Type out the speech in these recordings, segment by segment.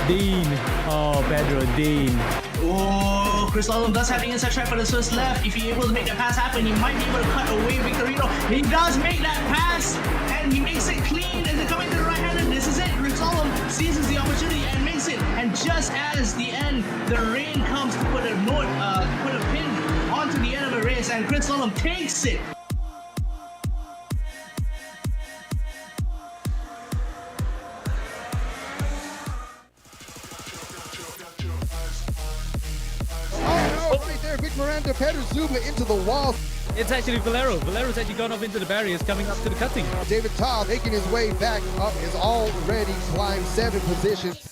Dean. Oh, Pedro, Dean. Oh, Chris Oulton does have the inside track for the Swiss left. If he's able to make that pass happen, he might be able to cut away Victorino. He does make that pass, and he makes it clean, and they're coming to the right hand, and this is it. Chris Oulton seizes the opportunity and makes it. And just as the end, the rain comes to put a pin onto the end of the race, and Chris Oulton takes it. Right there, Big Miranda, Pedro Zuma into the wall. It's actually Valero. Valero's actually gone up into the barriers, coming up to the cutting. David Todd making his way back up, has already climbed 7 positions.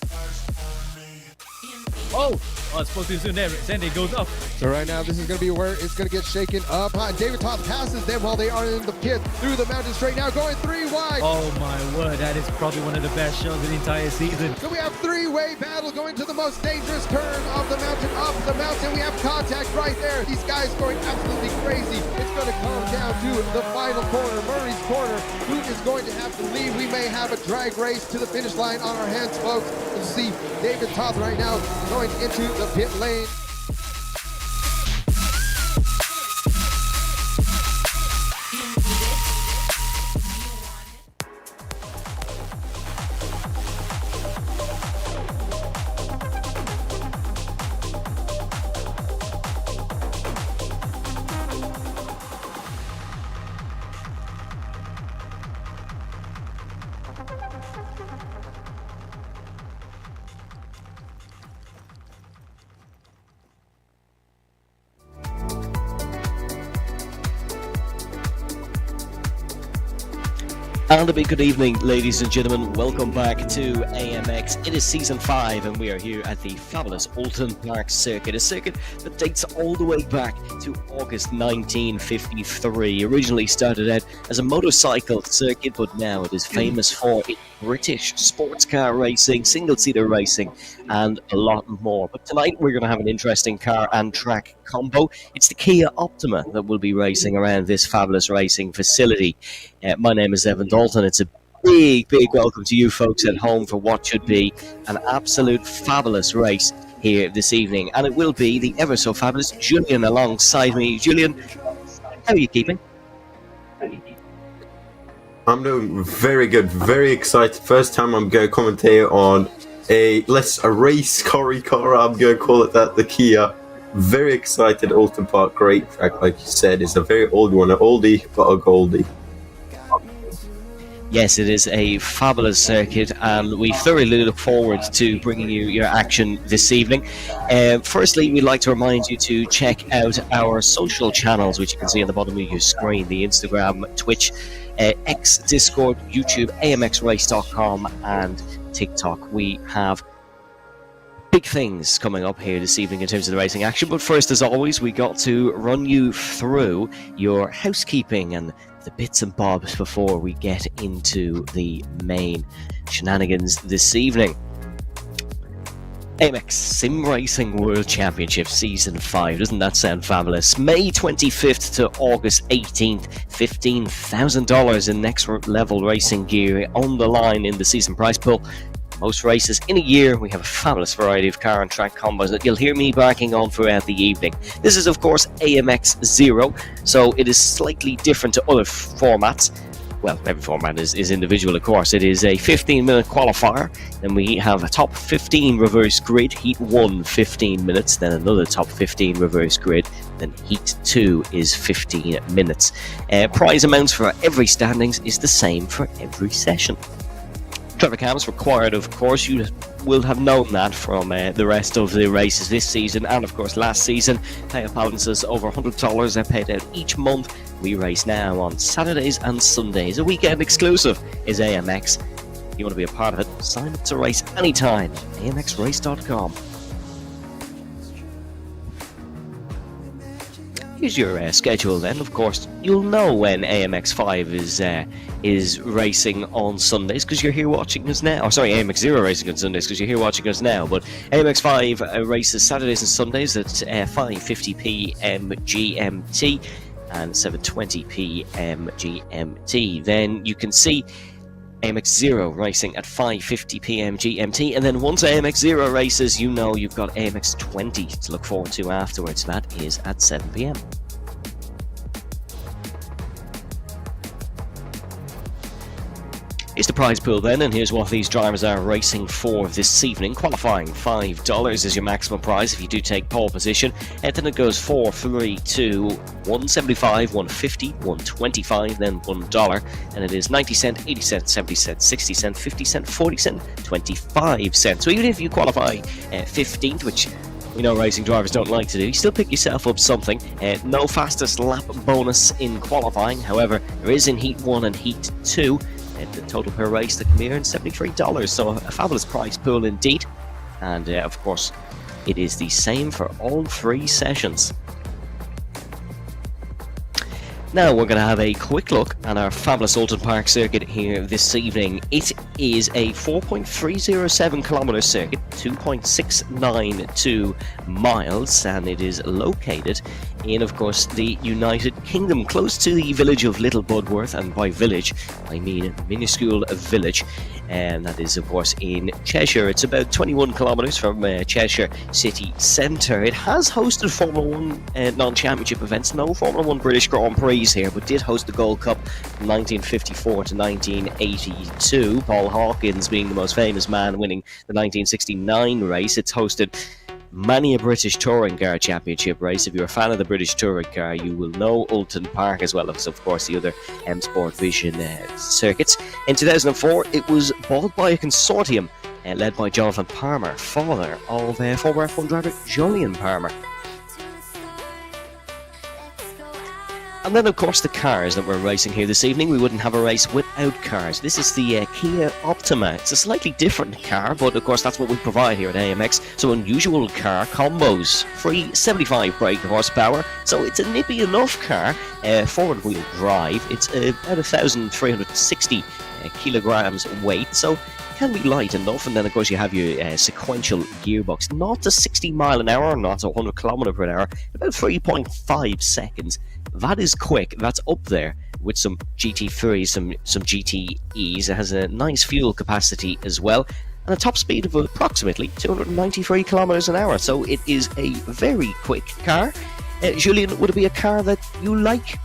Oh, it's supposed to be soon there. Then it goes up. So right now, this is going to be where it's going to get shaken up. David Todd passes them while they are in the pit through the mountain straight now, going 3 wide. Oh my word, that is probably one of the best shows of the entire season. So we have 3-way battle going to the most dangerous turn of the mountain. Up the mountain, we have contact right there. These guys going absolutely crazy. It's going to come down to the final corner, Murray's corner. Who is going to have to lead? We may have a drag race to the finish line on our hands, folks. You see David Todd right now going into the pit lane. And a big good evening, ladies and gentlemen. Welcome back to AMX. It is season 5, and we are here at the fabulous Oulton Park circuit, a circuit that dates all the way back to August 1953. Originally started out as a motorcycle circuit, but now it is famous for its British sports car racing, single-seater racing, and a lot more. But tonight we're going to have an interesting car and track combo. It's the Kia Optima that will be racing around this fabulous racing facility. My name is Evan Dalton. It's a big welcome to you folks at home for what should be an absolute fabulous race here this evening. And it will be the ever so fabulous Julian alongside me. Julian, how are you keeping? I'm doing very good, very excited. First time I'm going to commentate on a race car, I'm going to call it that, the Kia. Very excited. Oulton Park, great track, like you said. It's a very old one, an oldie but a goldie. Yes, it is a fabulous circuit, and we thoroughly look forward to bringing you your action this evening. Firstly, we'd like to remind you to check out our social channels, which you can see on the bottom of your screen, the Instagram, Twitch, X, Discord, YouTube, amxrace.com, and TikTok. We have big things coming up here this evening in terms of the racing action, but first, as always, we got to run you through your housekeeping and the bits and bobs before we get into the main shenanigans this evening. AMX Sim Racing World Championship Season 5, doesn't that sound fabulous? May 25th to August 18th, $15,000 in next level racing gear on the line in the season prize pool. Most races in a year. We have a fabulous variety of car and track combos that you'll hear me barking on throughout the evening. This is of course AMX 0, so it is slightly different to other formats. Well, every format is individual, of course. It is a 15-minute qualifier, then we have a top 15 reverse grid, heat 1 15 minutes, then another top 15 reverse grid, then heat 2 is 15 minutes. Prize amounts for every standings is the same for every session. Traffic cams required, of course. You will have known that from the rest of the races this season, and of course last season. Pay-up balances over $100 are paid out each month. We race now on Saturdays and Sundays. A weekend exclusive is AMX. If you want to be a part of it, sign up to race anytime. amxrace.com. Here's your schedule then. Of course, you'll know when AMX 5 is racing on Sundays because you're here watching us now. Or sorry, AMX 0 racing on Sundays because you're here watching us now. But AMX 5 races Saturdays and Sundays at 5:50 p.m. GMT and 7:20 p.m. GMT. Then you can see AMX Zero racing at 5:50 p.m. GMT, and then once AMX Zero races, you know you've got AMX 20 to look forward to afterwards. That is at 7 p.m. Here's the prize pool then, and here's what these drivers are racing for this evening. Qualifying, $5 is your maximum prize if you do take pole position. And then it goes 4, 3, 2, 175, 150, 125, then $1. And it is 90 cent, 80 cent, 70 cent, 60 cent, 50 cent, 40 cent, 25 cents. So even if you qualify 15th, which we know racing drivers don't like to do, you still pick yourself up something. No fastest lap bonus in qualifying. However, there is in Heat 1 and Heat 2. The total per race that can be earned $73, so a fabulous prize pool indeed. And of course, it is the same for all 3 sessions. Now we're going to have a quick look at our fabulous Oulton Park circuit here this evening. It is a 4.307 kilometer circuit, 2.692 miles, and it is located in, of course, the United Kingdom, close to the village of Little Budworth, and by village I mean minuscule village, and that is, of course, in Cheshire. It's about 21 kilometers from Cheshire city centre. It has hosted Formula 1 non-championship events, no Formula 1 British Grand Prix here, but did host the Gold Cup from 1954 to 1982, Paul Hawkins being the most famous man winning the 1969 race. It's hosted many a British Touring Car Championship race. If you're a fan of the British Touring Car, you will know Oulton Park, as well as, of course, the other M Sport Vision circuits. In 2004, it was bought by a consortium led by Jonathan Palmer, father of former F1 driver Jolyon Palmer. And then, of course, the cars that we're racing here this evening. We wouldn't have a race without cars. This is the Kia Optima. It's a slightly different car, but of course that's what we provide here at AMX. So unusual car combos, free 75 brake horsepower. So it's a nippy enough car, forward wheel drive. It's about 1,360 kilograms weight, so can be light enough. And then, of course, you have your sequential gearbox. Not to 60 mile an hour, not to 100 kilometer per hour, about 3.5 seconds. That is quick. That's up there with some GT3s, some GTEs. It has a nice fuel capacity as well, and a top speed of approximately 293 kilometers an hour. So it is a very quick car. Julian, would it be a car that you like?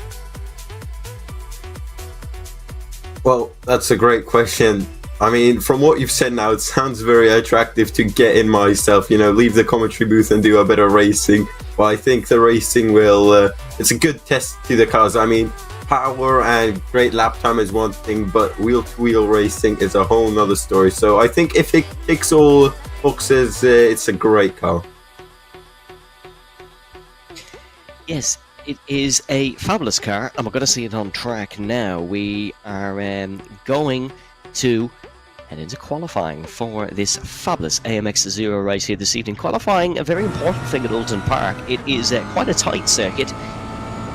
Well, that's a great question. I mean, from what you've said now, it sounds very attractive to get in myself, leave the commentary booth and do a bit of racing. But I think the racing will, it's a good test to the cars. I mean, power and great lap time is one thing, but wheel-to-wheel racing is a whole nother story. So I think if it ticks all boxes, it's a great car. Yes, it is a fabulous car, and we're going to see it on track now. We are going to head into qualifying for this fabulous AMX Zero race here this evening. Qualifying, a very important thing at Oulton Park. It is quite a tight circuit.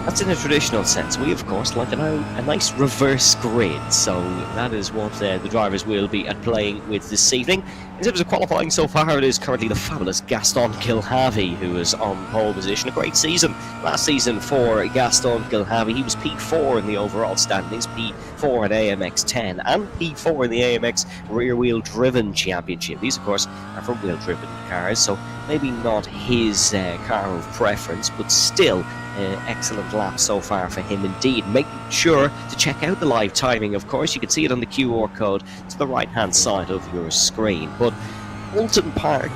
That's in a traditional sense. We, of course, like a nice reverse grid, so that is what the drivers will be playing with this evening. In terms of qualifying so far, it is currently the fabulous Gaston Kilhavy who is on pole position. A great season last season for Gaston Kilhavy. He was P4 in the overall standings, P4 at AMX 10, and P4 in the AMX rear-wheel driven championship. These, of course, are for wheel-driven cars, so maybe not his car of preference, but still excellent lap so far for him indeed. Make sure to check out the live timing, of course. You can see it on the QR code to the right hand side of your screen. But Oulton Park,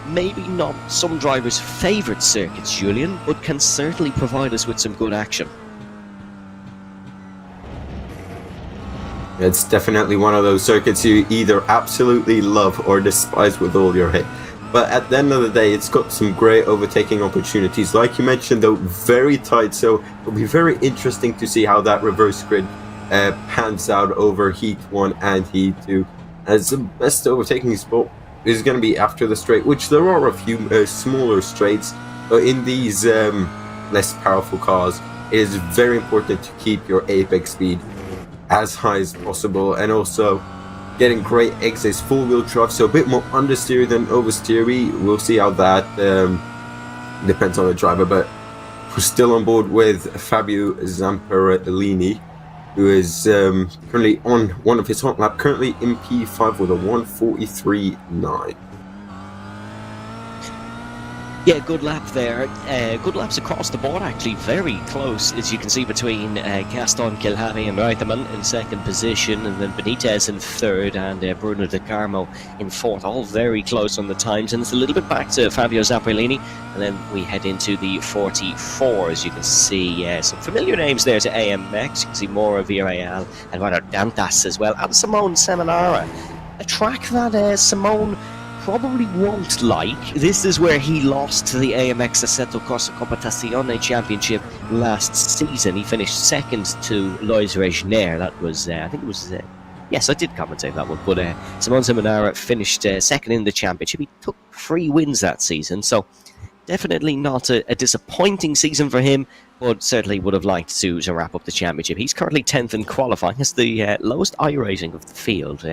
maybe not some drivers' favourite circuits, Julian, but can certainly provide us with some good action. It's definitely one of those circuits you either absolutely love or despise with all your head. But at the end of the day, it's got some great overtaking opportunities. Like you mentioned, though, very tight, so it'll be very interesting to see how that reverse grid pans out over Heat 1 and Heat 2. As the best overtaking spot is going to be after the straight, which there are a few smaller straights. But in these less powerful cars, it is very important to keep your apex speed as high as possible, and also getting great exits, full wheel drive, so a bit more understeer than oversteery. We'll see how that depends on the driver, but we're still on board with Fabio Zamperini. who is currently on one of his hot lap, currently in P5 with a 1:43.9. Yeah, good lap there. Good laps across the board, actually. Very close, as you can see, between Gaston Kilhavy and Reutemann in second position, and then Benitez in third, and Bruno De Carmo in fourth. All very close on the times, and it's a little bit back to Fabio Zappellini. And then we head into the 44, as you can see. Some familiar names there to AMX. You can see Mauro Villarreal, Eduardo Dantas as well, and Simone Seminara. A track that Simone probably won't like. This is where he lost to the AMX Assetto Corsa Competizione Championship last season. He finished second to Lois Regner. That was, I think it was, yes, I did commentate that one, but Simone Seminara finished second in the championship. He took 3 wins that season, so definitely not a disappointing season for him, but certainly would have liked to wrap up the championship. He's currently 10th in qualifying. Has the lowest iRacing of the field.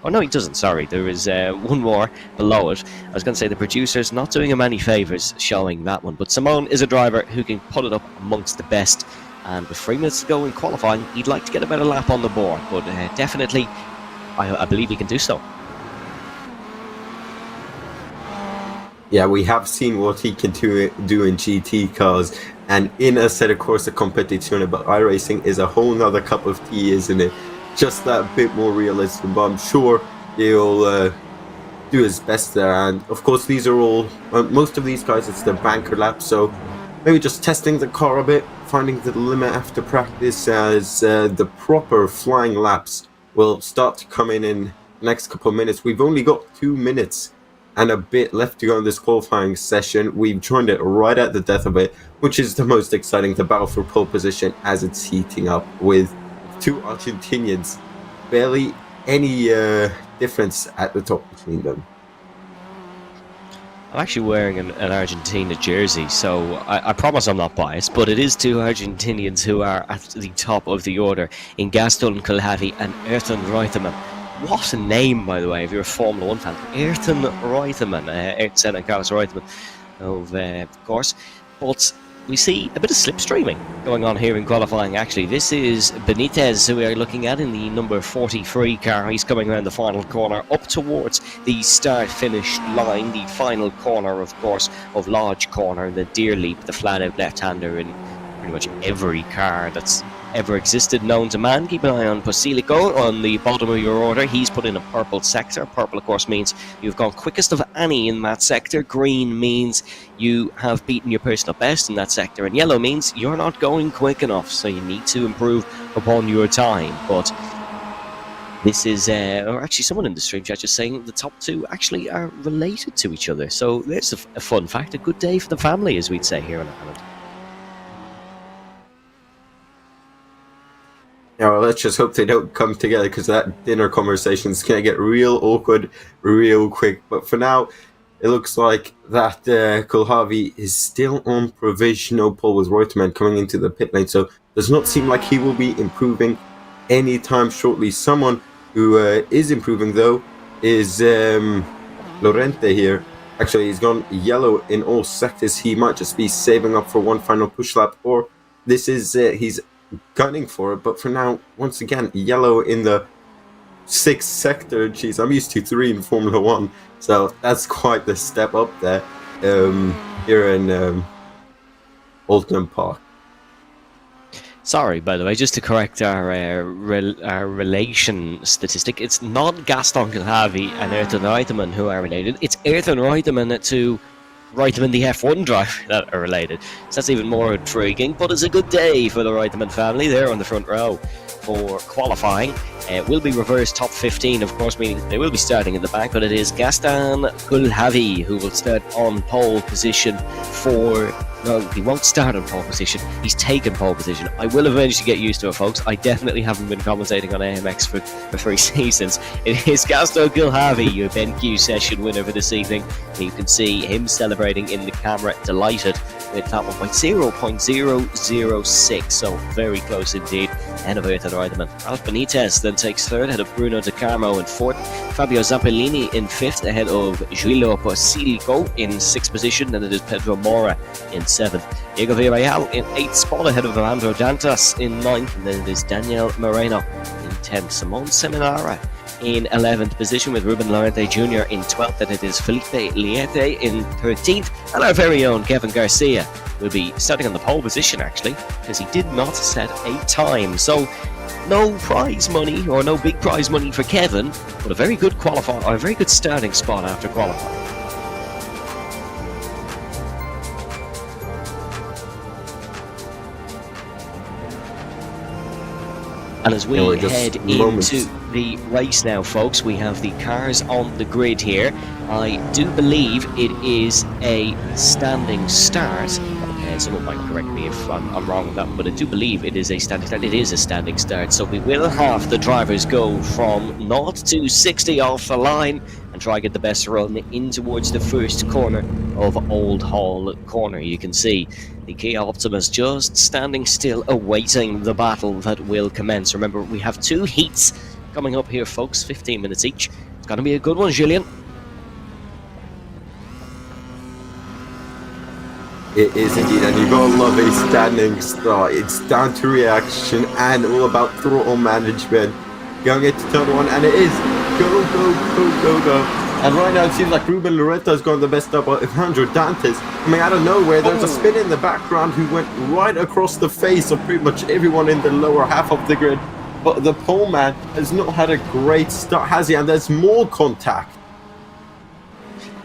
Oh no, he doesn't, sorry. There is one more below it. I was going to say the producer's not doing him any favours showing that one. But Simone is a driver who can put it up amongst the best. And with 3 minutes to go in qualifying, he'd like to get a better lap on the board. But definitely, I believe he can do so. Yeah, we have seen what he can do in GT cars. And in Assetto Corsa Competizione, but iRacing is a whole nother cup of tea, isn't it? Just that bit more realistic, but I'm sure he'll do his best there. And of course, these are all, most of these guys, it's their banker laps, so maybe just testing the car a bit, finding the limit after practice, as the proper flying laps will start to come in the next couple of minutes. We've only got 2 minutes and a bit left to go in this qualifying session. We've joined it right at the death of it, which is the most exciting, the battle for pole position as it's heating up with 2 Argentinians, barely any difference at the top between them. I'm actually wearing an Argentina jersey, so I promise I'm not biased, but it is 2 Argentinians who are at the top of the order in Gaston Kilhavy and Oulton Reutemann. What a name, by the way, if you're a Formula 1 fan. Oulton Reutemann, Ayrton and Carlos Reutemann, of course. But we see a bit of slipstreaming going on here in qualifying, actually. This is Benitez, who we are looking at in the number 43 car. He's coming around the final corner up towards the start-finish line, the final corner, of course, of Lodge Corner, the Deer Leap, the flat-out left-hander in pretty much every car that's ever existed known to man. Keep an eye on Posilico on the bottom of your order. He's put in a purple sector. Purple, of course, means you've gone quickest of any in that sector. Green means you have beaten your personal best in that sector. And yellow means you're not going quick enough, so you need to improve upon your time. But this is, or actually someone in the stream chat just saying the top 2 actually are related to each other. So there's a fun fact, a good day for the family, as we'd say here in Ireland. Yeah, well, let's just hope they don't come together, because that dinner conversation is going to get real awkward real quick. But for now, it looks like that Kilhavy is still on provisional pole with Reutemann coming into the pit lane. So does not seem like he will be improving anytime shortly. Someone who is improving, though, is Lorente here. Actually, he's gone yellow in all sectors. He might just be saving up for one final push lap, or this is he's gunning for it. But for now, once again, yellow in the 6th sector. Jeez, I'm used to 3 in Formula 1, so that's quite the step up there here in Oulton Park. Sorry, by the way, just to correct our relation statistic, it's not Gaston Kilhavy and Oulton Reutemann who are related. It's Oulton Reutemann to Reutemann, the F1 driver, that are related. So that's even more intriguing, but it's a good day for the Reutemann family. They're on the front row for qualifying. It will be reverse top 15, of course, meaning they will be starting in the back, but it is Gaston Kilhavy who will start on pole position for... No, he won't start on pole position. He's taken pole position. I will eventually get used to it, folks. I definitely haven't been commentating on AMX for 3 seasons. It is Gaston Kilhavy, your BenQ session winner for this evening. You can see him celebrating in the camera, delighted with that one by 0.006, so very close indeed. Ahead of Oulton Park. Ralph Benitez then takes third, ahead of Bruno De Carmo in fourth. Fabio Zappellini in fifth, ahead of Giulio Posilico in sixth position. Then it is Pedro Mora in seventh. Diego Villarreal in eighth spot, ahead of Alejandro Dantas in ninth. And then it is Daniel Moreno in 10th. Simone Seminara in 11th position, with Ruben Lorente Jr. in 12th, and it is Felipe Liete in 13th, and our very own Kevin Garcia will be starting on the pole position actually, because he did not set a time, so no prize money, or no big prize money for Kevin, but a very good a very good starting spot after qualifying. And as we head into the race now, folks, we have the cars on the grid here. I do believe it is a standing start. Someone might correct me if I'm wrong with that, but I do believe it is a standing start. It is a standing start, so we will have the drivers go from 0 to 60 off the line and try to get the best run in towards the first corner of Old Hall Corner. You can see the Kia Optima is just standing still, awaiting the battle that will commence. Remember, we have 2 heats coming up here, folks, 15 minutes each. It's going to be a good one, Julian. It is indeed, and you gotta love a standing start. It's down to reaction and all about throttle management. Going into turn 1, and it is go, go, go, go, go. And right now it seems like Ruben Loretta has got the best up of Alejandro Dantas. I mean, out of nowhere, there's a spin in the background who went right across the face of pretty much everyone in the lower half of the grid. But the pole man has not had a great start, has he? And there's more contact.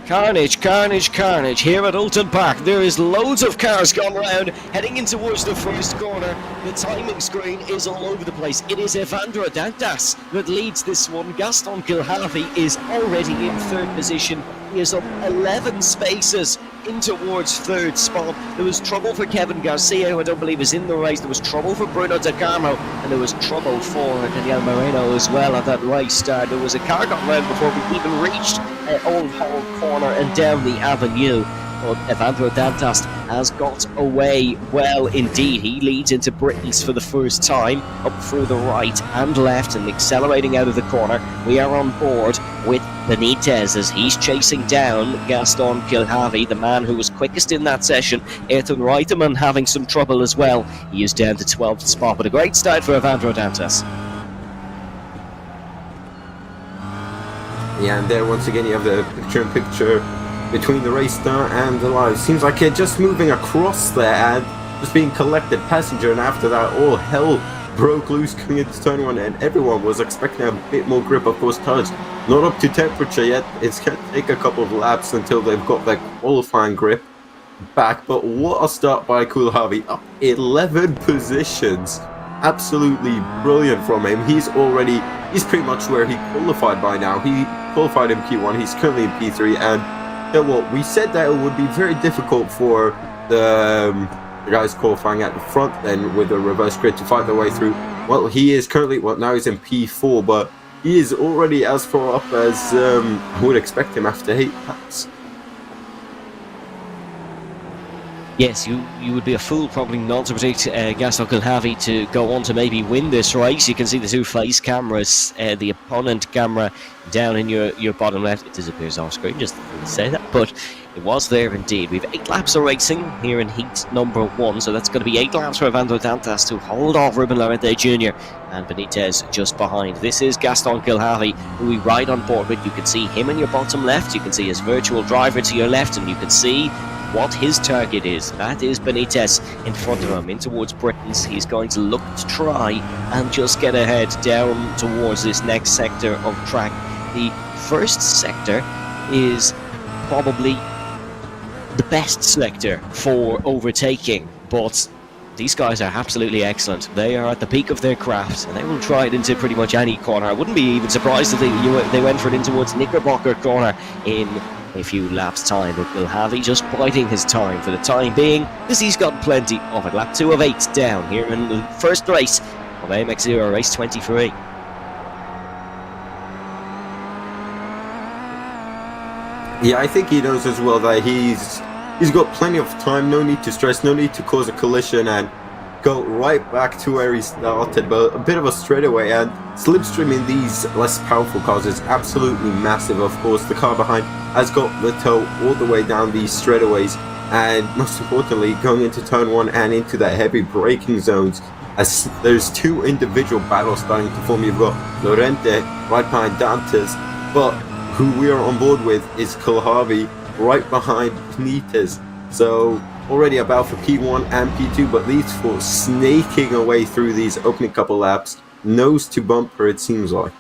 Carnage, carnage, carnage here at Oulton Park. There is loads of cars going around, heading in towards the first corner. The timing screen is all over the place. It is Evandro Dantas that leads this one. Gaston Gilharvey is already in third position. He is up 11 spaces in towards third spot. There was trouble for Kevin Garcia, who I don't believe is in the race. There was trouble for Bruno De Carmo, and there was trouble for Daniel Moreno as well at that race start. There was a car got round before we even reached Old Hall Corner and down the avenue. But Evandro Dantas has got away well indeed. He leads into Britain's for the first time, up through the right and left and accelerating out of the corner. We are on board with Benitez as he's chasing down Gaston Gilharvey, the man who was quickest in that session. Ayrton Reutemann having some trouble as well. He is down to 12th spot, but a great start for Evandro Dantas. Yeah, and there once again you have the picture-in-picture between the race start and the live. Seems like it's just moving across there and just being collected passenger, and after that all hell broke loose coming into turn 1, and everyone was expecting a bit more grip. Of course, tires not up to temperature yet. It's going to take a couple of laps until they've got their qualifying grip back, but what a start by Gilharvey, up 11 positions. Absolutely brilliant from him. He's pretty much where he qualified by now. He qualified in P1, he's currently in P3, and you know what, we said that it would be very difficult for the guys qualifying at the front then with a reverse grid to fight their way through. Well, he is currently, well, now he's in P4, but he is already as far up as I would expect him after 8 laps. Yes, you would be a fool probably not to predict Gaston Gilharvey to go on to maybe win this race. You can see the 2 face cameras, the opponent camera down in your bottom left. It disappears off screen, just to say that, but it was there indeed. We have 8 laps of racing here in heat number 1, so that's going to be 8 laps for Evandro Dantas to hold off Ruben Lorente Jr. and Benitez just behind. This is Gaston Gilharvey, who we ride on board with. You can see him in your bottom left, you can see his virtual driver to your left, and you can see what his target is. That is Benitez in front of him, in towards Britain's. He's going to look to try and just get ahead down towards this next sector of track. The first sector is probably the best sector for overtaking, but these guys are absolutely excellent. They are at the peak of their craft, and they will try it into pretty much any corner. I wouldn't be even surprised if they went for it in towards Knickerbocker Corner in a few laps time, but Gilharvey just biding his time for the time being, because he's got plenty of it. Lap 2 of 8 down here in the first race of AMX Z race 23. Yeah, I think he knows as well that he's he's got plenty of time, no need to stress, no need to cause a collision and go right back to where he started, but a bit of a straightaway. And slipstream in these less powerful cars is absolutely massive. Of course, the car behind has got the toe all the way down these straightaways, and most importantly, going into turn 1 and into the heavy braking zones, as there's two individual battles starting to form. You've got Lorente right behind Dantes, but who we are on board with is Kulhavi right behind Benitez. So already about for P1 and P2, but these four snaking away through these opening couple laps, nose to bumper it seems like.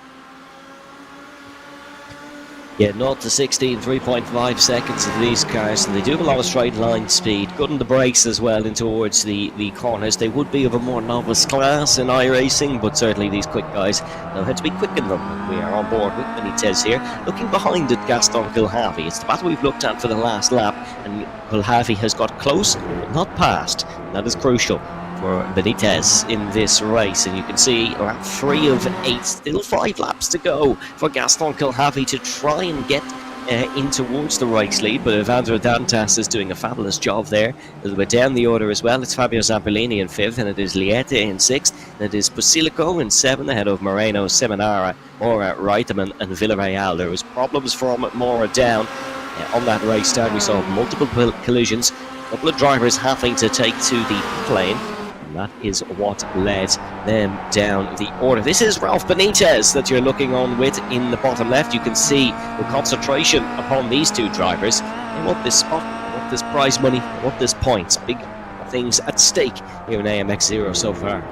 Yeah, 0 to 16, 3.5 seconds of these cars, and they do have a lot of straight line speed. Good on the brakes as well in towards the corners. They would be of a more novice class in iRacing, but certainly these quick guys know how to be quick in them. We are on board with Benitez here, looking behind at Gaston Kulhavi. It's the battle we've looked at for the last lap, and Kulhavi has got close, but not past. That is crucial for Benitez in this race, and you can see lap 3 of 8, still 5 laps to go for Gaston Kulhavi to try and get in towards the race lead, but Evandro Dantas is doing a fabulous job there. A little bit down the order as well. It's Fabio Zampolini in 5th, and it is Liete in 6th, and it is Basilico in 7th, ahead of Moreno, Seminara, Mora, Reiteman and Villarreal. There was problems from Mora down on that race start. We saw multiple collisions, a couple of drivers having to take to the plane. That is what led them down the order. This is Ralph Benitez that you're looking on with in the bottom left. You can see the concentration upon these two drivers. They want this spot, they want this prize money, they want this points. Big things at stake here in AMX 0 so far.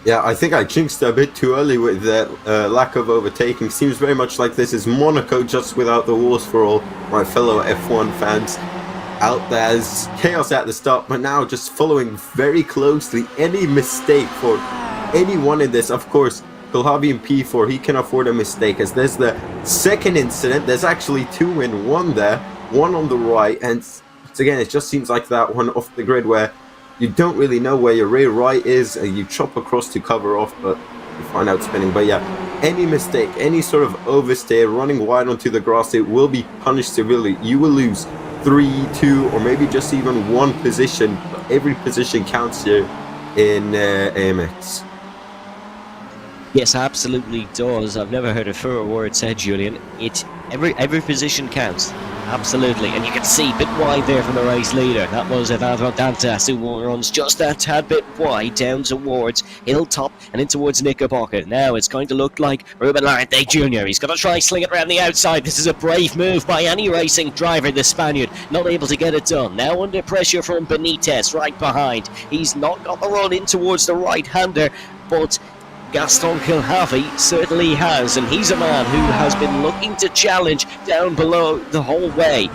Yeah, I think I jinxed a bit too early with that lack of overtaking. Seems very much like this is Monaco, just without the wars for all my fellow F1 fans out there. There's chaos at the start, but now just following very closely. Any mistake for anyone in this, of course, Kulhavi in P4, he can afford a mistake, as there's the second incident. There's actually 2 in 1 there, 1 on the right, and again, it just seems like that one off the grid where you don't really know where your rear right is, and you chop across to cover off, but you find out spinning. But yeah, any mistake, any sort of oversteer, running wide onto the grass, it will be punished severely. You will lose 3, 2, or maybe just even 1 position. But every position counts here in AMX. Yes, absolutely does. I've never heard a truer word said, Julian. Every position counts. Absolutely, and you can see a bit wide there from the race leader. That was Evandro Dantas, who runs just a tad bit wide down towards Hilltop and in towards Knickerbocker. Now it's going to look like Ruben Larente Jr. He's going to try sling it around the outside. This is a brave move by any racing driver, the Spaniard. Not able to get it done. Now under pressure from Benitez right behind. He's not got the run in towards the right-hander, but Gaston Kulhavi certainly has, and he's a man who has been looking to challenge down below the whole way.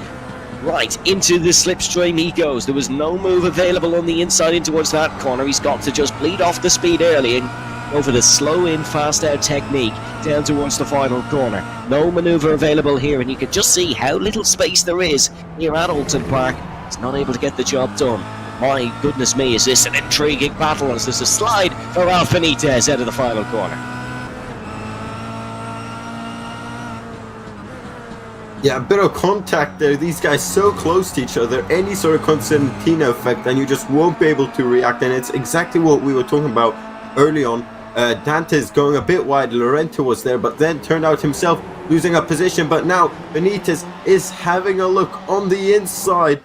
Right into the slipstream he goes. There was no move available on the inside in towards that corner. He's got to just bleed off the speed early and go for the slow in, fast out technique down towards the final corner. No manoeuvre available here, and you can just see how little space there is here at Oulton Park. He's not able to get the job done. My goodness me, is this an intriguing battle as there's a slide for Ralph Benitez out of the final corner. Yeah, a bit of contact there. These guys so close to each other. Any sort of Constantino effect and you just won't be able to react. And it's exactly what we were talking about early on. Dantes going a bit wide. Lorente was there, but then turned out himself losing a position. But now Benitez is having a look on the inside,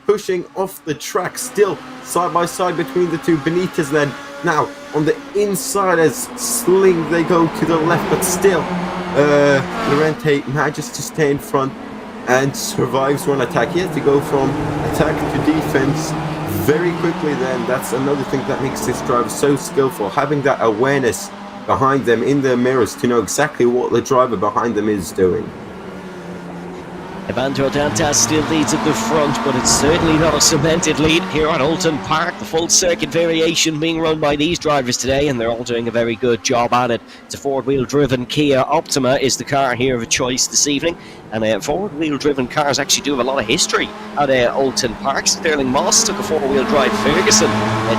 pushing off the track, still side by side between the two. Benitez then now on the inside as sling they go to the left, but still Lorente manages to stay in front and survives one attack. He has to go from attack to defense very quickly. Then that's another thing that makes this driver so skillful, having that awareness behind them in their mirrors to know exactly what the driver behind them is doing. Evandro Dantas still leads at the front, but it's certainly not a cemented lead here at Oulton Park. The full circuit variation being run by these drivers today, and they're all doing a very good job at it. It's a four-wheel driven Kia Optima is the car here of choice this evening, and four-wheel driven cars actually do have a lot of history at Oulton Park. Sterling Moss took a four-wheel drive Ferguson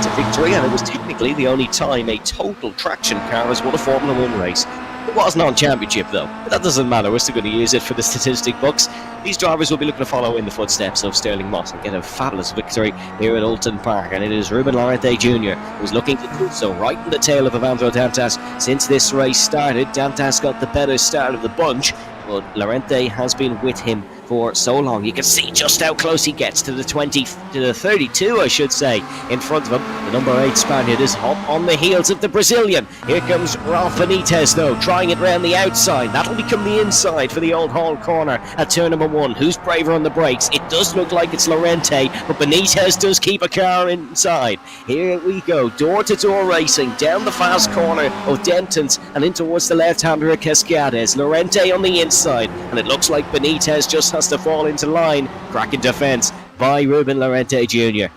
to victory, and it was technically the only time a total traction car has won a Formula 1 race. It wasn't on championship though, but that doesn't matter. We're still going to use it for the statistic books. These drivers will be looking to follow in the footsteps of Sterling Moss and get a fabulous victory here at Oulton Park, and it is Ruben Lorente Jr. who's looking to do so right in the tail of Evandro Dantas. Since this race started, Dantas got the better start of the bunch, but Lorente has been with him for so long. You can see just how close he gets to the 32, I should say, in front of him. The number 8 Spaniard is hot on the heels of the Brazilian. Here comes Ralph Benitez though, trying it round the outside. That'll become the inside for the Old Hall corner at turn number 1. Who's braver on the brakes? It does look like it's Lorente, but Benitez does keep a car inside. Here we go, door-to-door racing down the fast corner of Denton's and in towards the left-hander of Cascades. Lorente on the inside, and it looks like Benitez just has to fall into line. Cracking defence by Ruben Lorente Jr.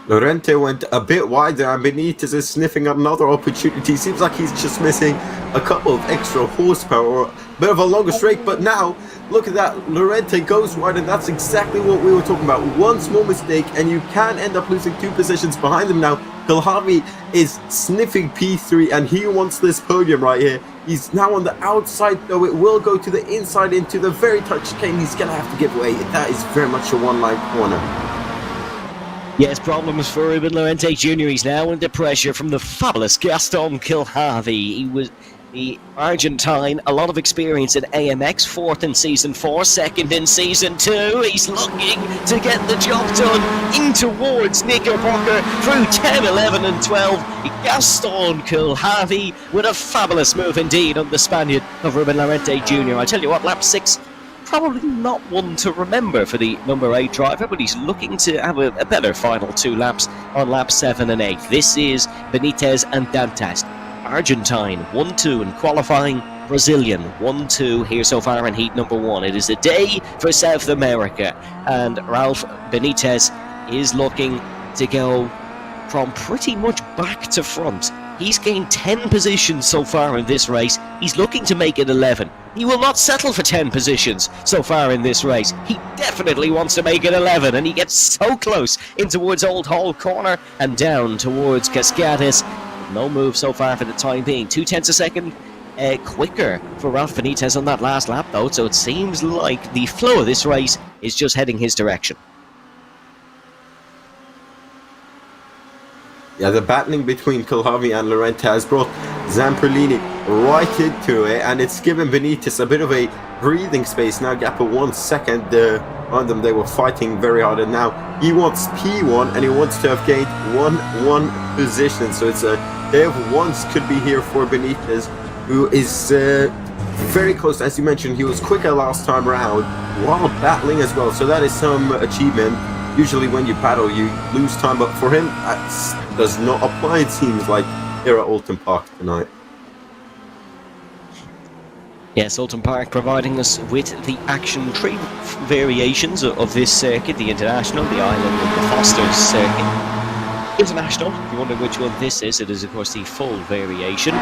Lorente went a bit wider, and Benitez is sniffing at another opportunity. Seems like he's just missing a couple of extra horsepower or a bit of a longer straight, but now look at that, Lorente goes wide, and that's exactly what we were talking about. One small mistake and you can end up losing 2 positions behind him now. Kilharvey is sniffing P3 and he wants this podium right here. He's now on the outside though. It will go to the inside into the very tight chicane. He's gonna have to give way. That is very much a one-line corner. Yes, problems for Ruben Lorente Jr. He's now under pressure from the fabulous Gaston Kilharvey. He was the Argentine, a lot of experience in AMX, 4th in Season 4, 2nd in Season 2. He's looking to get the job done in towards Knickerbocker through 10, 11 and 12. Gaston Kilharvey with a fabulous move indeed on the Spaniard of Ruben Lorente Jr. I tell you what, lap 6, probably not one to remember for the number 8 driver, but he's looking to have a better final 2 laps on lap 7 and 8. This is Benitez and Dantas. Argentine 1-2 in qualifying, Brazilian 1-2 here so far in heat number 1. It is a day for South America, and Ralph Benitez is looking to go from pretty much back to front. He's gained 10 positions so far in this race. He's looking to make it 11. He will not settle for 10 positions so far in this race. He definitely wants to make it 11, and he gets so close in towards Old Hall corner and down towards Cascades. No move so far for the time being. 0.2 a second quicker for Ralph Benitez on that last lap though, so it seems like the flow of this race is just heading his direction. Yeah, the battling between Kilharvey and Lorente has brought Zamperlini right into it, and it's given Benitez a bit of a breathing space. Now gap of 1 second on them. They were fighting very hard, and now he wants P1 and he wants to have gained 1-1 position. So it's a day of ones could be here for Benitez, who is very close. As you mentioned, he was quicker last time around while battling as well, so that is some achievement. Usually when you battle you lose time, but for him that does not apply, it seems like, here at Oulton Park tonight. Yes, Oulton Park providing us with the action 3 variations of this circuit: the International, the Island and the Foster's circuit. International, if you're wondering which one this is, it is of course the full variation.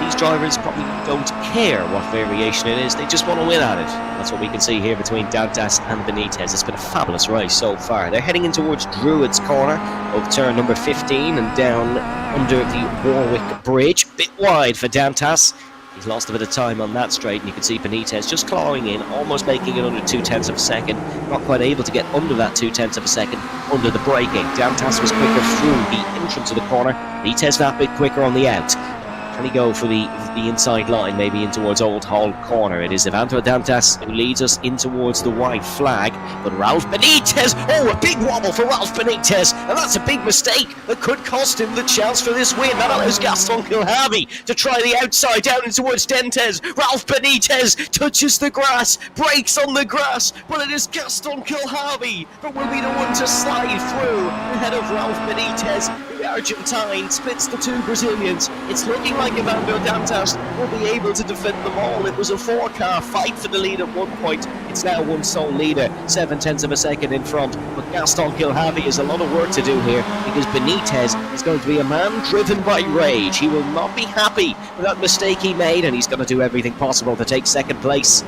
These drivers probably don't care what variation it is, they just want to win at it. That's what we can see here between Dantas and Benitez. It's been a fabulous race so far. They're heading in towards Druids corner of turn number 15 and down under the Warwick Bridge. Bit wide for Dantas. He's lost a bit of time on that straight, and you can see Benitez just clawing in, almost making it under 0.2 of a second. Not quite able to get under that 0.2 of a second under the braking. Dantas was quicker through the entrance of the corner. Benitez that bit quicker on the out. Can he go for the inside line, maybe in towards Old Hall corner? It is Evandro Dantas who leads us in towards the white flag, but Ralph Benitez, oh, a big wobble for Ralph Benitez, and that's a big mistake that could cost him the chance for this win. That allows Gaston Kilharvey to try the outside down in towards Dentes. Ralph Benitez touches the grass, breaks on the grass, but it is Gaston Kilharvey that will be the one to slide through ahead of Ralph Benitez. The Argentine splits the 2 Brazilians. It's looking like Evandro Dantas will be able to defend them all. It was a 4-car fight for the lead at one point. It's now one sole leader, 0.7 of a second in front. But Gaston Kilharvey has a lot of work to do here, because Benitez is going to be a man driven by rage. He will not be happy with that mistake he made, and he's going to do everything possible to take 2nd place.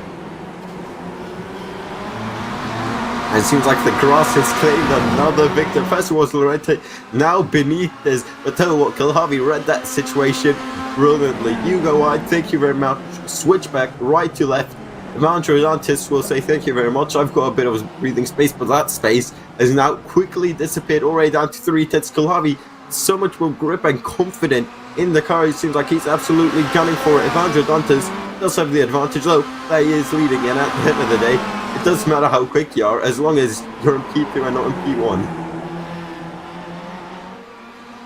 And it seems like the grass has claimed another victor. First it was Lorente, now Benitez. But tell you what, Kalhavi read that situation brilliantly. You go wide, thank you very much. Switch back, right to left. Evandro Dantas will say thank you very much. I've got a bit of breathing space, but that space has now quickly disappeared, already down to 3/10. Kalhavi, so much more grip and confident in the car. It seems like he's absolutely gunning for it. Evandro Dantas does have the advantage, though. He is leading, and at the end of the day, it doesn't matter how quick you are, as long as you're in P2 and not in P1.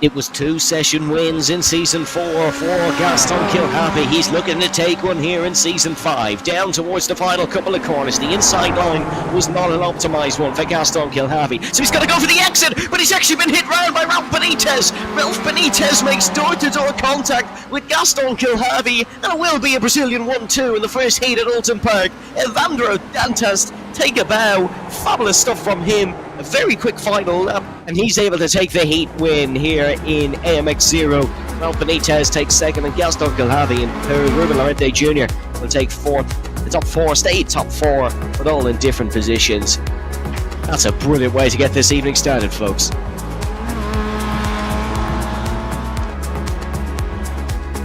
It was 2 session wins in Season 4 for Gaston Kilhappy. He's looking to take one here in Season 5. Down towards the final couple of corners. The inside line was not an optimised one for Gaston Kilhappy. So he's got to go for the exit, but he's actually been hit round by Ralph Benitez. Ralph Benitez makes door-to-door contact with Gaston Kilhappy, and it will be a Brazilian 1-2 in the first heat at Oulton Park. Evandro Dantas take a bow. Fabulous stuff from him. A very quick final lap, and he's able to take the heat win here in AMX 0. Ralph Benitez takes second, and Gaston Kilhavi and Ruben Lorente Jr. will take fourth. The top 4 stay top 4, but all in different positions. That's a brilliant way to get this evening started, folks.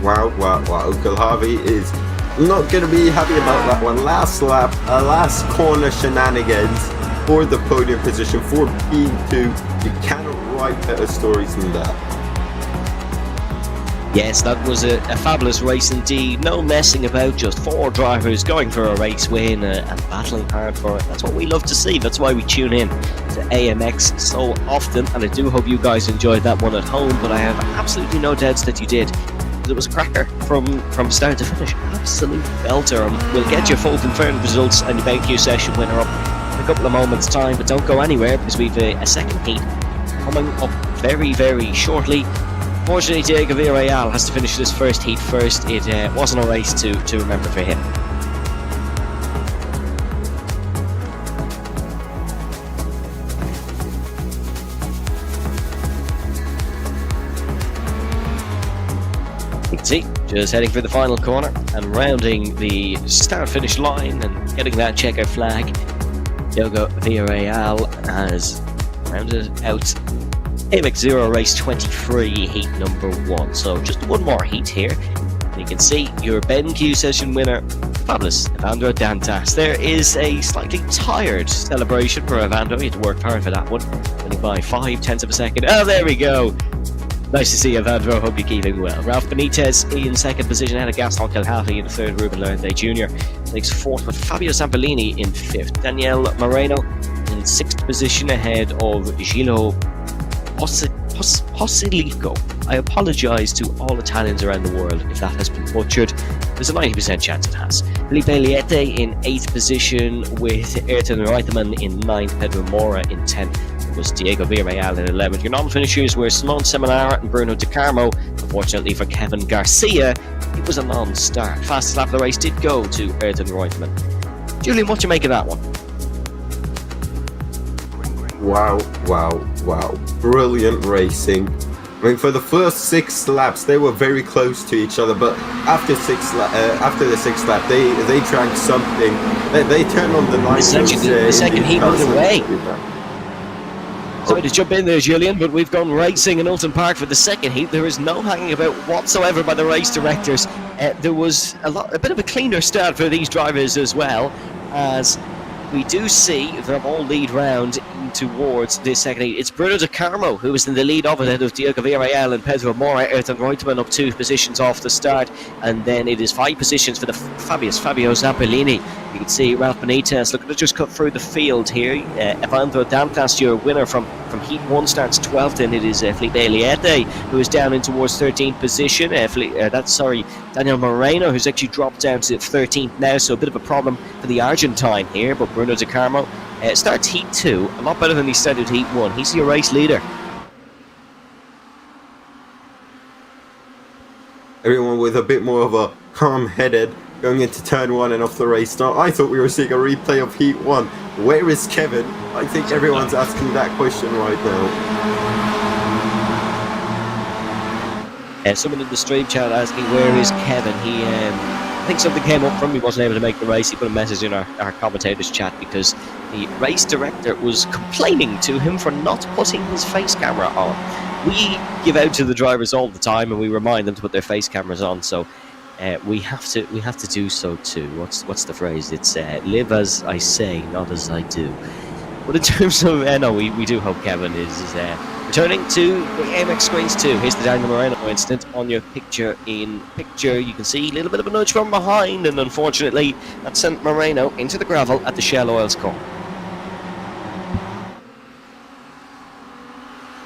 Wow. Kilhavi is not going to be happy about that one. Last lap, last corner shenanigans for the podium position for P2. You cannot write better stories than that. Yes, that was a fabulous race indeed. No messing about, just 4 drivers going for a race win and battling hard for it. That's what we love to see. That's why we tune in to AMX so often, and I do hope you guys enjoyed that one at home, but I have absolutely no doubts that you did. It was a cracker from start to finish. Absolute belter. And we'll get your full confirmed results and the BenQ session winner up in a couple of moments' time, but don't go anywhere because we've a second heat coming up very, very shortly. Fortunately, Diego Villarreal has to finish this first heat first. It wasn't a race to remember for him. You can see, just heading for the final corner and rounding the start-finish line and getting that checkered flag. Diogo Villarreal has rounded out AMX 0 race 23, heat number 1. So just one more heat here. And you can see your BenQ session winner, fabulous, Evandro Dantas. There is a slightly tired celebration for Evandro. He had to work hard for that one. Winning by 0.5 of a second. Oh, there we go. Nice to see Evandro. Hope you're keeping well. Ralph Benitez in second position ahead of Gaston Kilhavi in third. Ruben Lorente Jr. takes fourth with Fabio Zampolini in fifth. Daniel Moreno in sixth position ahead of Gilo Posilico. I apologise to all Italians around the world if that has been butchered. There's a 90% chance it has. Felipe Liete in 8th position with Ayrton Reutemann in 9th, Pedro Mora in 10th. It was Diego Villarreal in 11th. Your non-finishers were Simon Seminara and Bruno De Carmo. Unfortunately for Kevin Garcia, it was a non-start. Fastest lap of the race did go to Ayrton Reutemann. Julian, what do you make of that one? Wow. Brilliant racing. I mean, for the first 6 laps, they were very close to each other, but after the 6th lap, they drank something. They turned on the lights. The second heat was away. Sorry to jump in there, Julian, but we've gone racing in Oulton Park for the second heat. There is no hanging about whatsoever by the race directors. There was a bit of a cleaner start for these drivers as well, as we do see them all lead round towards this second heat. It's Bruno De Carmo who is in the lead of it, ahead of Diego Villarreal and Pedro Mora. Ayrton Reutemann up 2 positions off the start, and then it is 5 positions for the Fabio Zampolini. You can see Ralph Benitez looking to just cut through the field here. Evandro Dantas, your winner from Heat 1, starts 12th, and it is Felipe Liete who is down in towards 13th position. Daniel Moreno, who's actually dropped down to 13th now, so a bit of a problem for the Argentine here, but Bruno De Carmo starts Heat 2, a lot better than he started Heat 1. He's your race leader. Everyone with a bit more of a calm-headed going into turn 1 and off the race start. I thought we were seeing a replay of Heat 1. Where is Kevin? I think everyone's asking that question right now. Someone in the stream chat asking where is Kevin. I think something came up from him. He wasn't able to make the race. He put a message in our commentators chat because the race director was complaining to him for not putting his face camera on. We give out to the drivers all the time and we remind them to put their face cameras on, so we have to do so too. What's the phrase? It's live as I say, not as I do. But in terms of no, we do hope Kevin is returning to the AMX screens too. Here's the Daniel Moreno incident on your picture-in-picture. You can see a little bit of a nudge from behind, and unfortunately that sent Moreno into the gravel at the Shell Oils corner.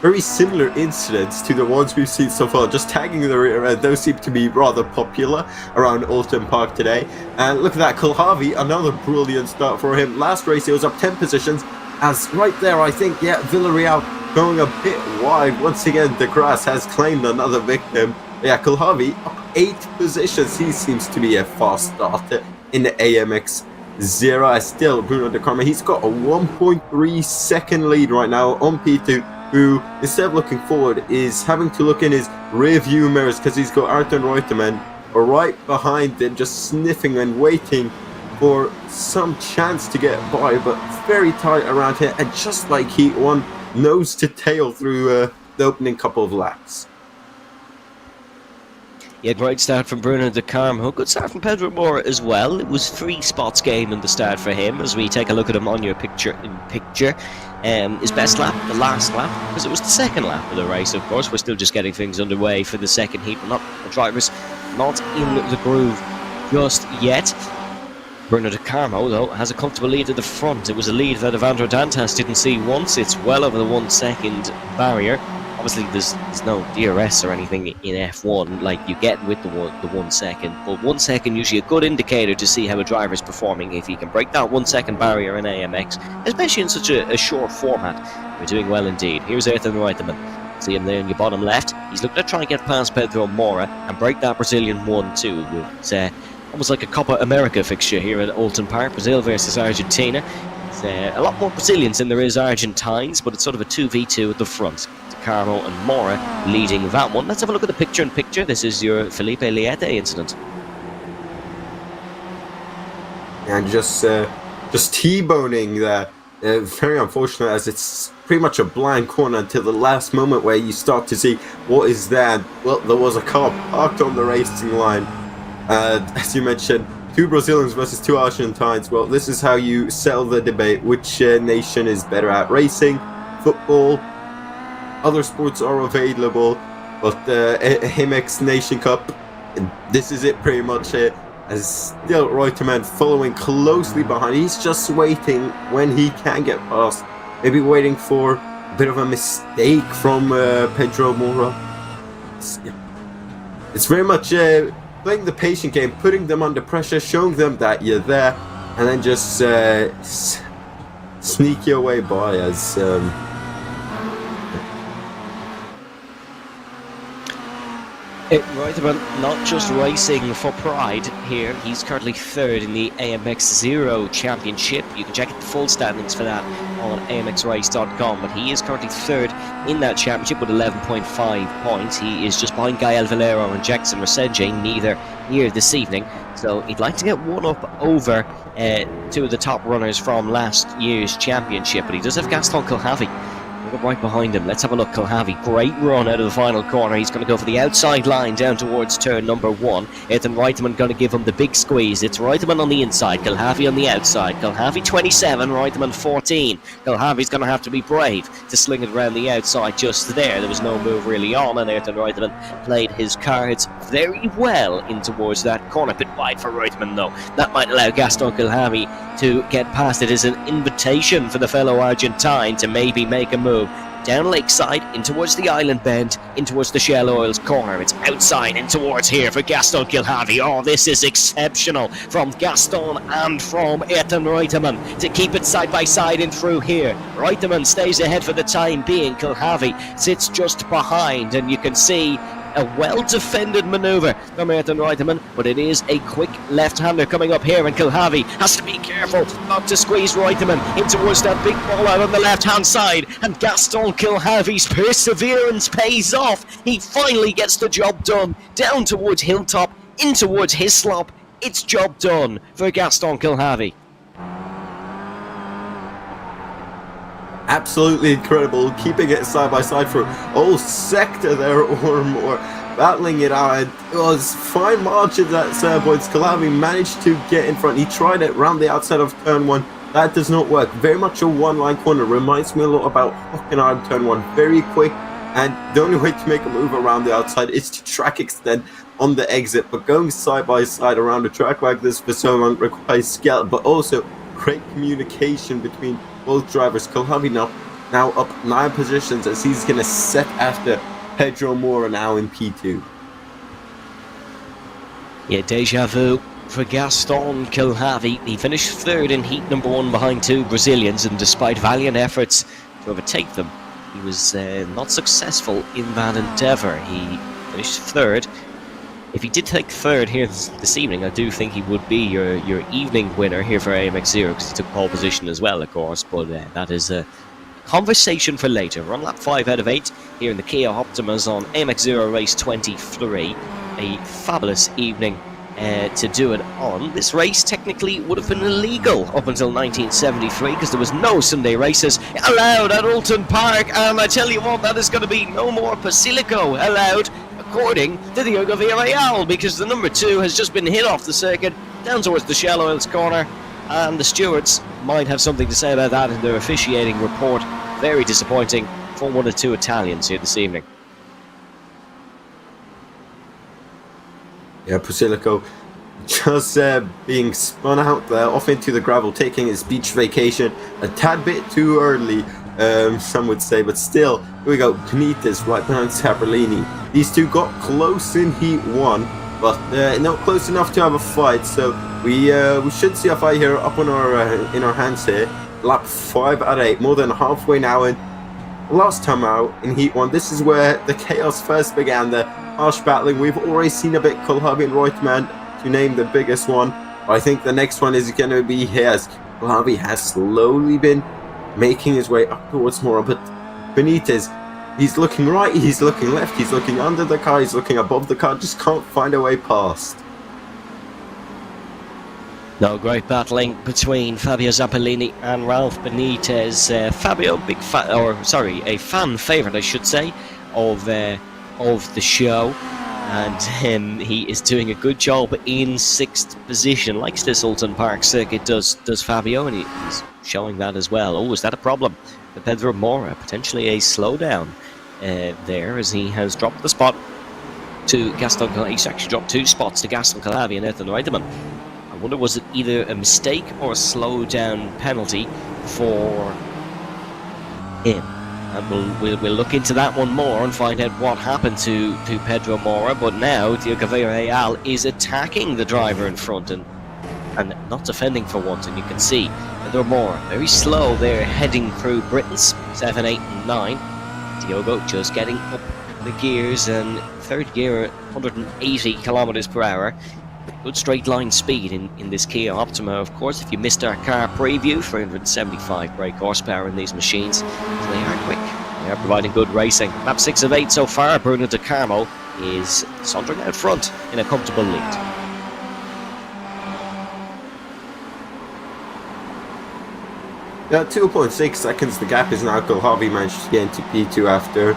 Very similar incidents to the ones we've seen so far, just tagging the rear end. Those seem to be rather popular around Oulton Park today. And look at that, Kulhavi, another brilliant start for him. Last race he was up 10 positions, as right there I think, yeah, Villarreal going a bit wide. Once again, the grass has claimed another victim. Yeah, Kulhavi up 8 positions. He seems to be a fast starter in the AMX Z. Still, Bruno De Carme, he's got a 1.3 second lead right now on P2, who, instead of looking forward, is having to look in his rear view mirrors because he's got Oulton Reutemann right behind him, just sniffing and waiting for some chance to get by, but very tight around here, and just like Heat 1, nose to tail through the opening couple of laps. Yeah, great start from Bruno De Carme. Good start from Pedro Mora as well. It was 3 spots gained in the start for him. As we take a look at him on your picture-in-picture, his best lap, the last lap, because it was the second lap of the race, of course. We're still just getting things underway for the second heat. The drivers not in the groove just yet. Bruno De Carme, though, has a comfortable lead at the front. It was a lead that Evandro Dantas didn't see once. It's well over the 1 second barrier. Obviously, there's no DRS or anything in F1 like you get with the 1 second. But 1 second usually a good indicator to see how a driver is performing. If he can break that 1 second barrier in AMX, especially in such a short format, we're doing well indeed. Here's Oulton Reutemann. See him there in your bottom left. He's looking to try and get past Pedro Mora and break that Brazilian 1-2. It's almost like a Copa America fixture here at Oulton Park. Brazil versus Argentina. It's a lot more Brazilians than there is Argentines, but it's sort of a 2v2 at the front. Carmo and Mora leading that one. Let's have a look at the picture-in-picture. This is your Felipe Liete incident. And just T-boning that. Very unfortunate, as it's pretty much a blind corner until the last moment where you start to see what is that. Well, there was a car parked on the racing line. As you mentioned, 2 Brazilians versus 2 Argentines. Well, this is how you settle the debate. Which nation is better at racing, football? Other sports are available, but the AMX Nation Cup, this is it pretty much. As still Reutemann following closely behind. He's just waiting when he can get past. Maybe waiting for a bit of a mistake from Pedro Mora. It's very much playing the patient game, putting them under pressure, showing them that you're there, and then just sneak your way by as... Reutemann not just racing for pride here. He's currently 3rd in the AMX Zero Championship. You can check the full standings for that on amxrace.com, but he is currently 3rd in that championship with 11.5 points. He is just behind Gael Valero and Jackson Resenje, neither here this evening. So he'd like to get one up over 2 of the top runners from last year's championship, but he does have Gaston Kulhavi right behind him. Let's have a look. Kulhavi, great run out of the final corner. He's going to go for the outside line down towards turn number 1. Oulton Reutemann going to give him the big squeeze. It's Reutemann on the inside, Kulhavi on the outside. Kulhavi 27, Reutemann 14. Kulhavi's going to have to be brave to sling it around the outside just there. There was no move really on, and Oulton Reutemann played his cards very well in towards that corner. A bit wide for Reutemann though. That might allow Gaston Kulhavi to get past. It is an invitation for the fellow Argentine to maybe make a move down lakeside, in towards the island bend, in towards the Shell Oils corner. It's outside in towards here for Gaston Kulhavi. Oh, this is exceptional from Gaston and from Oulton Reutemann to keep it side by side in through here. Reutemann stays ahead for the time being. Kulhavi sits just behind, and you can see a well-defended manoeuvre from Oulton Reutemann, but it is a quick left-hander coming up here, and Kulhavi has to be careful not to squeeze Reutemann in towards that big ball out on the left-hand side, and Gaston Kulhavi's perseverance pays off. He finally gets the job done, down towards Hilltop, in towards Hislop, It's job done for Gaston Kilhavy. Absolutely incredible, keeping it side by side for a whole sector there or more, battling it out. It was fine margins at certain points. Kilhavy managed to get in front. He tried it round the outside of turn 1. That does not work. Very much a one-line corner. Reminds me a lot about Hockenheim turn 1. Very quick, and the only way to make a move around the outside is to track extend on the exit. But going side by side around a track like this for so long requires skill, but also great communication between both drivers. Kilhavy now up 9 positions as he's going to set after Pedro Mora now in P2. Yeah, deja vu for Gaston Kilhavy. He finished 3rd in heat number 1 behind 2 Brazilians, and despite valiant efforts to overtake them, he was not successful in that endeavour. He finished 3rd. If he did take 3rd here this evening, I do think he would be your evening winner here for AMX Z, because he took pole position as well, of course, but that is a conversation for later. We're on lap 5 out of 8 here in the Kia Optimas on AMX Z race 23. A fabulous evening to do it on. This race technically would have been illegal up until 1973 because there was no Sunday races allowed at Oulton Park, and I tell you what, that is going to be no more Basilico allowed according to Diogo Villarreal, because the number 2 has just been hit off the circuit down towards the shallow hills corner, and the stewards might have something to say about that in their officiating report. Very disappointing for one or two Italians here this evening. Yeah, Basilico just being spun out there off into the gravel, taking his beach vacation a tad bit too early, some would say, but still, here we go. Benitez right behind Sabrolini. These two got close in heat 1, but not close enough to have a fight, so we should see a fight here up on in our hands here. Lap 5 out of 8, more than halfway now in. Last time out in heat 1, this is where the chaos first began, the harsh battling. We've already seen a bit Kilhavy and Reutemann, to name the biggest one. I think the next one is going to be here, as Kilhavy has slowly been making his way up towards Mora, but Benitez, he's looking right, he's looking left, he's looking under the car, he's looking above the car, just can't find a way past. No great battling between Fabio Zappellini and Ralph Benitez. Fabio, a fan favourite, I should say, of the show, and he is doing a good job in 6th position. Likes this Oulton Park circuit, does Fabio, and he's showing that as well. Oh, is that a problem for Pedro Mora? Potentially a slowdown there, as he has dropped the spot to Gaston Kilhavy. He's actually dropped 2 spots to Gaston Kilhavy and Ethan Reutemann. I wonder, was it either a mistake or a slowdown penalty for him? And we'll look into that one more and find out what happened to Pedro Mora. But now Diogo Villarreal is attacking the driver in front and not defending for once. And you can see Pedro Mora very slow there, heading through Britain's 7, 8 and 9. Diogo just getting up the gears, and 3rd gear at 180 kilometers per hour. Good straight line speed in this Kia Optima, of course. If you missed our car preview, 375 brake horsepower in these machines. They are quick. They are providing good racing. Lap 6 of 8 so far. Bruno De Carmo is sauntering out front in a comfortable lead. Yeah, 2.6 seconds the gap is now. Kilhavy managed to get into P2 after.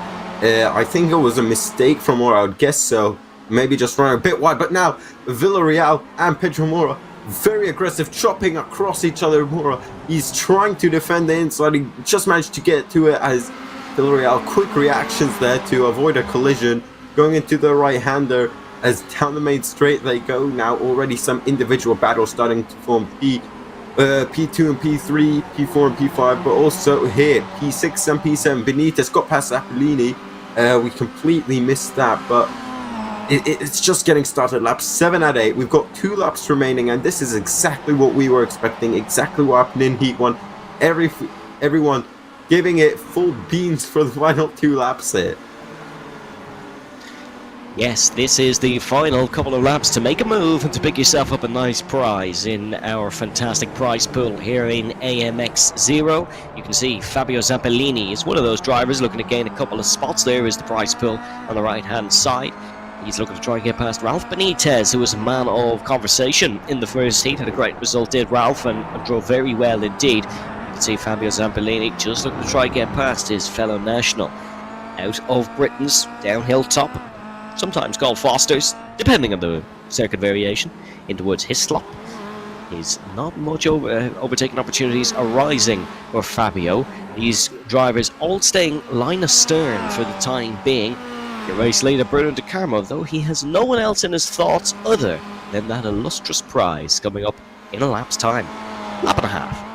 I think it was a mistake from Mora, I would guess so. Maybe just running a bit wide, but now Villarreal and Pedro Mora very aggressive, chopping across each other. Mora, he's trying to defend the inside, he just managed to get to it as Villarreal, quick reactions there to avoid a collision, going into the right-hander as down the main straight they go. Now already some individual battles starting to form. P2 and P3, P4 and P5, but also here P6 and P7. Benitez got past Zappellini. We completely missed that, but it's just getting started. Lap 7 out of 8. We've got 2 laps remaining, and this is exactly what we were expecting, exactly what happened in Heat 1. Everyone giving it full beans for the final 2 laps here. Yes, this is the final couple of laps to make a move and to pick yourself up a nice prize in our fantastic prize pool here in AMX Z. You can see Fabio Zappellini is one of those drivers looking to gain a couple of spots. There is the prize pool on the right hand side. He's looking to try and get past Ralph Benitez, who was a man of conversation in the first heat. Had a great result, did Ralph, and drove very well indeed. You can see Fabio Zampolini just looking to try and get past his fellow national. Out of Britain's downhill top, sometimes called Foster's, depending on the circuit variation, in towards Hislop. Is not much overtaking opportunities arising for Fabio. These drivers all staying line astern for the time being. Your race leader Bruno De Carmo, though, he has no one else in his thoughts other than that illustrious prize coming up in a lap's time. Lap and a half.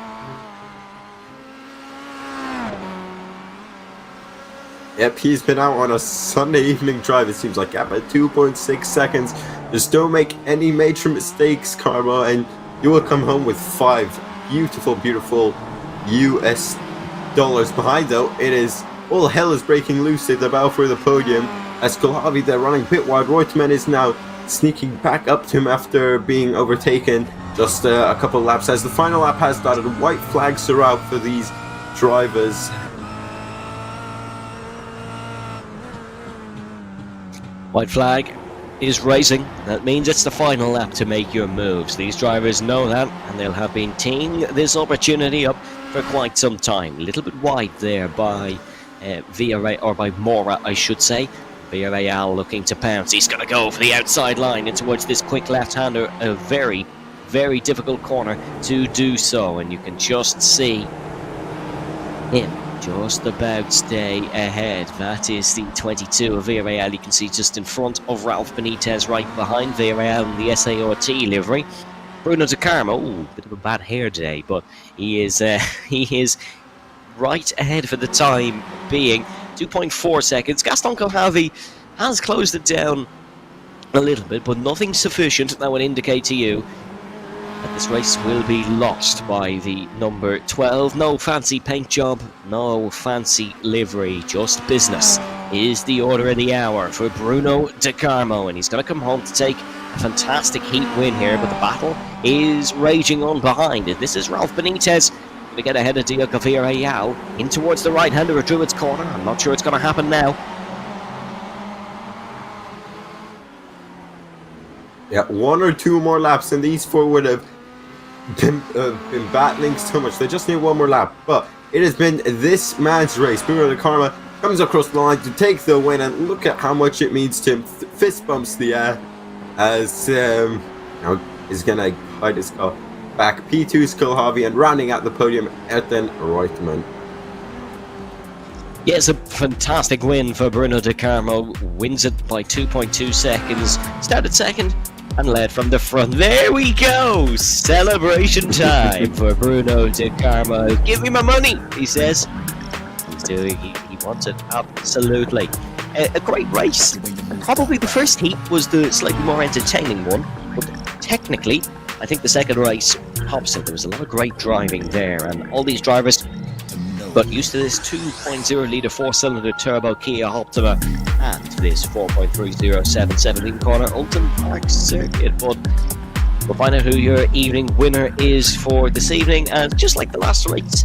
Yep, he's been out on a Sunday evening drive, it seems like, at 2.6 seconds. Just don't make any major mistakes, Carmo, and you will come home with 5 beautiful, beautiful US dollars behind, though. It is all hell is breaking loose at the battle for the podium as Kulhavi, they're running pit wide. Reutemann is now sneaking back up to him after being overtaken just a couple of laps as the final lap has started. White flags are out for these drivers. White flag is raising. That means it's the final lap to make your moves. These drivers know that, and they'll have been teeing this opportunity up for quite some time. A little bit wide there by Villarreal, or by Mora, I should say. Villarreal looking to pounce. He's going to go for the outside line and towards this quick left-hander. A very, very difficult corner to do so, and you can just see him just about stay ahead. That is the 22 of Villarreal. You can see just in front of Ralph Benitez, right behind Villarreal in the SART livery. Bruno De Carmo, bit of a bad hair day, but he is right ahead for the time being. 2.4 seconds. Gaston Kohavi has closed it down a little bit, but nothing sufficient that would indicate to you that this race will be lost by the number 12. No fancy paint job, no fancy livery, just business is the order of the hour for Bruno De Carmo, and he's going to come home to take a fantastic heat win here, but the battle is raging on behind it. This is Ralph Benitez going to get ahead of Diego Villarreal in towards the right-hander at Druids Corner. I'm not sure it's going to happen now. Yeah, 1 or 2 more laps and these 4 would have been battling so much. They just need 1 more lap, but it has been this man's race. Bruno De Carmo comes across the line to take the win, and look at how much it means to him. Fist bumps the air as now is going to hide his car back. P2's Kulhavi, and rounding out the podium, Ethan Reutemann. Yeah, it's a fantastic win for Bruno De Carmo. Wins it by 2.2 seconds. Started second and led from the front. There we go! Celebration time for Bruno De Carmo. Give me my money, he says. He's doing, he wants it, absolutely. A great race. Probably the first heat was the slightly more entertaining one, but technically, I think the second race opposite. There was a lot of great driving there, and all these drivers got used to this 2.0 litre 4-cylinder turbo Kia Optima and this 4.30 corner Oulton Park circuit. But we'll find out who your evening winner is for this evening, and just like the last race,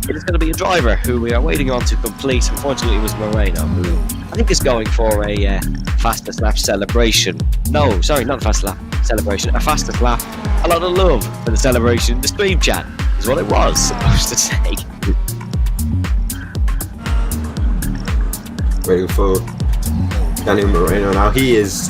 it is going to be a driver who we are waiting on to complete. Unfortunately, it was Moreno, who I think is going for a fastest lap celebration. No, sorry, not a fastest lap celebration, a fastest lap. A lot of love for the celebration. The stream chat is what it was supposed to say. Waiting for Daniel Moreno now. He is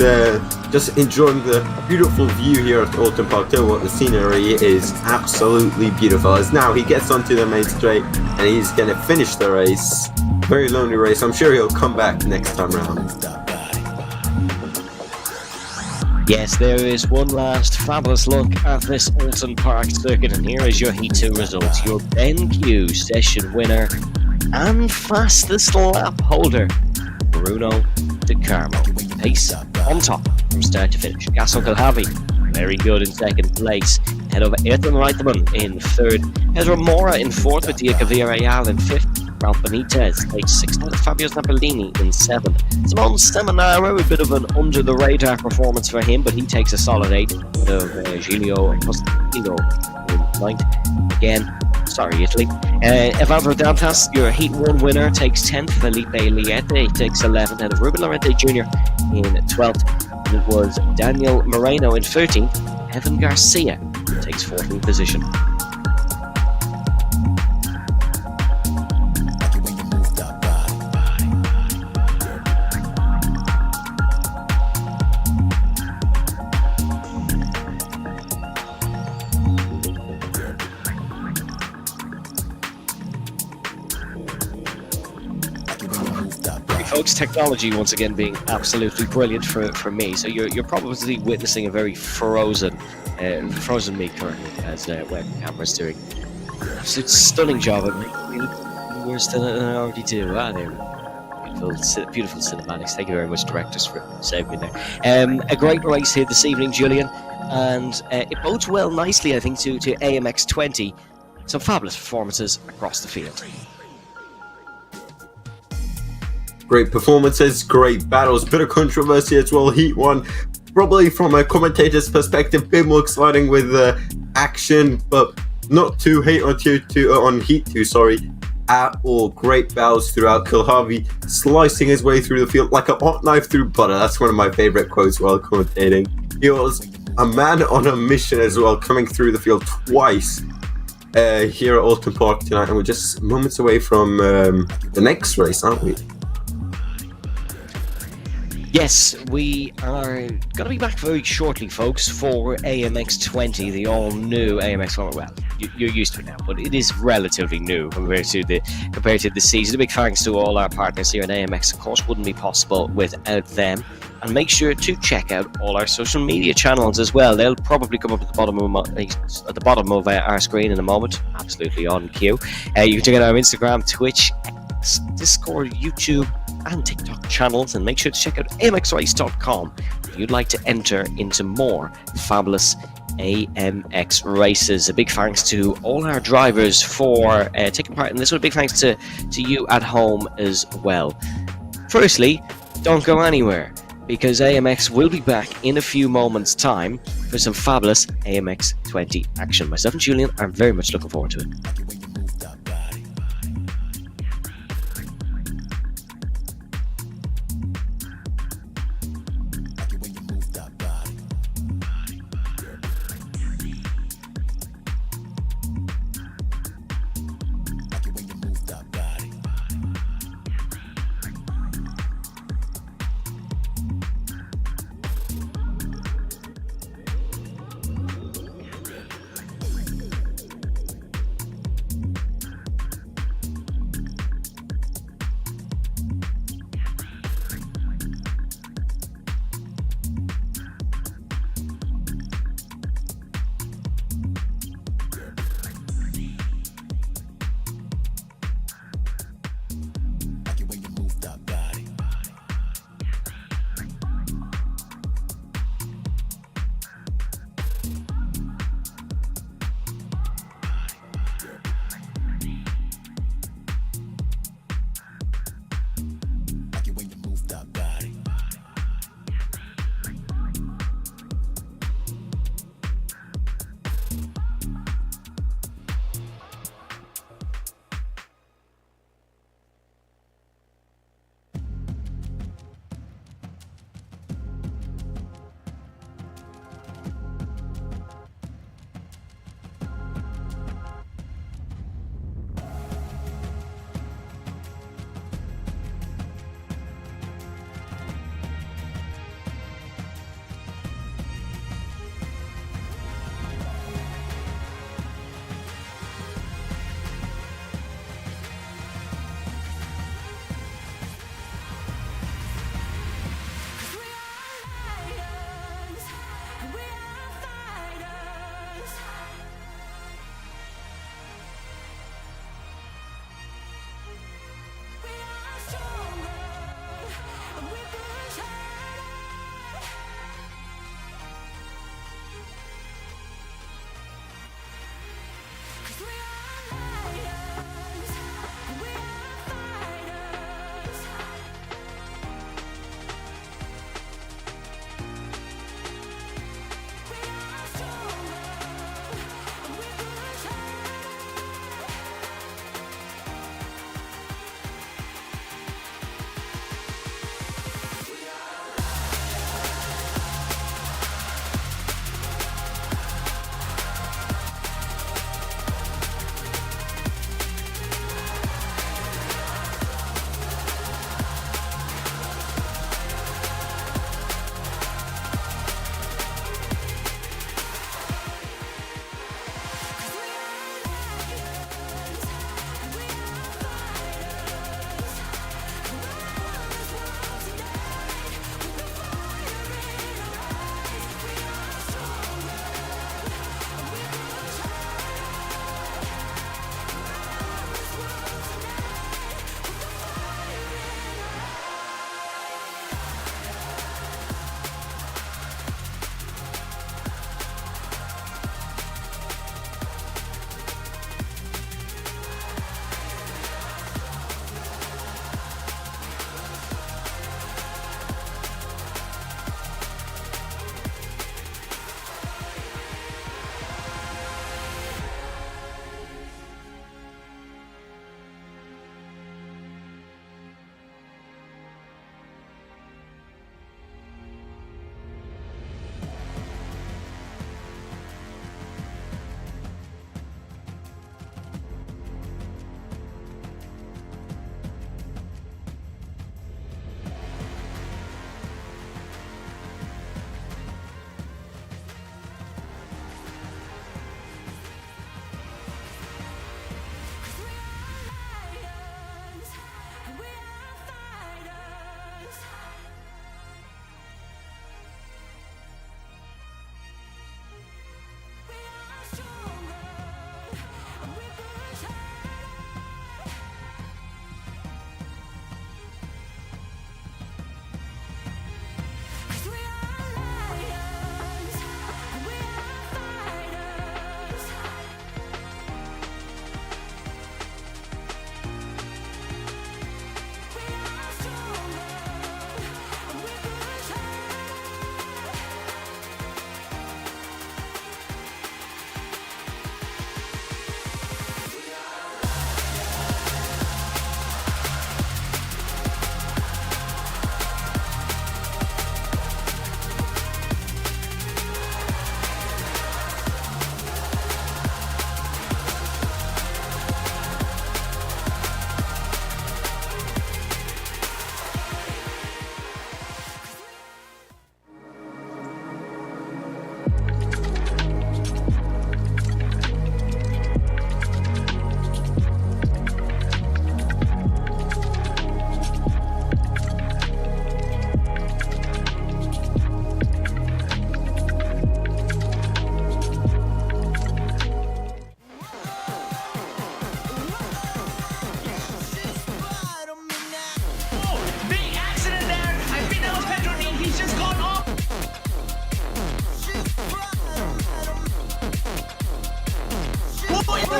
just enjoying the beautiful view here at Oulton Park. Tell you what, the scenery is absolutely beautiful. As now he gets onto the main straight and he's going to finish the race. Very lonely race. I'm sure he'll come back next time round. Yes, there is one last fabulous look at this Oulton Park circuit, and here is your Heat 2 results. Your BenQ session winner and fastest lap holder, Bruno De Carmo. Pace on top from start to finish. Gaston Kulhavi, very good in second place. Head over Ethan Reutemann in third. Pedro Mora in fourth, with Diego Villarreal in fifth. Ralph Benitez takes sixth, with Fabio Zampolini in seventh. Simon Seminaro, a bit of an under-the-radar performance for him, but he takes a solid eighth. Giulio Postino in ninth. Again, sorry, Italy. Evandro Dantas, your Heat 1 winner, takes 10th. Felipe Liete takes 11th. And Ruben Lorente Jr. in 12th, and it was Daniel Moreno in 13th. Evan Garcia takes 14th position. Folks, technology once again being absolutely brilliant for me. So you're probably witnessing a very frozen me currently, as web camera's doing an absolute stunning job at making it worse than I already do. Beautiful cinematics. Thank you very much, directors, for saving me there. A great race here this evening, Julian, and it bodes well nicely, I think, to AMX 20. Some fabulous performances across the field. Great performances, great battles, bit of controversy as well. Heat 1, probably from a commentator's perspective, bit more exciting with action, but not too hate on Heat 2, at all. Great battles throughout. Kilharvey slicing his way through the field like a hot knife through butter. That's one of my favorite quotes while commentating. He was a man on a mission as well, coming through the field twice here at Oulton Park tonight, and we're just moments away from the next race, aren't we? Yes, we are going to be back very shortly, folks, for AMX 20, the all-new AMX 20. Well, you're used to it now, but it is relatively new compared to the season. A big thanks to all our partners here at AMX. Of course, wouldn't be possible without them. And make sure to check out all our social media channels as well. They'll probably come up at the bottom of our screen in a moment. Absolutely on cue. You can check out our Instagram, Twitch, X, Discord, YouTube, and TikTok channels, and make sure to check out amxrace.com if you'd like to enter into more fabulous AMX races. A big thanks to all our drivers for taking part in this one. A big thanks to you at home as well. Firstly, don't go anywhere, because AMX will be back in a few moments' time for some fabulous AMX 20 action. Myself and Julian are very much looking forward to it.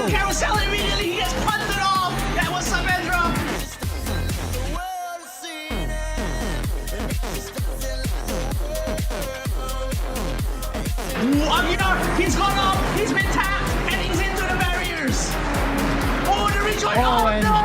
into the carousel and immediately he gets punted off. That was Saavedra. Aguilar, he's gone up, he's been tapped, and he's into the barriers. Oh, the rejoin! Oh, and no!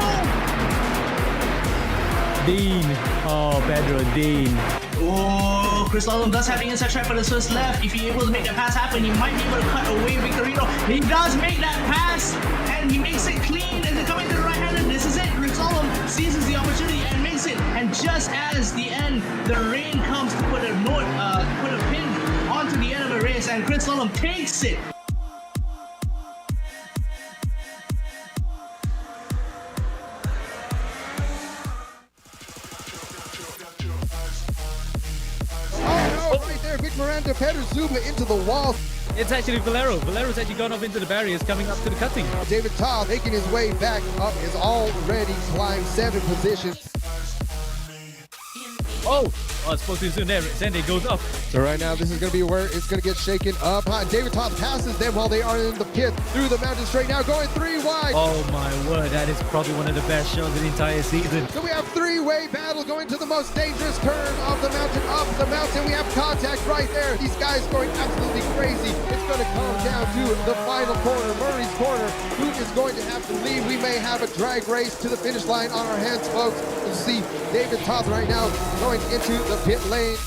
Dean. Oh, Pedro, Dean. Oh, Chris Oulton does have the inside track for the Swiss left. If he's able to make that pass happen, he might be able to cut away Victorino. He does make that pass, and he makes it clean, and they're coming to the right hand, and this is it. Chris Oulton seizes the opportunity and makes it. And just as the end, the rain comes to put a pin onto the end of the race, and Chris Oulton takes it. Oh no, right there, Vic Miranda, Pedro Zuma into the wall. It's actually Valero. Valero's actually gone off into the barriers, coming up to the cutting. David Todd making his way back up has already climbed 7 positions. Oh, I spoke too soon there. Zende goes up. So right now, this is going to be where it's going to get shaken up. David Todd passes them while they are in the pit through the mountain straight now, going 3 wide. Oh my word, that is probably one of the best shows of the entire season. So we have 3-way battle going to the most dangerous turn of the mountain. Up the mountain, we have contact right there. These guys going absolutely crazy. It's going to come down to the final corner, Murray's corner. Who is going to have to lead? We may have a drag race to the finish line on our hands, folks. You see David Todd right now going into the pit lane.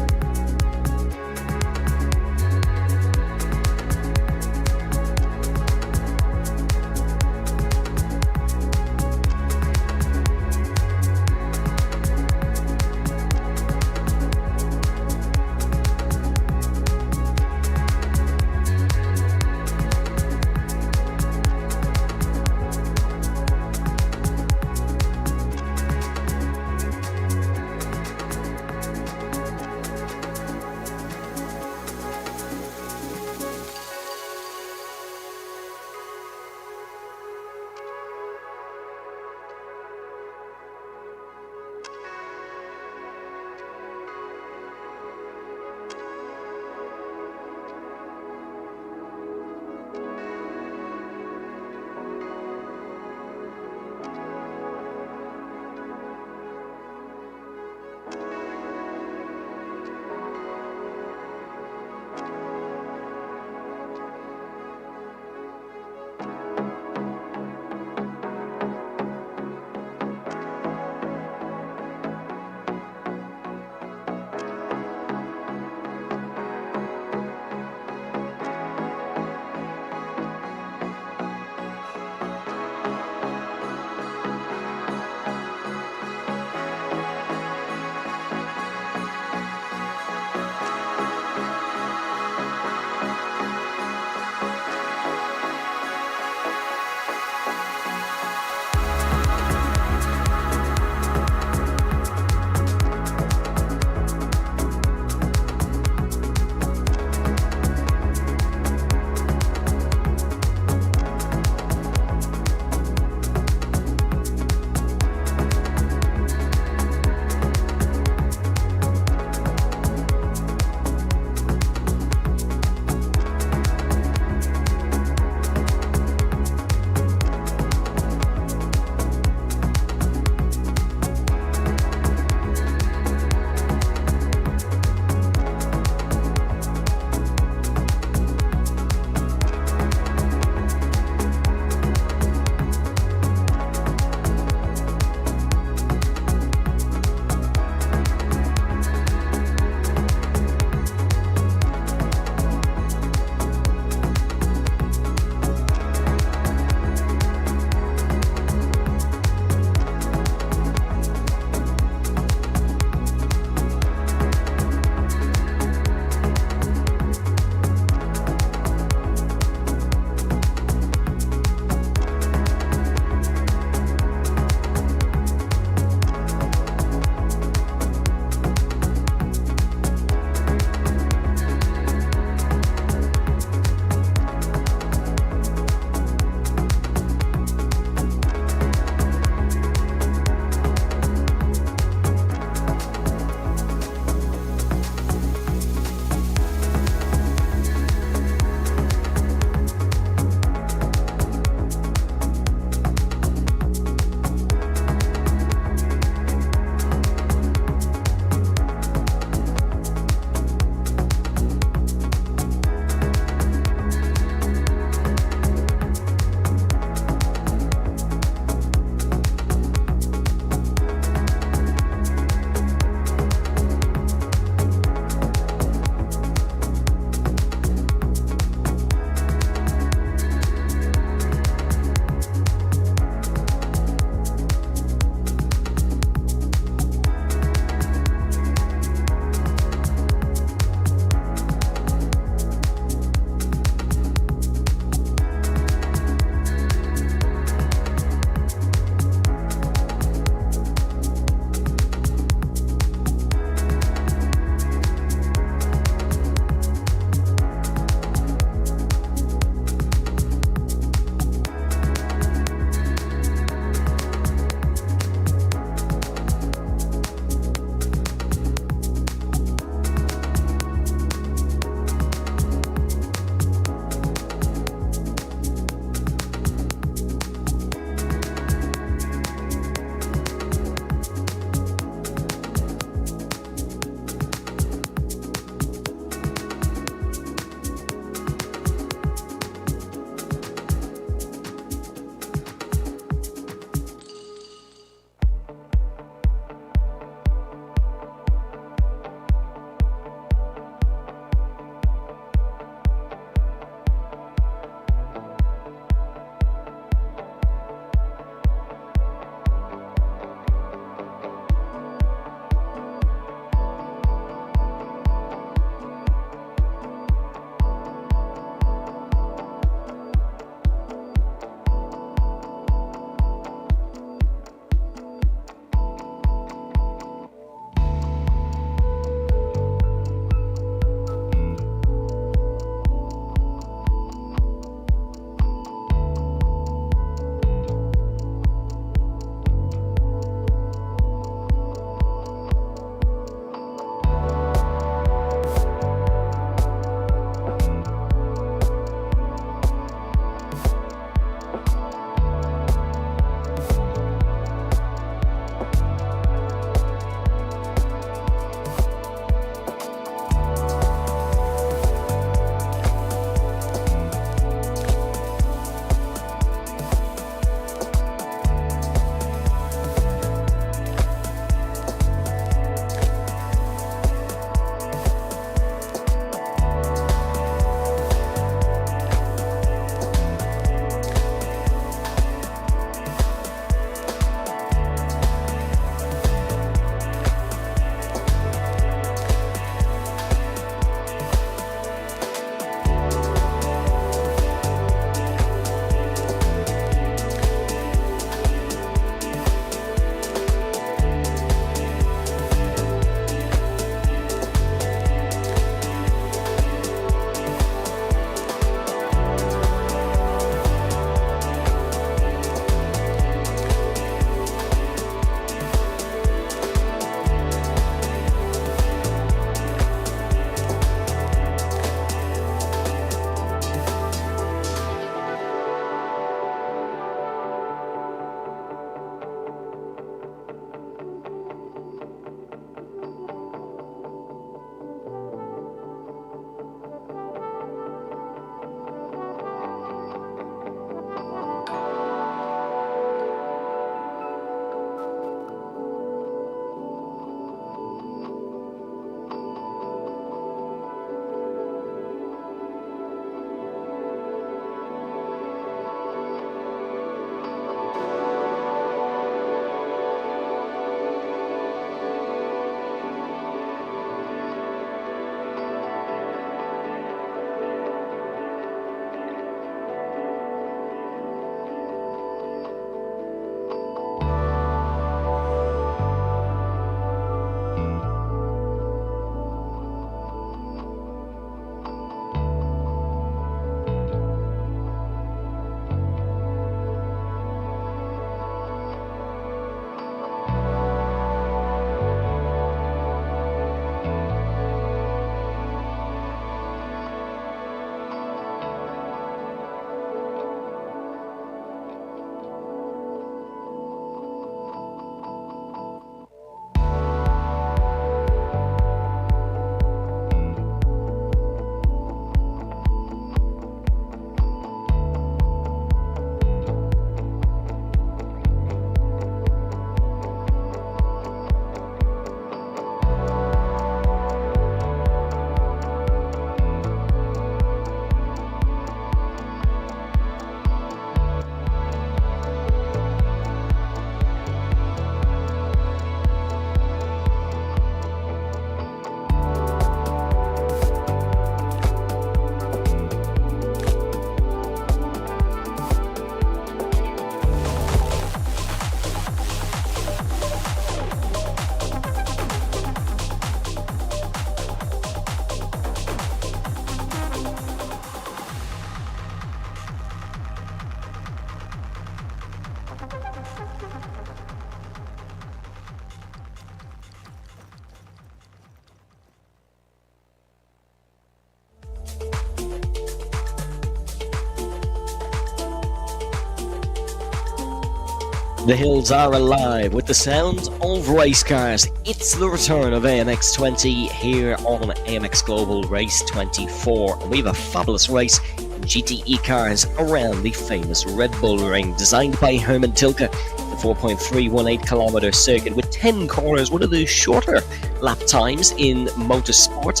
The hills are alive with the sounds of race cars. It's the return of AMX 20 here on AMX Global Race 24. And we have a fabulous race in GTE cars around the famous Red Bull Ring, designed by Herman Tilke. The 4.318km circuit with 10 corners, one of the shorter lap times in motorsport,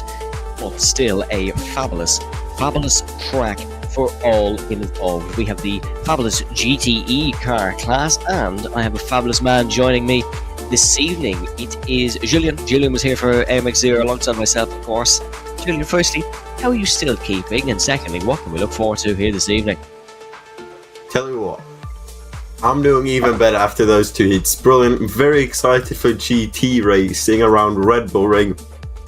but still a fabulous track for all involved. We have the fabulous GTE car class, and I have a fabulous man joining me this evening. It is Julian. Julian was here for AMX Z alongside myself, of course. Julian, firstly, how are you still keeping? And secondly, what can we look forward to here this evening? Tell you what, I'm doing even better after those two heats. Brilliant. I'm very excited for GT racing around Red Bull Ring.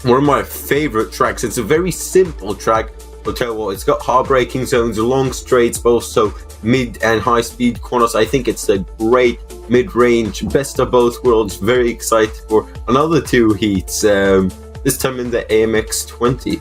One of my favorite tracks. It's a very simple track. I'll tell you what, it's got hard braking zones, long straights, but also mid and high speed corners. I think it's a great mid-range, best of both worlds. Very excited for another two heats, this time in the AMX 20.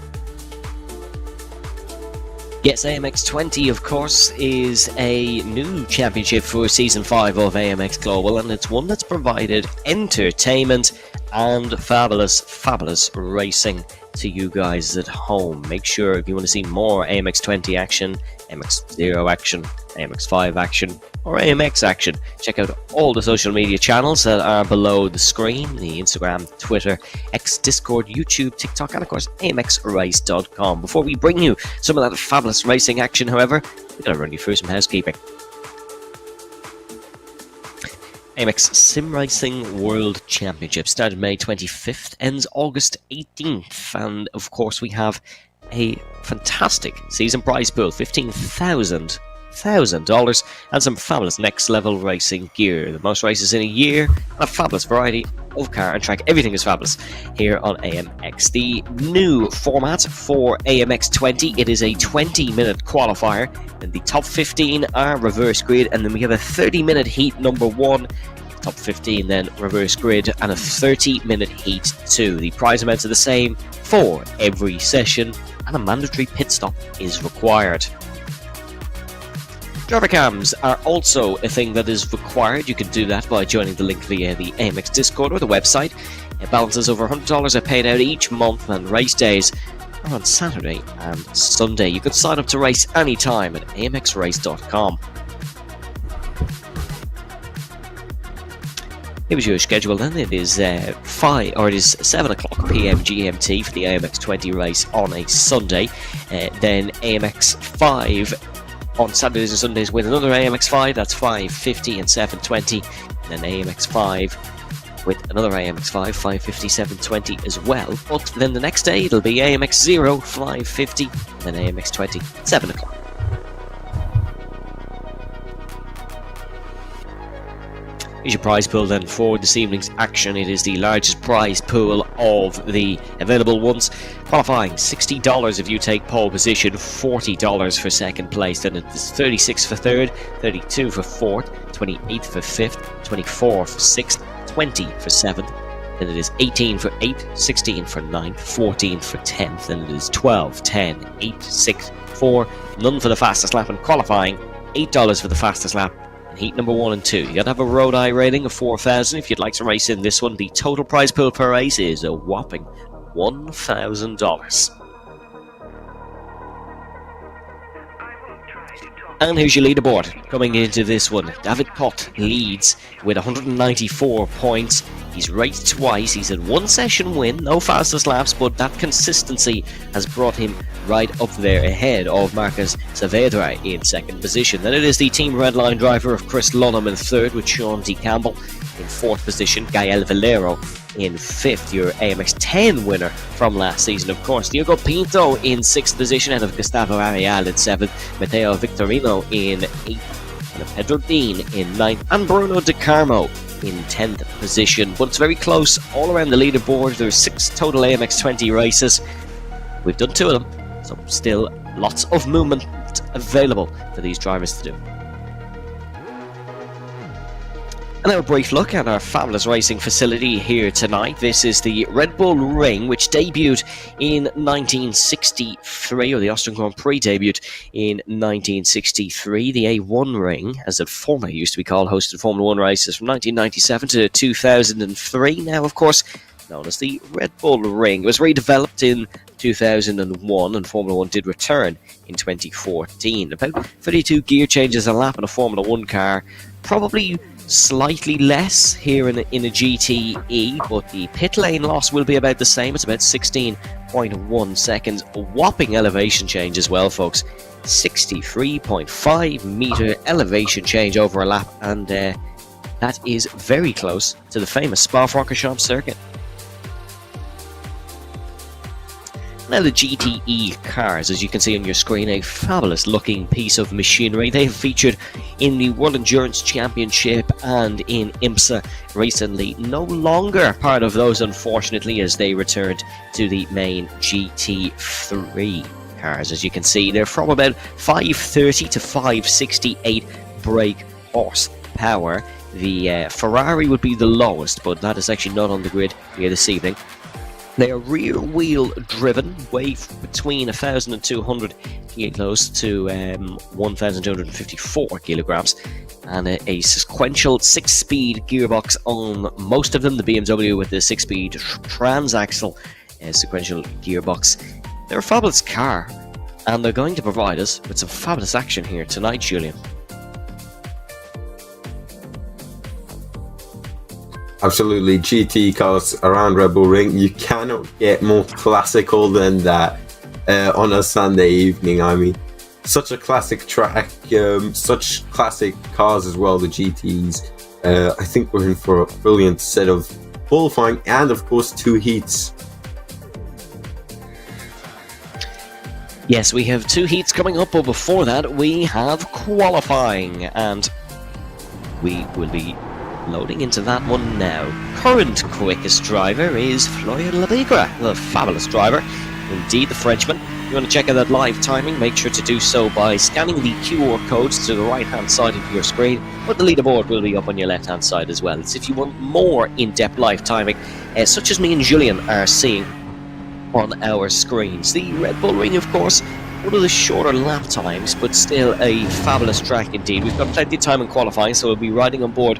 Yes, AMX 20, of course, is a new championship for Season 5 of AMX Global, and it's one that's provided entertainment and fabulous racing to you guys at home. Make sure, if you want to see more AMX 20 action, AMX 0 action, AMX 5 action, or AMX action, check out all the social media channels that are below the screen: the Instagram, Twitter, X, Discord, YouTube, TikTok, and of course amxrace.com. Before we bring you some of that fabulous racing action, however, we're going to run you through some housekeeping. AMX Simracing World Championship started May 25th, ends August 18th, and of course we have a fantastic season prize pool, $15,000, and some fabulous next level racing gear. The most races in a year, and a fabulous variety of car and track. Everything is fabulous here on AMX. The new format for AMX 20, it is a 20-minute qualifier, and the top 15 are reverse grid, and then we have a 30-minute heat number 1, top 15 then reverse grid, and a 30-minute heat 2. The prize amounts are the same for every session, and a mandatory pit stop is required. Driver cams are also a thing that is required. You can do that by joining the link via the AMX Discord or the website. Balances over $100 are paid out each month, and race days are on Saturday and Sunday. You can sign up to race anytime at amxrace.com. Here was your schedule then. It is 7 o'clock PM GMT for the AMX 20 race on a Sunday. Then AMX 5 on Saturdays and Sundays with another AMX 5, that's 5:50 and 7:20. And then AMX 5 with another AMX 5, 5:50, 7:20 as well. But then the next day it'll be AMX 0, 5:50, and then AMX 20, 7 o'clock. Here's your prize pool then for this evening's action. It is the largest prize pool of the available ones. Qualifying $60 if you take pole position, $40 for second place. Then it is $36 for third, $32 for fourth, $28 for fifth, $24 for sixth, $20 for seventh. Then it is $18 for 8th, $16 for 9th, $14 for 10th, and it is $12, $10, $8, $6, $4, none for the fastest lap, and qualifying $8 for the fastest lap. Heat number 1 and 2. You gotta have a road eye rating of 4,000 if you'd like to race in this one. The total prize pool per race is a whopping $1,000. And here's your leaderboard coming into this one. David Pott leads with 194 points. He's raced twice. He's had one session win, no fastest laps, but that consistency has brought him right up there ahead of Marcus Saavedra in second position. Then it is the Team Redline driver of Chris Lunham in third, with Sean D. Campbell in fourth position. Gael Valero in fifth, your AMX 10 winner from last season, of course. Diego Pinto in sixth position, ahead of Gustavo Arial in seventh, Matteo Victorino in eighth, and Pedro Dean in ninth, and Bruno De Carmo in 10th position. But it's very close all around the leaderboard. There's 6 total AMX 20 races. We've done 2 of them, so still lots of movement available for these drivers to do. And now a brief look at our fabulous racing facility here tonight. This is the Red Bull Ring, which debuted in 1963, or the Austrian Grand Prix debuted in 1963. The A1 Ring, as it formerly used to be called, hosted Formula 1 races from 1997 to 2003. Now, of course, known as the Red Bull Ring. It was redeveloped in 2001, and Formula 1 did return in 2014. About 32 gear changes a lap in a Formula 1 car. Probably slightly less here in a GTE, but the pit lane loss will be about the same. It's about 16.1 seconds. A whopping elevation change as well, folks. 63.5 meter elevation change over a lap, and that is very close to the famous Spa-Francorchamps circuit. Now the GTE cars, as you can see on your screen, a fabulous looking piece of machinery. They have featured in the World Endurance Championship and in IMSA recently. No longer part of those, unfortunately, as they returned to the main GT3 cars. As you can see, they're from about 530 to 568 brake horsepower. The Ferrari would be the lowest, but that is actually not on the grid here this evening. They are rear wheel driven, weigh between 1,200 kilos to 1,254 kilograms, and a sequential 6-speed gearbox on most of them. The BMW with the 6-speed transaxle sequential gearbox. They're a fabulous car, and they're going to provide us with some fabulous action here tonight, Julian. Absolutely, GT cars around Red Bull Ring. You cannot get more classical than that on a Sunday evening. I mean, such a classic track, such classic cars as well, the GTs. I think we're in for a brilliant set of qualifying and, of course, 2 heats. Yes, we have 2 heats coming up, but before that, we have qualifying, and we will be loading into that one now. Current quickest driver is Florian Lebigra, the fabulous driver, indeed the Frenchman. If you want to check out that live timing, make sure to do so by scanning the QR codes to the right hand side of your screen, but the leaderboard will be up on your left hand side as well. It's if you want more in-depth live timing, such as me and Julian are seeing on our screens. The Red Bull Ring, of course, one of the shorter lap times, but still a fabulous track indeed. We've got plenty of time in qualifying, so we'll be riding on board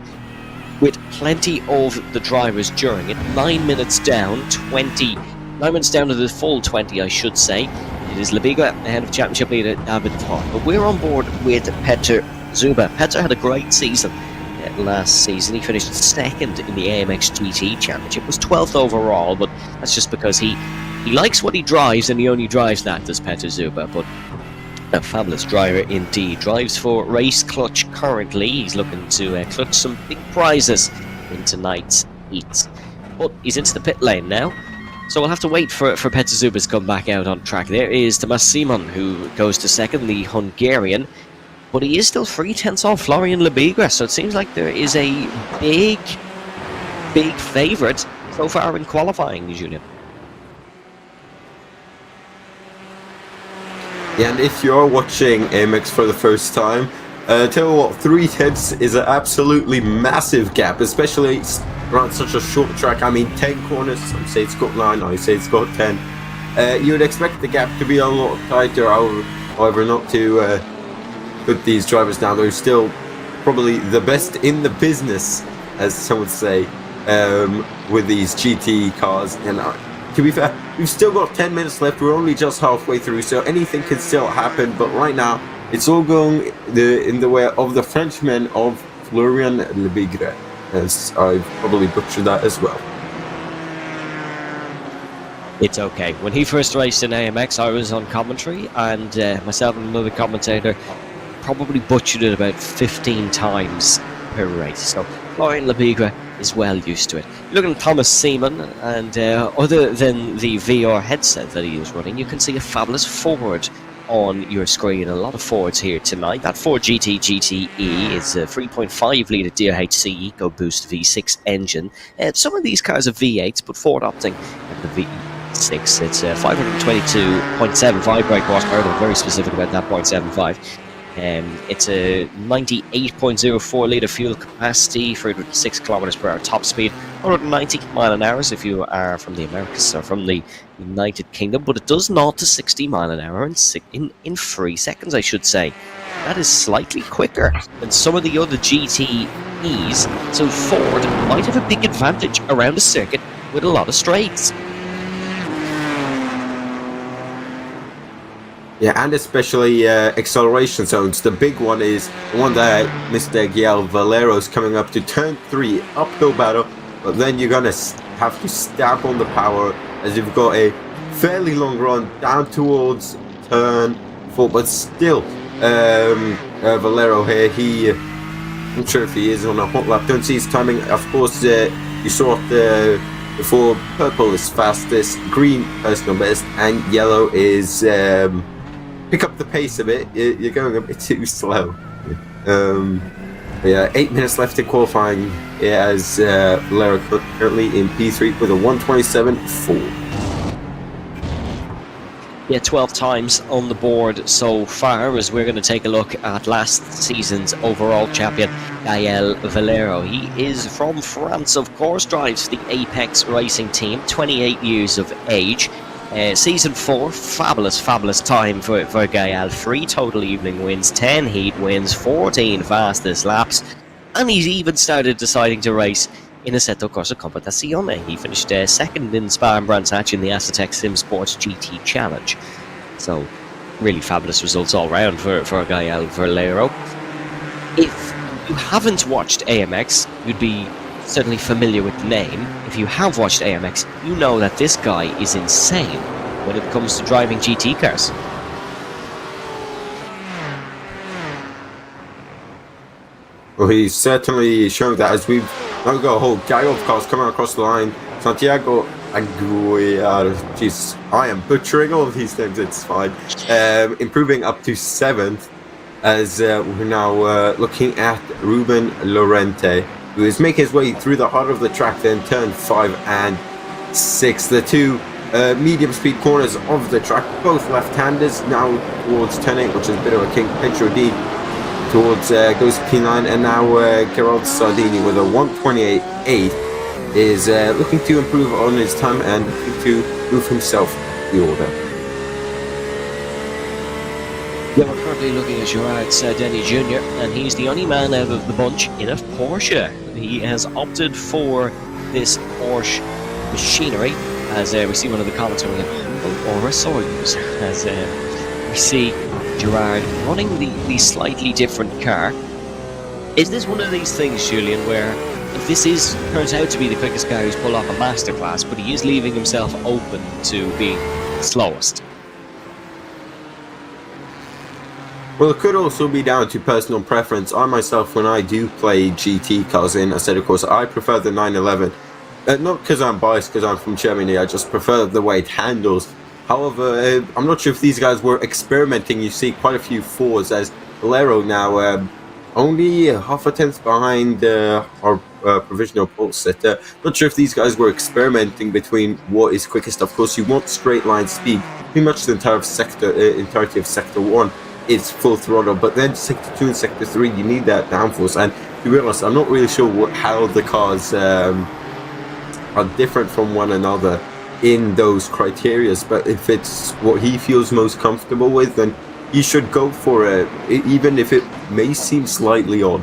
with plenty of the drivers during it. 9 minutes down, 9 minutes down to the full 20, I should say. It is Lebiga ahead of championship leader David Thor. But we're on board with Peter Zuber. Peter had a great season last season. He finished second in the AMX GT championship, was 12th overall, but that's just because he likes what he drives, and he only drives that, does Peter Zuber. But a fabulous driver indeed. Drives for Race Clutch currently. He's looking to clutch some big prizes in tonight's heats. But he's into the pit lane now, so we'll have to wait for Peter Zuber to come back out on track. There is Tomas Simon, who goes to second, the Hungarian, but he is still 3/10 off Florian Lebigra, so it seems like there is a big favourite so far in qualifying, Julian. Yeah, and if you're watching AMX for the first time, tell you what, 3/10 is an absolutely massive gap, especially around such a short track. I mean, 10 corners, some say it's got 9, I say it's got 10. You would expect the gap to be a lot tighter, however, not to put these drivers down. They're still probably the best in the business, as some would say, with these GT cars. And to be fair, we've still got 10 minutes left. We're only just halfway through, so anything can still happen. But right now, it's all going in the way of the Frenchman of Florian Lebigra, as I've probably butchered that as well. It's okay. When he first raced in AMX, I was on commentary, and myself and another commentator probably butchered it about 15 times per race. So Florian Lebigra is well used to it. Looking at Thomas Seaman, and other than the VR headset that he is running, you can see a fabulous Ford on your screen. A lot of Fords here tonight. That Ford GTE is a 3.5 litre DRHC EcoBoost V6 engine. Some of these cars are V8s, but Ford opting at the V6. It's 522.75 brake horsepower. They're very specific about that 0.75. It's a 98.04 litre fuel capacity, 306 kilometers per hour top speed, 190 mile an hour if you are from the Americas or from the United Kingdom, but it does 0 to 60 mile an hour in 3 seconds, I should say. That is slightly quicker than some of the other GTEs, so Ford might have a big advantage around the circuit with a lot of straights. Yeah, and especially acceleration zones. The big one is the one that Mr. Guillermo Valero's coming up to turn 3, uphill battle, but then you're gonna have to stamp on the power as you've got a fairly long run down towards turn 4, but still, Valero here, I'm not sure if he is on a hot lap, don't see his timing. Of course, you saw it before, purple is fastest, green personal best, and yellow is pick up the pace a bit. You're going a bit too slow. Yeah, 8 minutes left in qualifying as Valero currently in P3 with a 1:27.4. Yeah, 12 times on the board so far, as we're going to take a look at last season's overall champion, Gael Valero. He is from France, of course, drives the Apex Racing team, 28 years of age. Season 4, fabulous time for Gael. 3 total evening wins, 10 heat wins, 14 fastest laps, and he's even started deciding to race in Assetto Corsa Competizione. He finished second in Spa and Brands Hatch in the Assetec Sim Sports GT Challenge. So, really fabulous results all round for Gael Valero. If you haven't watched AMX, you'd be certainly familiar with the name. If you have watched AMX, you know that this guy is insane when it comes to driving GT cars. Well, he's certainly shown that, as we've now got a whole gang of cars coming across the line. Santiago Aguiar, jeez, I am butchering all of these names, it's fine. Improving up to 7th, as we're now looking at Ruben Lorente, who is making his way through the heart of the track, then turn 5 and 6. The two medium speed corners of the track, both left-handers, now towards turn 8, which is a bit of a king. Pedro D towards goes P9, and now Gerald Sardini with a 1:28.8 is looking to improve on his time and looking to move himself the order. Yeah, we're currently looking at Gerard Sardini Jr., and he's the only man out of the bunch in a Porsche. He has opted for this Porsche machinery, as we see one of the comments on humble or a sore user, as we see Gerard running the slightly different car. Is this one of these things, Julian, where if this turns out to be the quickest car who's pulled off a masterclass, but he is leaving himself open to being the slowest? Well, it could also be down to personal preference. I myself, when I do play GT cars in, I said, of course, I prefer the 911. Not because I'm biased, because I'm from Germany, I just prefer the way it handles. However, I'm not sure if these guys were experimenting. You see quite a few 4s, as Valero now only half a tenth behind our provisional pole setter. Not sure if these guys were experimenting between what is quickest. Of course, you want straight line speed. Pretty much the entirety of Sector 1 is full throttle, but then Sector 2 and Sector 3, you need that downforce. And to be honest, I'm not really sure how the cars are different from one another in those criterias, but if it's what he feels most comfortable with, then he should go for it, even if it may seem slightly odd.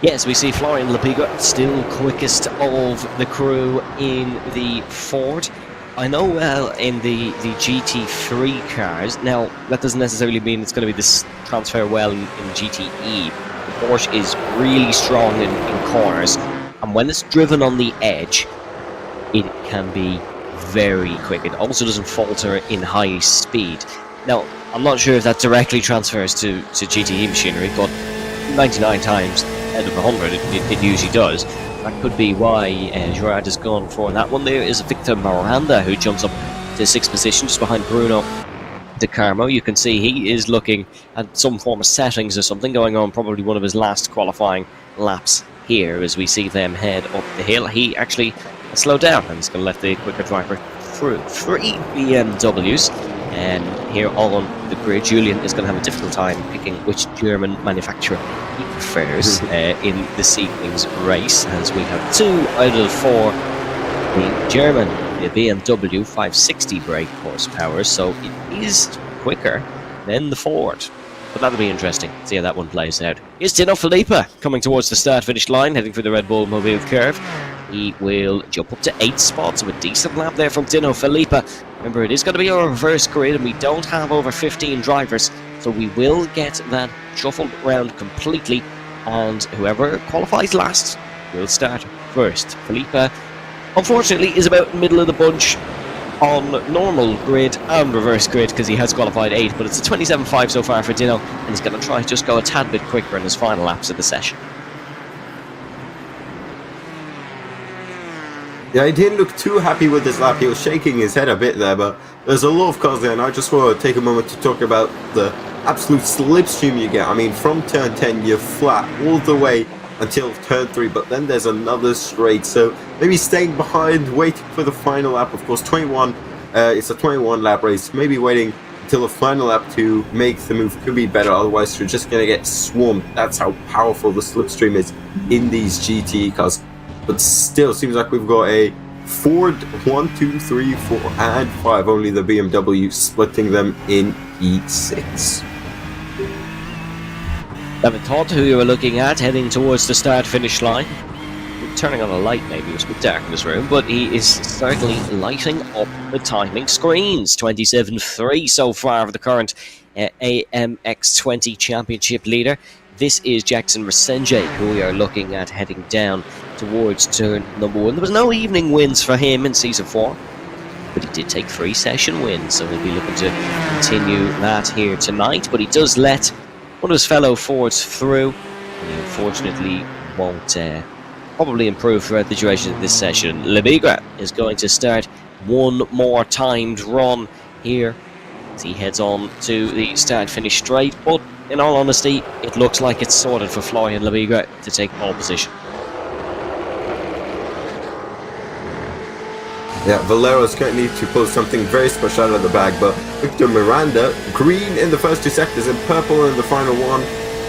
Yes, we see Florian Lapiga still quickest of the crew in the Ford. I know in the GT3 cars, now that doesn't necessarily mean it's going to be this transfer well in GTE. The Porsche is really strong in corners, and when it's driven on the edge, it can be very quick. It also doesn't falter in high speed. Now, I'm not sure if that directly transfers to GTE machinery, but 99 times out of 100 it usually does. That could be why Gerard has gone for that one. There is Victor Miranda, who jumps up to 6th position just behind Bruno De Carmo. You can see he is looking at some form of settings or something going on, probably one of his last qualifying laps here as we see them head up the hill. He actually slowed down and he's going to let the quicker driver through. 3 BMWs here on the grid. Julian is going to have a difficult time picking which German manufacturer he prefers in this evening's race, as we have 2 out of 4 being German. The BMW 560 brake horsepower, so it is quicker than the Ford. But that'll be interesting. See how that one plays out. Here's Dino Filippa coming towards the start-finish line, heading for the Red Bull Mobile curve. He will jump up to 8 spots, so a decent lap there from Dino Filippa. Remember, it is going to be a reverse grid, and we don't have over 15 drivers, so we will get that shuffled around completely, and whoever qualifies last will start first. Filippa, unfortunately, is about middle of the bunch on normal grid and reverse grid because he has qualified 8, but it's a 27.5 so far for Dino, and he's going to try to just go a tad bit quicker in his final laps of the session. Yeah, he didn't look too happy with his lap. He was shaking his head a bit there, but there's a lot of cars there, and I just want to take a moment to talk about the absolute slipstream you get. I mean, from turn 10, you're flat all the way until turn 3, but then there's another straight, so maybe staying behind, waiting for the final lap. Of course, 21, it's a 21 lap race. Maybe waiting until the final lap to make the move could be better, otherwise you're just going to get swarmed. That's how powerful the slipstream is in these GTE cars. But still, seems like we've got a Ford 1, 2, 3, 4, and 5. Only the BMW splitting them in E6. David Todd, who you were looking at, heading towards the start-finish line. Turning on a light, maybe it was a bit dark in this room, but he is certainly lighting up the timing screens. 27.3 so far for the current AMX 20 championship leader. This is Jackson Resenge, who we are looking at heading down towards turn number 1. There was no evening wins for him in Season 4, but he did take 3 session wins, so he'll be looking to continue that here tonight. But he does let one of his fellow Fords through, and he unfortunately won't probably improve throughout the duration of this session. Lebigra is going to start one more timed run here as he heads on to the start-finish straight, but in all honesty, it looks like it's sorted for Florian Lebigra to take pole position. Yeah, Valero's going to need to pull something very special out of the bag, but Victor Miranda, green in the first 2 sectors and purple in the final one.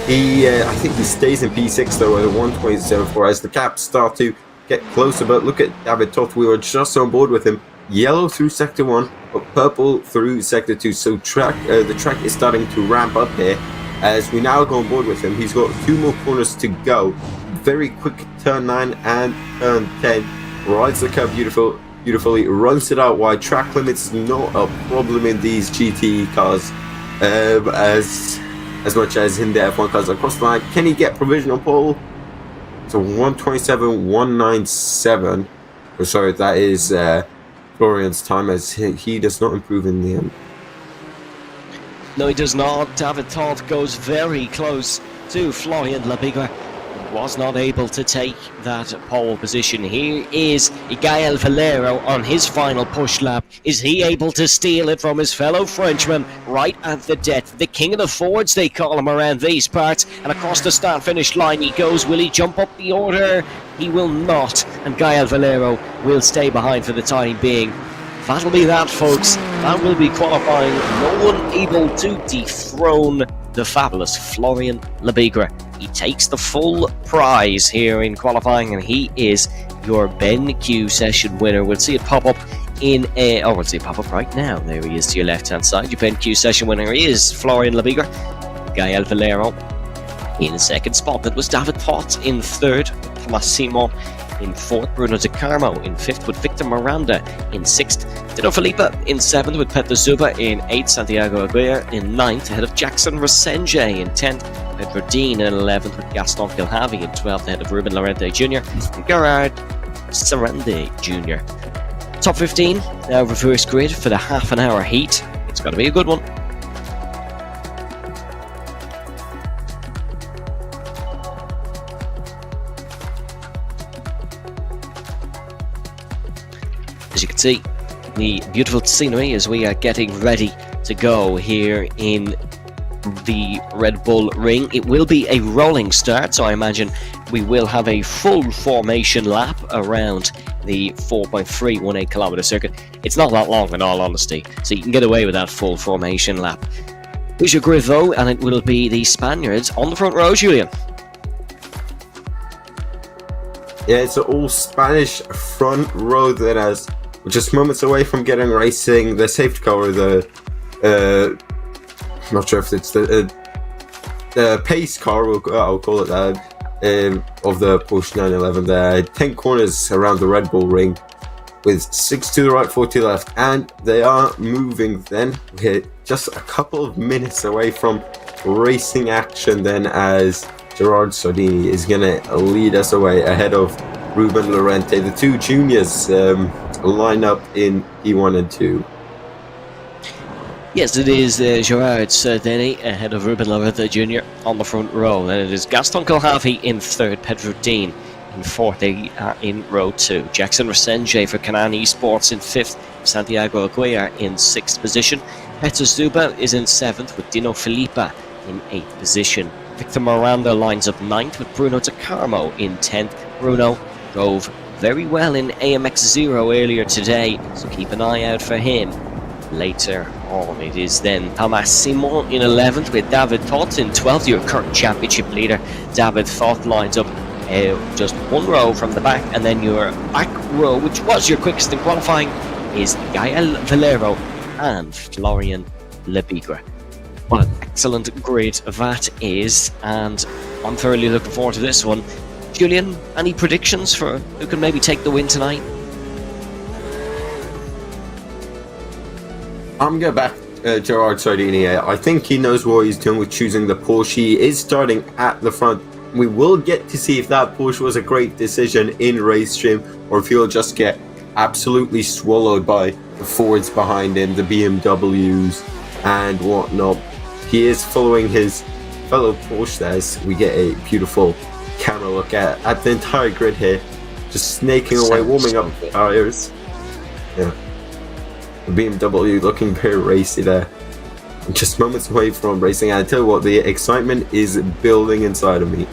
I think he stays in P6 though at 127.4 as the caps start to get closer, but look at David Toth, we were just on board with him. Yellow through sector 1, but purple through sector 2, so the track is starting to ramp up here as we now go on board with him. He's got 2 more corners to go. Very quick turn 9 and turn 10. Rides the curve beautifully, runs it out wide. Track limits not a problem in these GTE cars as much as in the F1 cars. Across the line, can he get provisional pole? So 127.197. Oh, sorry, that is Florian's time, as he does not improve in the end. No, he does not. David Todd goes very close to Florian Lebigra. Was not able to take that pole position. Here is Gael Valero on his final push lap. Is he able to steal it from his fellow Frenchman right at the death? The king of the Fords, they call him around these parts. And across the start-finish line he goes. Will he jump up the order? He will not. And Gael Valero will stay behind for the time being. That'll be that, folks. That will be qualifying. No one able to dethrone the fabulous Florian Lebigra. He takes the full prize here in qualifying, and he is your Ben Q session winner. We'll see it pop up we'll see it pop up right now. There he is to your left-hand side. Your Ben Q session winner is Florian Lebigra. Gael Valero in second spot. That was David Potts in third. Thomas Simon in fourth. Bruno De Carmo in fifth, with Victor Miranda in sixth. Dino Filippa in seventh, with Peter Zuba in eighth. Santiago Aguirre in ninth, ahead of Jackson Resenge in 10th. Pedro Dean in 11th, with Gaston Kilhavy in 12th, ahead of Ruben Lorente Jr. and Gerard Sarande Jr. Top 15, now reverse grid for the half an hour heat. It's got to be a good one. As you can see, the beautiful scenery as we are getting ready to go here in the Red Bull Ring. It will be a rolling start, so I imagine we will have a full formation lap around the 4.318 kilometer circuit. It's not that long, in all honesty, so you can get away with that full formation lap. Here's your grid though, and it will be the Spaniards on the front row, Julian. Yeah, it's an all Spanish front row that has just moments away from getting racing. The safety car, or the I'm not sure if it's the pace car, I'll call it that, of the Porsche 911 there. 10 corners around the Red Bull ring with 6 to the right, 4 to the left, and they are moving then. We're just a couple of minutes away from racing action then, as Gerard Sardini is going to lead us away ahead of Ruben Lorente. The two juniors line up in P1 and 2. Yes, it is Gerard Sardini ahead of Ruben Lorente Jr. on the front row. Then it is Gaston Colhavi in third, Pedro Dean in fourth. They are in row 2. Jackson Resenge for Canaan Esports in fifth. Santiago Aguirre in sixth position. Peter Zuba is in seventh with Dino Filippa in eighth position. Victor Miranda lines up ninth with Bruno De Carmo in 10th. Bruno drove very well in AMX Zero earlier today, so keep an eye out for him. Later on, it is then Thomas Simon in 11th with David Thott in 12th. Your current championship leader, David Thott, lines up just one row from the back, and then your back row, which was your quickest in qualifying, is Gael Valero and Florian Lebigre. What an excellent grid that is, and I'm thoroughly looking forward to this one. Julian, any predictions for who can maybe take the win tonight? I'm going to back Gerard Sardini. I think he knows what he's doing with choosing the Porsche. He is starting at the front. We will get to see if that Porsche was a great decision in race stream, or if he'll just get absolutely swallowed by the Fords behind him, the BMWs and whatnot. He is following his fellow Porsche there, as we get a beautiful camera look at the entire grid here, just snaking away, warming up the tires. Yeah, the BMW looking very racy there, just moments away from racing. And I tell you what, the excitement is building inside of me.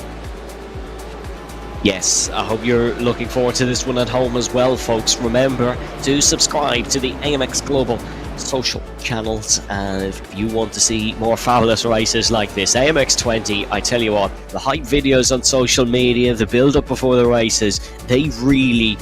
Yes, I hope you're looking forward to this one at home as well, folks. Remember to subscribe to the AMX Global social channels, and if you want to see more fabulous races like this, AMX 20, I tell you what, the hype videos on social media, the build up before the races, they really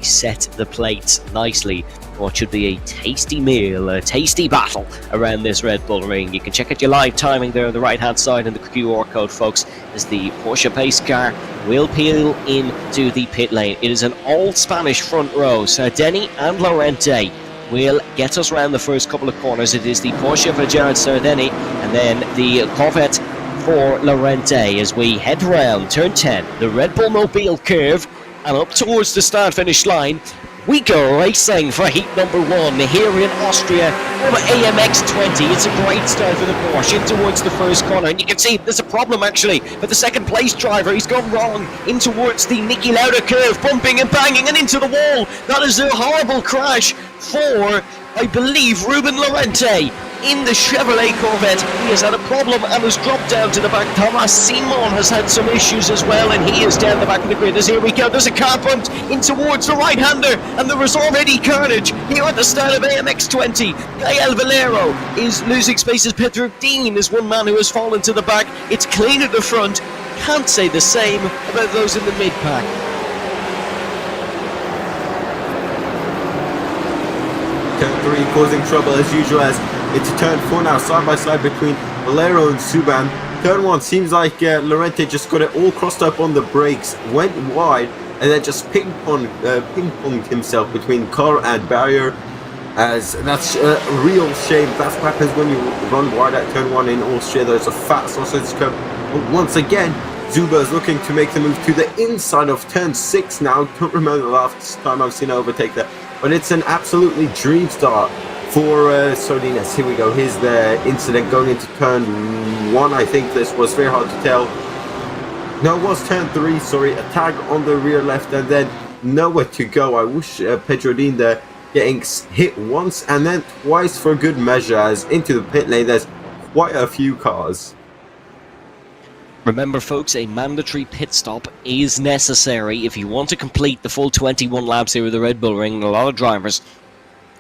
set the plate nicely for what should be a tasty meal, a tasty battle around this Red Bull ring. You can check out your live timing there on the right hand side in the QR code, folks, as the Porsche pace car will peel into the pit lane. It is an all Spanish front row. Sardini and Lorente will get us around the first couple of corners. It is the Porsche for Gerard Sardini, and then the Corvette for Lorente as we head round turn 10, the Red Bull Mobile curve, and up towards the start-finish line. We go racing for heat number 1 here in Austria over AMX 20. It's a great start for the Porsche in towards the first corner, and you can see there's a problem actually for the second place driver. He's gone wrong in towards the Niki Lauda curve, bumping and banging and into the wall. That is a horrible crash for, I believe, Ruben Lorente in the Chevrolet Corvette. He has had a problem and has dropped down to the back. Thomas Simon has had some issues as well, and he is down the back of the grid. As here we go, there's a car bumped in towards the right-hander, and there is already carnage here at the start of AMX 20. Gael Valero is losing spaces. Pedro Dean is one man who has fallen to the back. It's clean at the front. Can't say the same about those in the mid-pack. Turn 3 causing trouble as usual, as it's turn 4 now, side by side between Valero and Subban. Turn 1 seems like Lorente just got it all crossed up on the brakes, went wide, and then just ping-ponged himself between car and barrier. As that's a real shame. That's what happens when you run wide at turn 1 in Austria. There's a fat sausage curve. But once again, Zuba is looking to make the move to the inside of turn 6 now. Don't remember the last time I've seen an overtake there, but it's an absolutely dream start for Sardinas. Here we go. Here's the incident going into turn 1. I think this was very hard to tell. No, it was turn 3, sorry. A tag on the rear left and then nowhere to go. I wish Pedro Dean there getting hit once and then twice for good measure, as into the pit lane there's quite a few cars. Remember folks, a mandatory pit stop is necessary if you want to complete the full 21 laps here with the Red Bull Ring, and a lot of drivers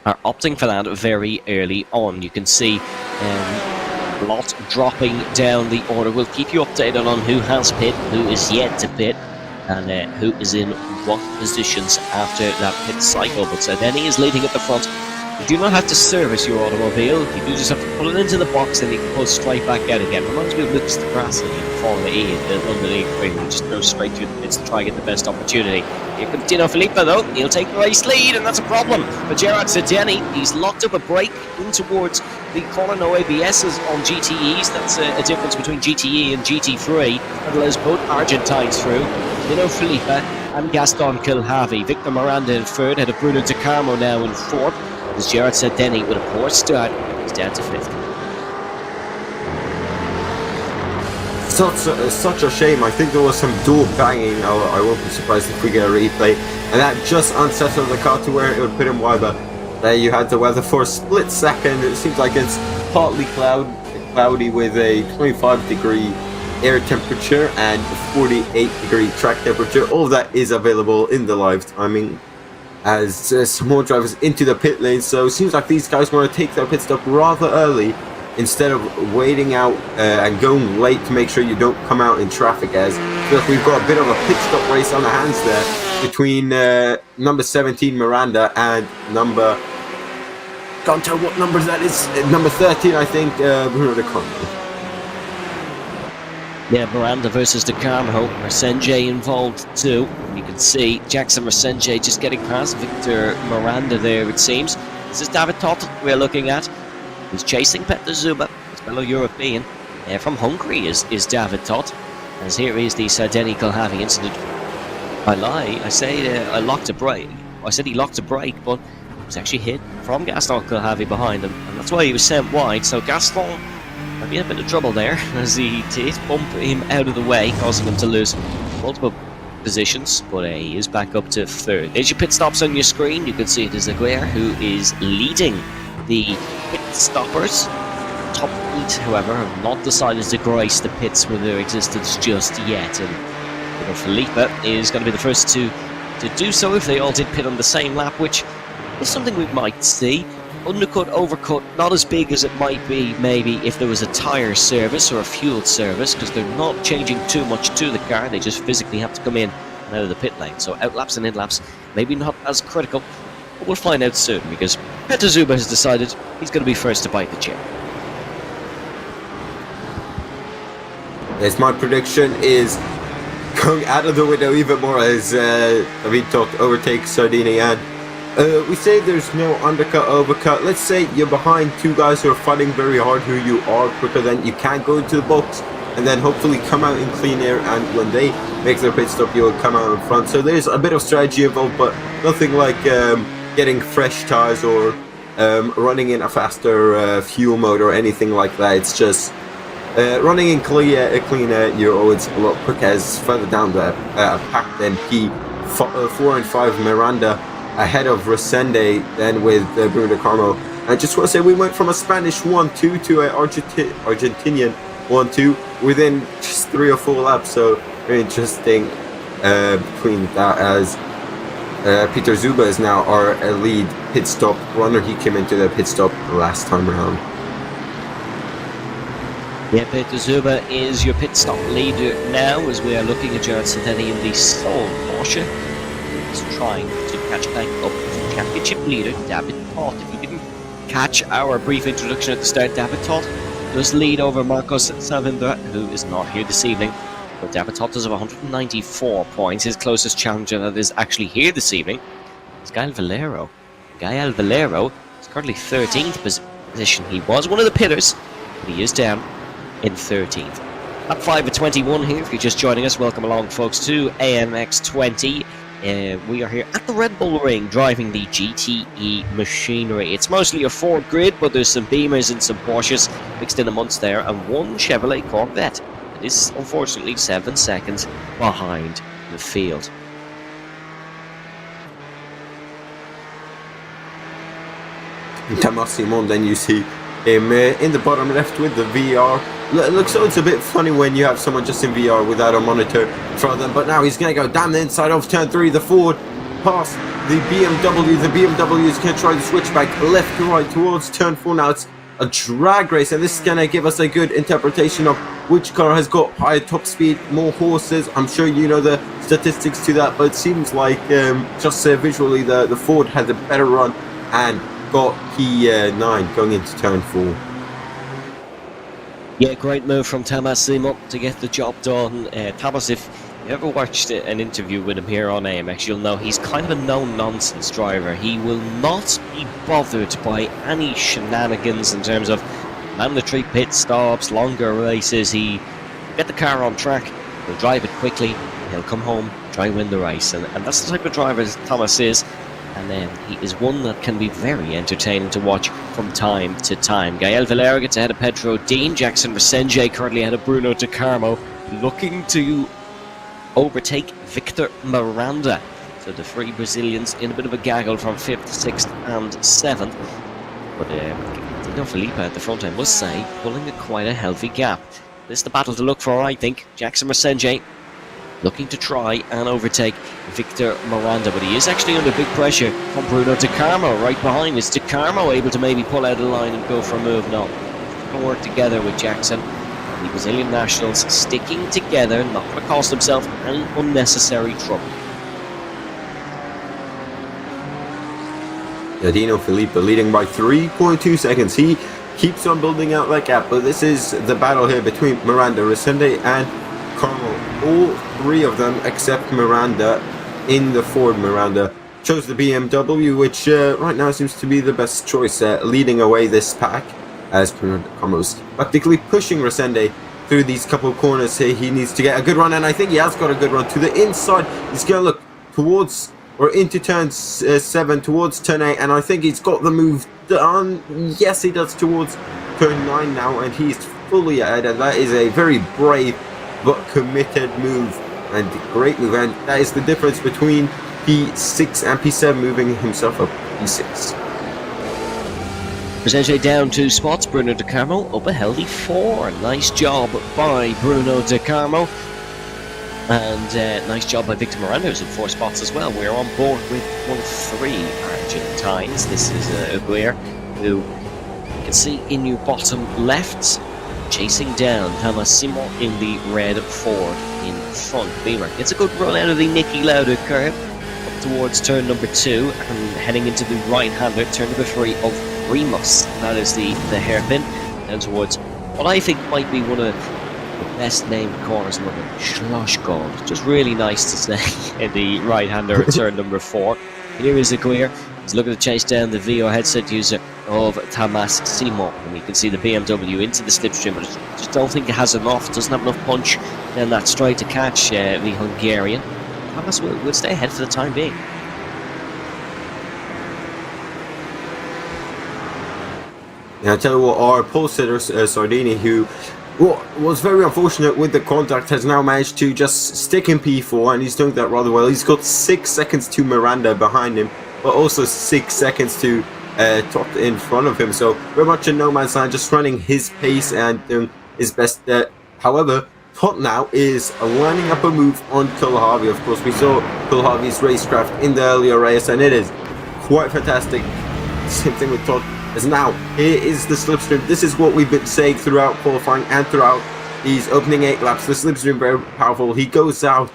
are opting for that very early on. You can see a lot dropping down the order. We'll keep you updated on who has pit, who is yet to pit, and who is in what positions after that pit cycle. But Denny is leading at the front. You do not have to service your automobile. You do just have to pull it into the box and you can pull straight back out again. Reminds me of Lucas de Grassi in Formula E, the underneath where you just go straight through the pits to try and get the best opportunity. Here comes Dino Filippo though. He'll take the race lead, and that's a problem for Gerard Sedeni. He's locked up a brake in towards the corner. No ABSs on GTEs. That's a difference between GTE and GT3. That allows both Argentines through. Dino Filippo and Gaston Kilhavy. Victor Miranda in third, ahead of Bruno De Carmo now in fourth. As Gerard Sedeni with a poor start, he's down to fifth. Such a shame. I think there was some dual banging. I won't be surprised if we get a replay. And that just unsettled the car to where it would put him wide. But there you had the weather for a split second. It seems like it's partly cloudy with a 25-degree air temperature and 48-degree track temperature. All of that is available in the live timing as some more drivers into the pit lane. So it seems like these guys want to take their pit stop rather early instead of waiting out and going late to make sure you don't come out in traffic, as we've got a bit of a pit stop race on the hands there between number 17 Miranda and number, can't tell what number that is, number 13 I think, Bruno De Carmo. Yeah, Miranda versus De Carmo. Mersenje involved too. You can see Jackson Mersenje just getting past Victor Miranda there, it seems. This is David Todt we're looking at. He's chasing Peter Zuba, his fellow European. From Hungary is David Todt. As here is the Sedeni Kilhavy incident. I lie, I say I locked a brake. I said he locked a brake, but he was actually hit from Gaston Kilhavy behind him. And that's why he was sent wide. So Gaston might be in a bit of trouble there, as he did bump him out of the way, causing him to lose multiple positions, but he is back up to third. There's your pit stops on your screen. You can see it is Aguirre who is leading the pit stoppers. Top 8, however, have not decided to grace the pits with their existence just yet, and Felipe is going to be the first to do so if they all did pit on the same lap, which is something we might see. Undercut, overcut, not as big as it might be maybe if there was a tyre service or a fuel service, because they're not changing too much to the car. They just physically have to come in and out of the pit lane. So outlaps and inlaps maybe not as critical, but we'll find out soon, because Peter Zuba has decided he's going to be first to bite the chip. Yes, my prediction is going out of the window even more as David Todt overtakes Sardini, and we say there's no undercut, overcut. Let's say you're behind two guys who are fighting very hard, who you are quicker than. You can't go into the box and then hopefully come out in clean air, and when they make their pit stop, you'll come out in front. So there's a bit of strategy involved, but nothing like getting fresh tires or running in a faster fuel mode or anything like that. It's just running in clean air, you're always a lot quicker, as further down the pack than P4 and 5 Miranda ahead of Resende, then with Bruno De Carmo. I just want to say we went from a Spanish 1-2 to an Argentinian 1-2 within just 3 or 4 laps, so very interesting between that, as Peter Zuba is now our lead pit stop runner. He came into the pit stop last time around. Yeah, Peter Zuba is your pit stop leader now, as we are looking at Gerard Sedeni in the sole Porsche. He's trying to catch back up with the championship leader, David Todt. If you didn't catch our brief introduction at the start, David Todt does lead over Marcos Savindra, who is not here this evening. But David Todt does have 194 points. His closest challenger that is actually here this evening is Gael Valero. Gael Valero is currently 13th position. He was one of the pitters, but he is down in 13th. Lap 5 at 21 here. If you're just joining us, welcome along, folks, to AMX 20. We are here at the Red Bull Ring driving the GTE machinery. It's mostly a Ford grid, but there's some Beamers and some Porsches mixed in amongst there, and one Chevrolet Corvette. It is unfortunately 7 seconds behind the field. Thomas Simon, then you see him in the bottom left with the VR. Looks so it's a bit funny when you have someone just in VR without a monitor in front of them, but now he's going to go down the inside of turn 3, the Ford past the BMW. The BMW is going to try to switch back left to right towards turn 4. Now it's a drag race, and this is going to give us a good interpretation of which car has got higher top speed, more horses. I'm sure you know the statistics to that, but it seems like just visually the Ford had a better run and got P9 going into turn 4. Yeah, great move from Thomas Simon to get the job done. Thomas, if you ever watched an interview with him here on AMX, you'll know he's kind of a no-nonsense driver. He will not be bothered by any shenanigans in terms of mandatory pit stops, longer races. He'll get the car on track, he'll drive it quickly, he'll come home, try and win the race. And that's the type of driver Thomas is. And then he is one that can be very entertaining to watch from time to time. Gael Valera gets ahead of Pedro Dean. Jackson Resenje currently ahead of Bruno De Carmo, looking to overtake Victor Miranda. So the three Brazilians in a bit of a gaggle from 5th, 6th and 7th. But Dino Felipe at the front, I must say, pulling quite a healthy gap. This is the battle to look for, I think. Jackson Resenje looking to try and overtake Victor Miranda, but he is actually under big pressure from Bruno De Carmo right behind. Is De Carmo able to maybe pull out a line and go for a move? No. Going to work together with Jackson. The Brazilian nationals sticking together, not going to cost themselves any unnecessary trouble. Dino Felipe leading by 3.2 seconds. He keeps on building out that gap, but this is the battle here between Miranda, Resende and Carmo. All three of them except Miranda in the Ford. Miranda chose the BMW, which right now seems to be the best choice, leading away this pack as Carmo's practically pushing Resende through these couple of corners here. He needs to get a good run, and I think he has got a good run to the inside. He's going to look towards or into turn 7 towards turn 8, and I think he's got the move done. Yes, he does towards turn 9 now, and he's fully ahead, and that is a very brave but committed move and great move, and that is the difference between P6 and P7, moving himself up P6. Presente down 2 spots, Bruno De Carmo up a healthy 4. Nice job by Bruno De Carmo, and nice job by Victor Miranda, who's in 4 spots as well. We're on board with 1-3 Argentines. This is Aguirre, who you can see in your bottom left, chasing down Thomas Simon in the red Ford in front. Beamer gets a good run out of the Nicky Lauda curve up towards turn number 2 and heading into the right-hander, turn number 3 of Remus. That is the hairpin down towards what I think might be one of the best named corners in London, Schlossgård. Just really nice to say in the right-hander at turn number 4. Here is Aguirre. He's looking to chase down the VO headset user of Thomas Simon, and you can see the BMW into the slipstream, but I just don't think it has enough, doesn't have enough punch down that straight to catch the Hungarian. Thomas will stay ahead for the time being. Now, I tell you what, our pole sitter Sardini, who was very unfortunate with the contact, has now managed to just stick in P4, and he's doing that rather well. He's got 6 seconds to Miranda behind him, but also 6 seconds to Tot in front of him. So very much a no man's land, just running his pace and doing his best. However, Tot now is lining up a move on Kulhavi. Of course, we saw Kulhavi's racecraft in the earlier race, and it is quite fantastic. Same thing with Tot. As now, here is the slipstream. This is what we've been saying throughout qualifying and throughout these opening 8 laps. The slipstream very powerful. He goes out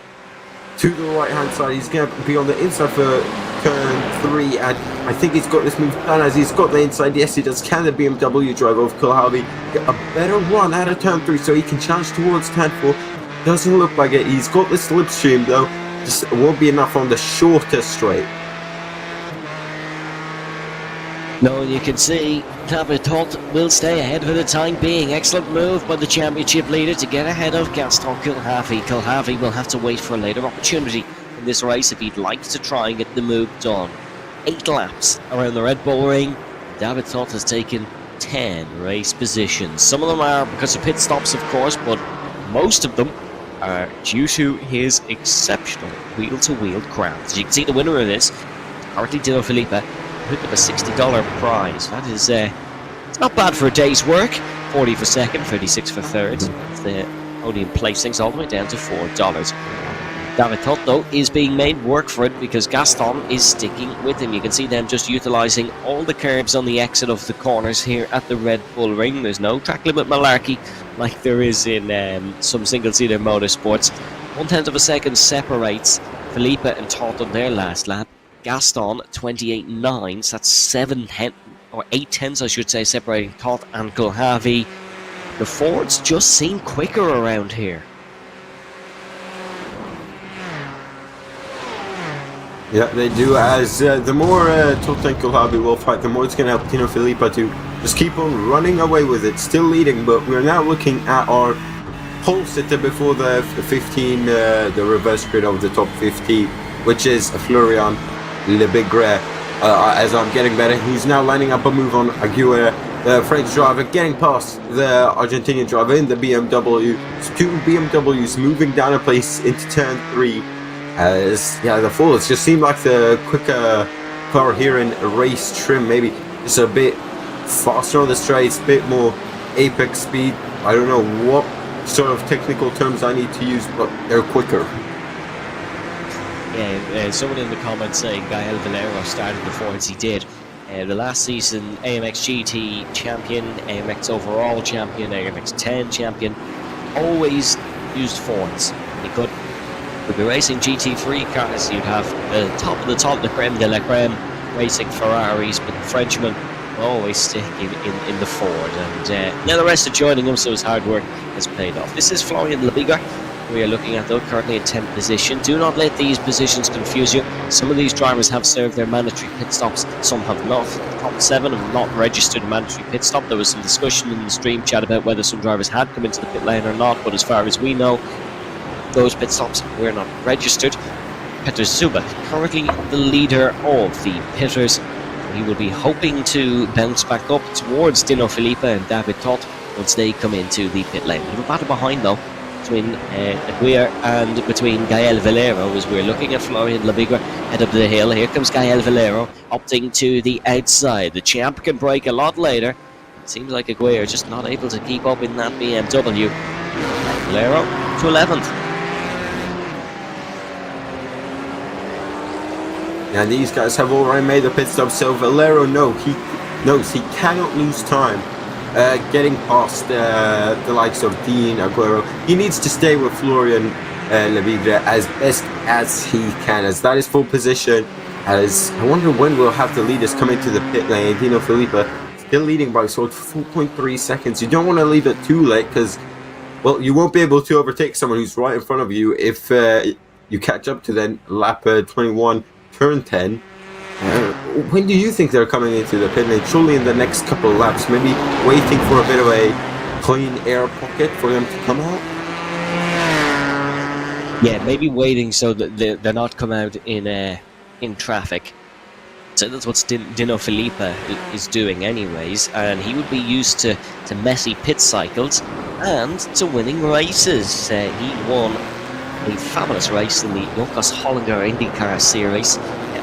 to the right hand side. He's going to be on the inside for turn 3, and I think he's got this move done as he's got the inside. Yes, he does. Can the BMW driver of Kulhavi get a better run out of turn 3 so he can challenge towards turn 4? Doesn't look like it. He's got the slipstream though, just won't be enough on the shorter straight. No, you can see David Tot will stay ahead for the time being. Excellent move by the championship leader to get ahead of Gaston Kulhavi. Kulhavi will have to wait for a later opportunity in this race if he'd like to try and get the move done. 8 laps around the Red Bull Ring. David Tot has taken 10 race positions. Some of them are because of pit stops, of course, but most of them are due to his exceptional wheel-to-wheel craft. As you can see, the winner of this is currently Dino Felipe, with a $60 prize. That is Not bad for a day's work. 40 for second, 36 for third. The podium placings all the way down to $4. David Todt, though, is being made work for it because Gaston is sticking with him. You can see them just utilising all the curbs on the exit of the corners here at the Red Bull Ring. There's no track limit malarkey like there is in some single-seater motorsports. 1/10 of a second separates Felipe and Todt on their last lap. Gaston 28.9, so that's 8/10, I should say, separating Todt and Kulhavi. The Fords just seem quicker around here. Yeah, they do. As the more Todt and Kulhavi will fight, the more it's going to help Tino Filippa to just keep on running away with it. Still leading, but we're now looking at our pole sitter before the 15, the reverse grid of the top 50, which is Florian Lebigre. As I'm getting better, he's now lining up a move on Aguirre, the French driver, getting past the Argentinian driver in the BMW. So two BMWs moving down a place into turn 3. As the Fords just seem like the quicker car here in race trim. Maybe just a bit faster on the straights, a bit more apex speed. I don't know what sort of technical terms I need to use, but they're quicker. Yeah, someone in the comments saying Gael Valero started before as he did. The last season, AMX GT champion, AMX overall champion, AMX 10 champion, always used Fords. He could. We'd be racing GT3 cars, you'd have the top of the top, the creme de la creme, racing Ferraris, but the Frenchman will always stick in the Ford. And now the rest are joining him, so his hard work has paid off. This is Florian Lebiger we are looking at, though, currently in 10th position. Do not let these positions confuse you. Some of these drivers have served their mandatory pit stops, some have not. The top 7 have not registered a mandatory pit stop. There was some discussion in the stream chat about whether some drivers had come into the pit lane or not, but as far as we know, those pit stops were not registered. Peter Zuba, currently the leader of the pitters. He will be hoping to bounce back up towards Dino Filippa and David Todt once they come into the pit lane. A little battle behind, though, between Aguirre and between Gael Valero, as we're looking at Florian Lebigra head up the hill. Here comes Gael Valero opting to the outside. The champ can brake a lot later. It seems like Aguirre just not able to keep up in that BMW. Valero to 11th. Yeah, these guys have already made the pit stop, so Valero knows he cannot lose time getting past the likes of Dean Aguero. He needs to stay with Florian Lebigra as best as he can, as that is full position. As I wonder when we'll have the leaders come into the pit lane. Dino Filippa still leading by sort of 4.3 seconds. You don't want to leave it too late because, well, you won't be able to overtake someone who's right in front of you if you catch up to them lap 21. Turn 10. When do you think they're coming into the pit lane? Surely in the next couple of laps, maybe waiting for a bit of a clean air pocket for them to come out? Yeah, maybe waiting so that they're not come out in traffic. So that's what Dino Filippa is doing anyways, and he would be used to messy pit cycles and to winning races. He won a fabulous race in the Jocas Hollinger IndyCar series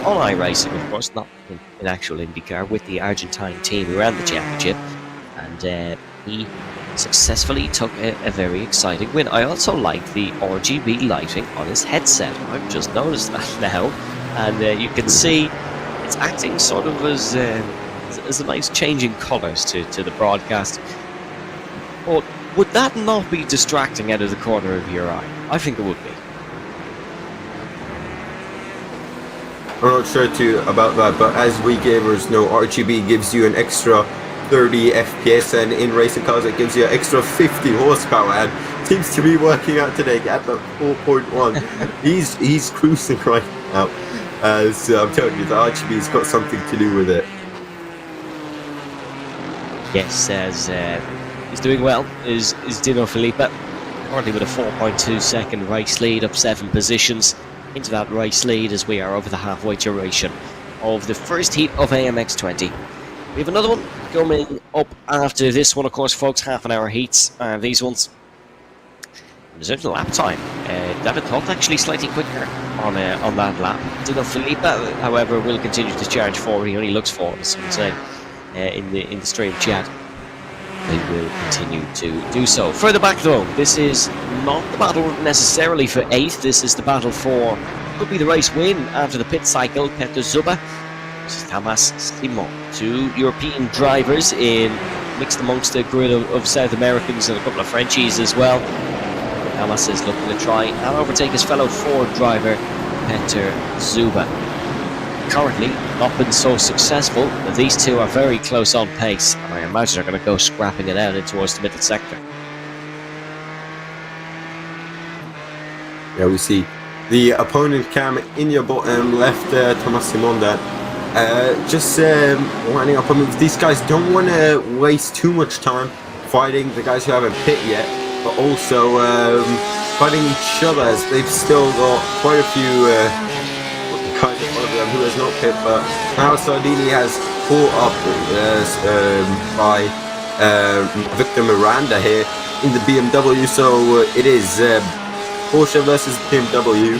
on iRacing, of course, not in actual IndyCar, with the Argentine team who ran the championship, and he successfully took a very exciting win. I also like the RGB lighting on his headset. I've just noticed that now, and you can see it's acting sort of as a nice changing colours to the broadcast. But would that not be distracting out of the corner of your eye? I think it would be. I'm not sure too about that, but as we gamers know, RGB gives you an extra 30 FPS, and in racing cars it gives you an extra 50 horsepower, and seems to be working out today at the 4.1. he's cruising right now, as I'm telling you, the RGB's got something to do with it. Yes, as he's doing well is Dino Filippa, currently with a 4.2 second race lead, up 7 positions into that race lead as we are over the halfway duration of the first heat of AMX 20. We have another one coming up after this one, of course, folks. Half-an-hour heats are these ones. There's a lap time. David Todt actually slightly quicker on that lap. Dino Filippa, however, will continue to charge forward. He only looks forward, as some say in the stream chat. they will continue to do so. Further back though, this is not the battle necessarily for 8th, this is the battle for, could be the race win after the pit cycle. Peter Zuba, Thomas Simon, 2 European drivers mixed amongst a grid of South Americans and a couple of Frenchies as well. Thomas is looking to try and overtake his fellow Ford driver, Peter Zuba. Currently not been so successful, but these two are very close on pace, and I imagine they're going to go scrapping it out in towards the middle sector. Yeah, we see the opponent cam in your bottom left, Thomas Simon there. Just winding up a move. These guys don't want to waste too much time fighting the guys who haven't pit yet, but also fighting each other, as they've still got quite a few kind of one of them who has not pit, but now Sardini has caught up by Victor Miranda here in the BMW, so it is Porsche versus BMW.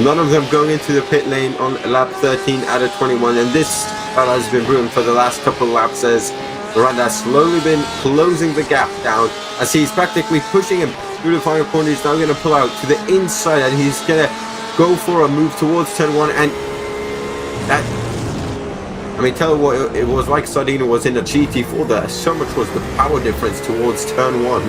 None of them going into the pit lane on lap 13 out of 21, and this battle has been brewing for the last couple of laps as Miranda has slowly been closing the gap down as he's practically pushing him through the final corner. He's now going to pull out to the inside and he's going to go for a move towards turn 1, and that, I mean, tell you what, it was like Sardina was in a GT4 there. So much was the power difference towards turn 1.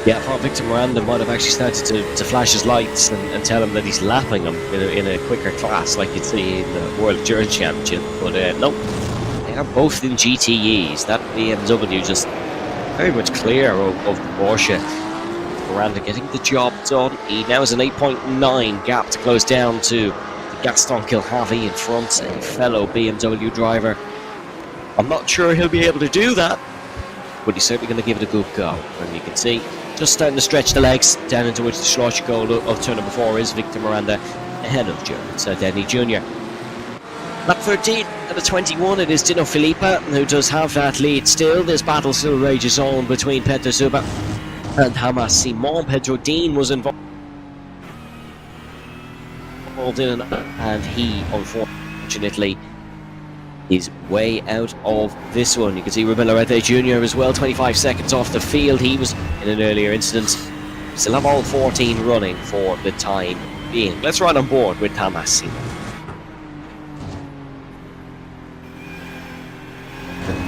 Yeah, I thought Victor Miranda might have actually started to flash his lights and tell him that he's lapping him in a quicker class like you'd see in the World Endurance Championship, but nope, they are both in GTEs. That BMW just very much clear of the Porsche. Miranda getting the job done. He now has an 8.9 gap to close down to Gaston Kilhavy in front, a fellow BMW driver. I'm not sure he'll be able to do that, but he's certainly going to give it a good go. And you can see, just starting to stretch the legs down into which the Schloss goal of turn number 4 is Victor Miranda ahead of German Sir Denny Jr. Lap 13 out of 21, it is Dino Filippa who does have that lead still. This battle still rages on between Peter Zuba and Thomas Simon. Pedro Dean was involved in it, and he unfortunately is way out of this one. You can see Ruben Larete Jr. as well, 25 seconds off the field. He was in an earlier incident. Still have all 14 running for the time being. Let's ride on board with Thomas Simon.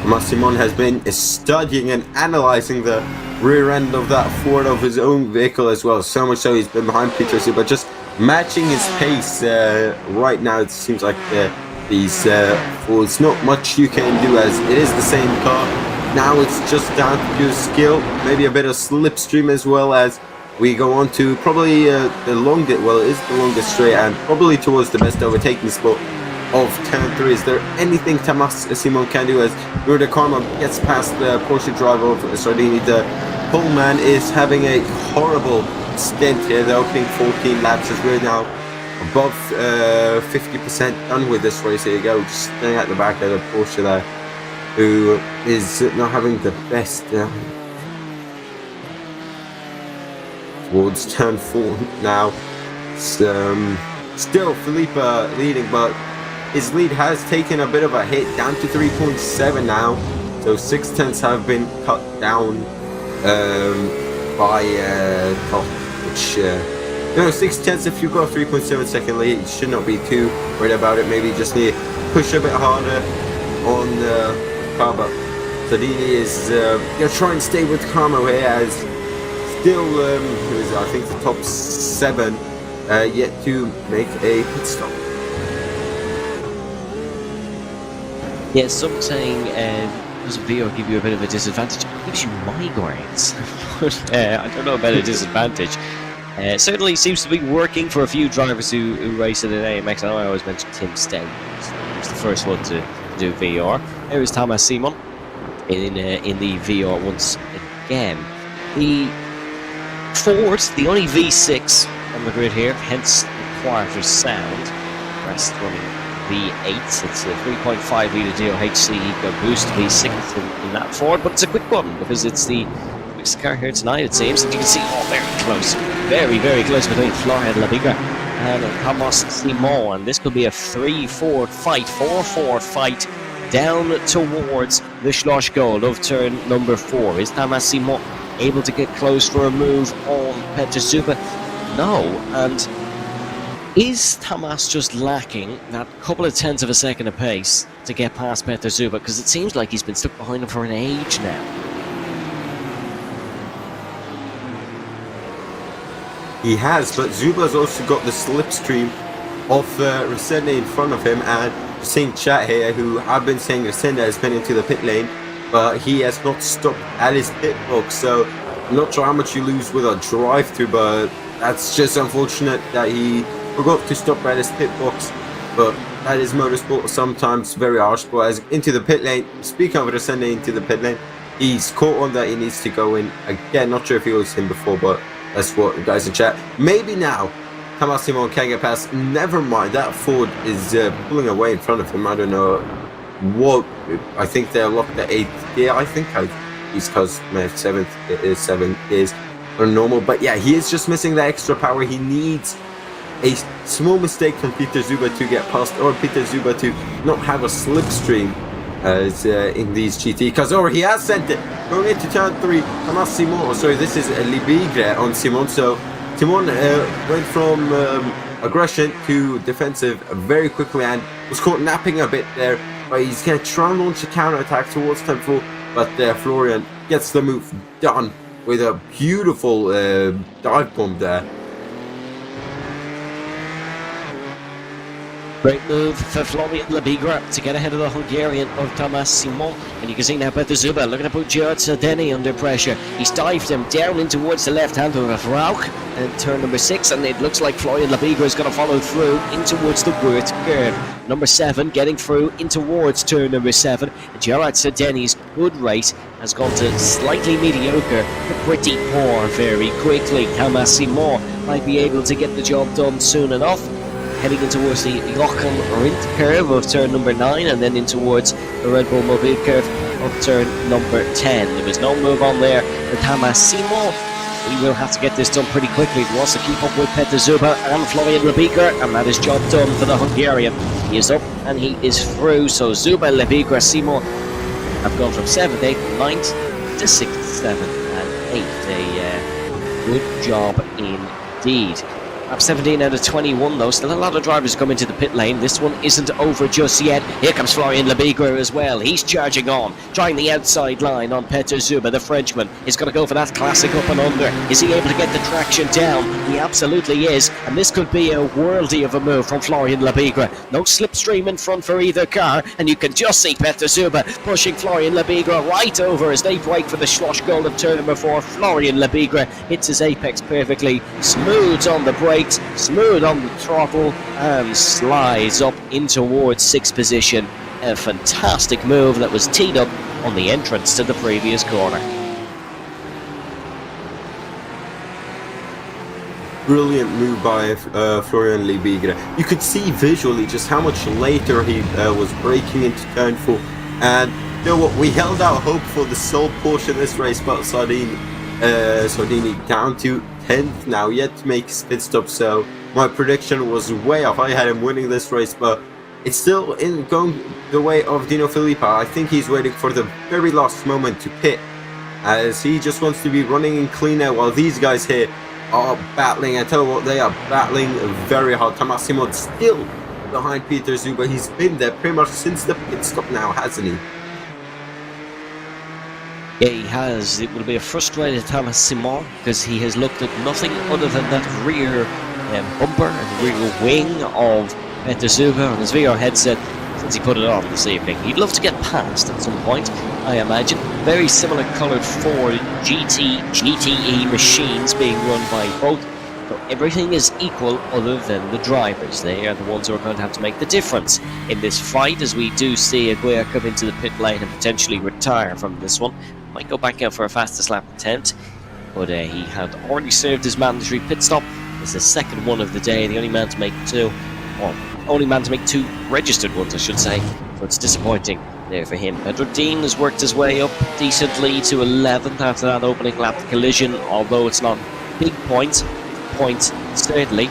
Thomas Simon has been studying and analysing the rear end of that Ford of his own vehicle as well. So much so he's been behind Peter Zuba, just matching his pace right now. It seems like these Fords, not much you can do as it is the same car. Now it's just down to pure skill, maybe a bit of slipstream as well, as we go on to probably the longest, well, it is the longest straight and probably towards the best overtaking spot of turn 3. Is there anything Thomas Simon can do as Rudy Karma gets past the Porsche driver of Sardini? The Pullman is having a horrible stint here. The opening 14 laps as we're now above 50% done with this race. Here you go, just staying at the back of the Porsche there, who is not having the best towards turn 4 now. Still Filippa leading, but his lead has taken a bit of a hit, down to 3.7 now. So 6/10 have been cut down by top, which 6/10 if you've got a 3.7 second lead, you should not be too worried about it. Maybe you just need to push a bit harder on the car, but Sardini is gonna try and stay with Carmo here, as still who is I think the top 7 yet to make a pit stop. Yeah, some saying does VO give you a bit of a disadvantage? It gives you migraines. I don't know about a disadvantage. Certainly seems to be working for a few drivers who race in an AMX. I know I always mention Tim Stein. He's the first one to do VR. There is Thomas Simon in the VR once again. The Ford, the only V6 on the grid here, hence the quieter sound. The rest running V8. It's a 3.5 litre DOHC Eco Boost V6 in that Ford, but it's a quick one because it's the quickest car here tonight, it seems. And you can see very close, very close between Florian Labiga and Thomas Simon. And this could be a 3-4 fight, 4-4 fight down towards the Schloss goal of turn number 4. Is Thomas Simon able to get close for a move on Peter Zuber? No, and is Thomas just lacking that couple of tenths of a second of pace to get past Peter Zuber? Because it seems like he's been stuck behind him for an age now. He has, but Zuba's also got the slipstream of Resende in front of him, and seeing chat here who have been saying Resende has been into the pit lane, but he has not stopped at his pit box, so I'm not sure how much you lose with a drive-through, but that's just unfortunate that he forgot to stop at his pit box. But that is motorsport, sometimes very harsh. But as into the pit lane, speaking of Resende into the pit lane, he's caught on that he needs to go in. Again, not sure if he was him before, but that's what the guys in chat. Maybe now Thomas Simon can get past. Never mind, that Ford is pulling away in front of him. I don't know what. I think they're locked at 8th gear. I think he's because 7th is normal. But yeah, he is just missing that extra power. He needs a small mistake from Peter Zuber to get past, or Peter Zuber to not have a slipstream as in these GT, because he has sent it going into turn 3. Thomas Simon, sorry, this is Libigre on Simon. So Simon went from aggression to defensive very quickly and was caught napping a bit there, but he's going to try and launch a counter attack towards turn 4, but Florian gets the move done with a beautiful dive bomb there. Great move for Florian Libigre to get ahead of the Hungarian of Thomas Simon. And you can see now Peter Zuber looking to put Gerard Sardeni under pressure. He's dived him down in towards the left hand of Rauk and turn number 6, and it looks like Florian Libigre is going to follow through in towards the Wurt curve. Number 7 getting through in towards turn number 7. Gerard Sardeni's good race has gone to slightly mediocre to pretty poor very quickly. Thomas Simon might be able to get the job done soon enough, heading in towards the Jochen Rindt curve of turn number 9, and then in towards the Red Bull Mobile curve of turn number 10. There was no move on there for Thomas Simon. He will have to get this done pretty quickly. He wants to keep up with Peter Zuber and Florian Libigre, and that is job done for the Hungarian. He is up and he is through. So Zuber, Libigre, Simon have gone from 7th, 8th, 9th to 6th, 7th and 8th. A good job indeed. Lap 17 out of 21 though, still a lot of drivers come into the pit lane. This one isn't over just yet. Here comes Florian Libigre as well. He's charging on, trying the outside line on Peter Zuber, the Frenchman. He's going to go for that classic up and under. Is he able to get the traction down? He absolutely is, and this could be a worldie of a move from Florian Libigre. No slipstream in front for either car, and you can just see Peter Zuber pushing Florian Libigre right over as they break for the Schloss goal of turn number 4. Florian Libigre hits his apex perfectly, smooths on the brakes, smooth on the throttle, and slides up in towards 6th position. A fantastic move that was teed up on the entrance to the previous corner. Brilliant move by Florian Libigre. You could see visually just how much later he was braking into turn 4, and you know what, we held out hope for the sole Porsche in this race, but Sardini down to 10th now, yet to make his pit stop, so my prediction was way off. I had him winning this race, but it's still in going the way of Dino Filippa. I think he's waiting for the very last moment to pit, as he just wants to be running in clean out while these guys here are battling. I tell you what, they are battling very hard. Thomas Simon still behind Peter Zuber. He's been there pretty much since the pit stop now, hasn't he? Yeah, he has. It will be a frustrated Thomas Simon because he has looked at nothing other than that rear bumper and rear wing of Peter Zuber on his VR headset since he put it on this evening. He'd love to get past at some point, I imagine. Very similar coloured Ford GTE machines being run by both. So everything is equal other than the drivers. They are the ones who are going to have to make the difference in this fight, as we do see Aguirre come into the pit lane and potentially retire from this one. Might go back out for a fastest lap attempt, but he had already served his mandatory pit stop. It's the second one of the day, the only man to make 2, or only man to make 2 registered ones, I should say. So it's disappointing there for him. Pedro Dean has worked his way up decently to 11th after that opening lap collision, although it's not big points. Certainly.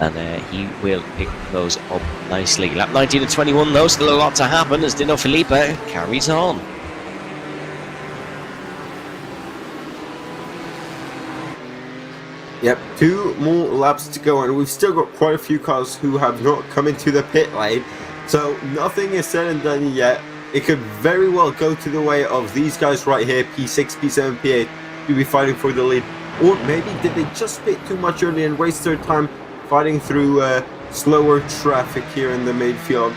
and he will pick those up nicely. Lap 19 and 21 though, still a lot to happen as Dino Felipe carries on. Yep, 2 more laps to go, and we've still got quite a few cars who have not come into the pit lane, so nothing is said and done yet. It could very well go to the way of these guys right here, P6, P7, P8, to be fighting for the lead. Or maybe did they just pit too much early and waste their time fighting through slower traffic here in the midfield?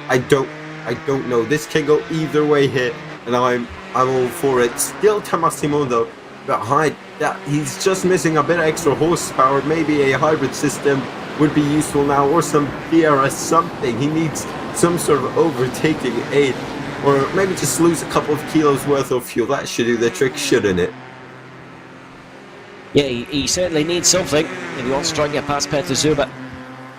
I don't know. This can go either way here, and I'm all for it. Still Tomassimo though behind. That he's just missing a bit of extra horsepower. Maybe a hybrid system would be useful now, or some DRS something. He needs some sort of overtaking aid, or maybe just lose a couple of kilos worth of fuel. That should do the trick, shouldn't it? Yeah, he certainly needs something if he wants to try and get past Peter Zuba,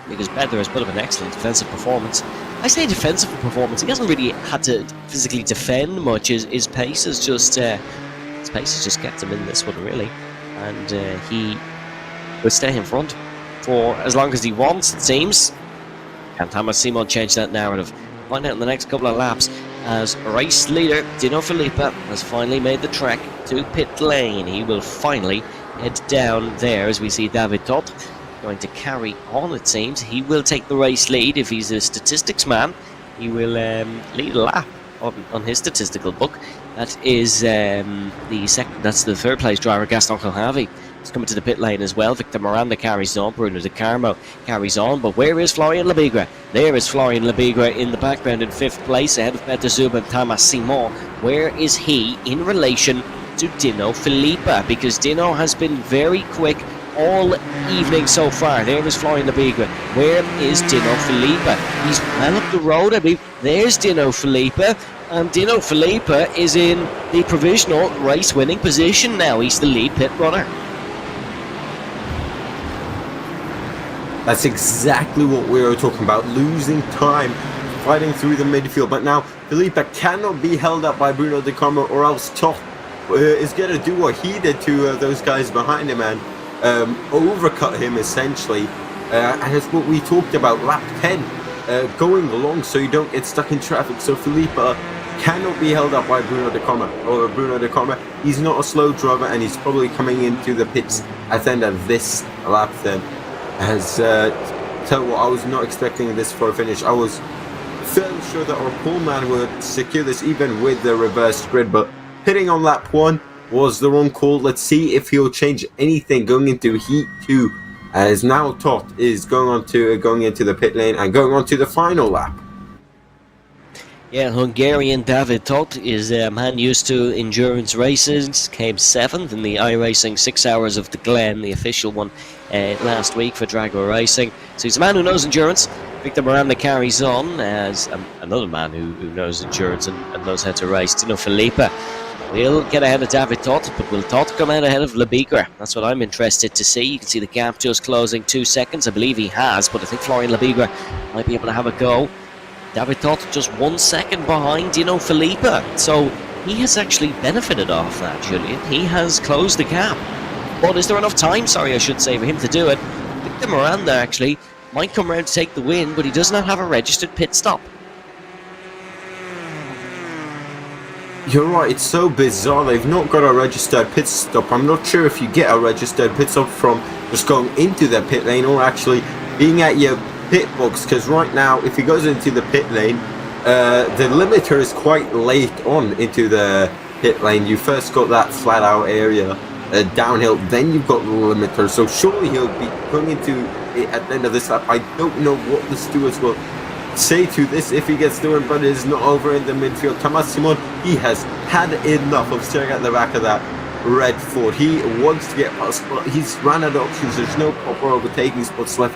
because Peter has put up an excellent defensive performance. I say defensive performance, he hasn't really had to physically defend much. His pace has just kept him in this one, really, and he will stay in front for as long as he wants, it seems. Can Tomassimo change that narrative? Find out in the next couple of laps, as race leader Dino Felipe has finally made the trek to pit lane. He will finally head down there as we see David Todt going to carry on, it seems. He will take the race lead if he's a statistics man. He will lead a lap on his statistical book. That is that's the third place driver, Gaston Colhavi. He's coming to the pit lane as well. Victor Miranda carries on. Bruno De Carmo carries on. But where is Florian Labigre? There is Florian Labigre in the background in 5th place, ahead of Peter Zuba and Tomassimo. Where is he in relation to Dino Felipe? Because Dino has been very quick all evening so far. There is Florian Labigre. Where is Dino Felipe? He's well up the road, I believe. There's Dino Felipe. And Dino Felipe is in the provisional race-winning position now. He's the lead pit runner. That's exactly what we were talking about, losing time fighting through the midfield. But now Felipe cannot be held up by Bruno De Carmo, or else Todt is going to do what he did to those guys behind him and overcut him essentially. And it's what we talked about, lap 10, going along so you don't get stuck in traffic. So Felipe cannot be held up by Bruno De Carmo. He's not a slow driver, and he's probably coming into the pits at the end of this lap then. As tell you what, I was not expecting this for a finish. I was fairly sure that our pole man would secure this even with the reversed grid, but pitting on lap 1 was the wrong call. Let's see if he'll change anything going into heat 2, as now Todt is going into the pit lane and going on to the final lap. Yeah, Hungarian David Todt is a man used to endurance races. Came 7th in the iRacing 6 Hours of the Glen, the official one, last week for Drago Racing. So he's a man who knows endurance. Victor Miranda carries on as another man who knows endurance and knows how to race. Dino Felipe will get ahead of David Todt, but will Todt come out ahead of Labigre? That's what I'm interested to see. You can see the gap just closing 2 seconds. I believe he has, but I think Florian Labigre might be able to have a go. David Todt just 1 second behind Dino Felipe, so he has actually benefited off that, Julian. He has closed the gap. But is there enough time, for him to do it? Victor Miranda actually might come around to take the win, but he does not have a registered pit stop. You're right, it's so bizarre. They've not got a registered pit stop. I'm not sure if you get a registered pit stop from just going into the pit lane or actually being at your pit box, because right now if he goes into the pit lane, the limiter is quite late on into the pit lane. You first got that flat out area downhill, then you've got the limiter, so surely he'll be going into it at the end of this lap. I don't know what the stewards will say to this if he gets through, but it is not over in the midfield. Tomassimo, he has had enough of staring at the back of that red Ford. He wants to get past, but he's run out of options. There's no proper overtaking spots left.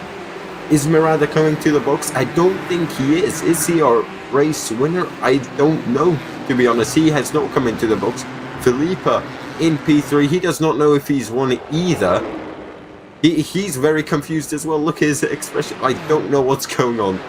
Is Miranda coming to the box? I don't think he is. Is he our race winner? I don't know, to be honest. He has not come into the box. Felipe in P3. He does not know if he's won either. He's very confused as well. Look at his expression. I don't know what's going on.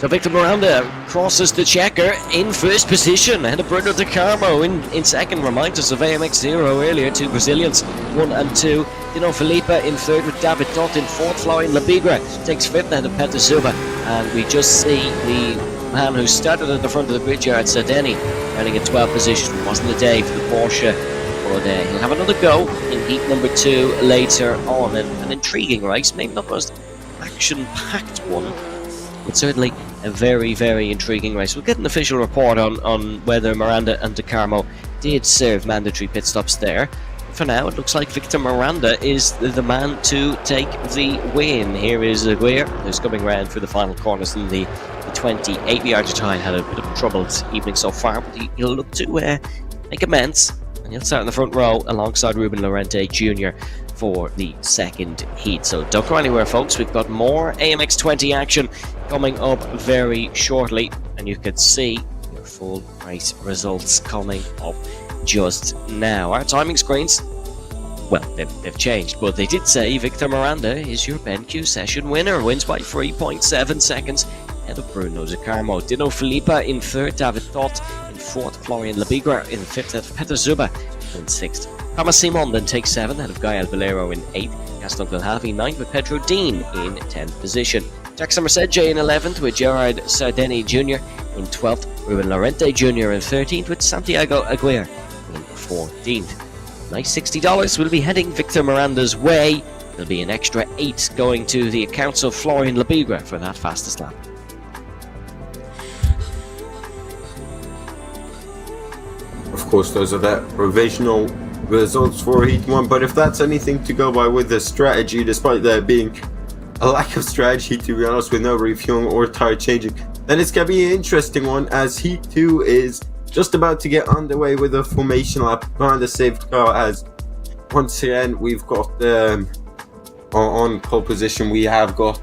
So Victor Miranda crosses the checker in first position, ahead of Bruno De Carmo in second. Reminds us of AMX Z earlier, two Brazilians, 1 and 2. Dino Felipe in third with David Dott in fourth. Florian Labigra takes fifth ahead of Peter Zuba. And we just see the man who started at the front of the grid, Jared Sardeni, running in 12th position. Wasn't a day for the Porsche, but he'll have another go in heat number 2 later on. An intriguing race, maybe not the most action-packed one, but certainly a very, very intriguing race. We'll get an official report on whether Miranda and De Carmo did serve mandatory pit stops there. For now, it looks like Victor Miranda is the man to take the win. Here is Aguirre, who's coming round through the final corners in the 28-yard time. Had a bit of a troubled evening so far, but he'll look to make amends. And he'll start in the front row alongside Ruben Lorente Jr. for the second heat. So don't go anywhere, folks. We've got more AMX 20 action coming up very shortly, and you can see your full race results coming up just now. Our timing screens, well, they've changed, but they did say Victor Miranda is your BenQ session winner. Wins by 3.7 seconds ahead of Bruno De Carmo. Dino Felipe in third, David Dott in fourth, Florian Labigra in fifth, Peter Zuba in sixth. Thomas Simon then takes 7th ahead of Gael Valero in 8th, Gaston Gilhavi 9th with Pedro Dean in 10th position. Jackson Merced in 11th with Gerard Sardeni Jr. in 12th, Ruben Lorente Jr. in 13th with Santiago Aguirre in 14th. Nice $60 will be heading Victor Miranda's way. There'll be an extra 8 going to the accounts of Florian Labigra for that fastest lap. Of course, those are the provisional results for Heat 1, but if that's anything to go by with the strategy, despite there being a lack of strategy, to be honest, with no refueling or tire changing, then it's going to be an interesting one, as Heat 2 is just about to get underway with a formation lap behind the safety car. As once again we've got on pole position we have got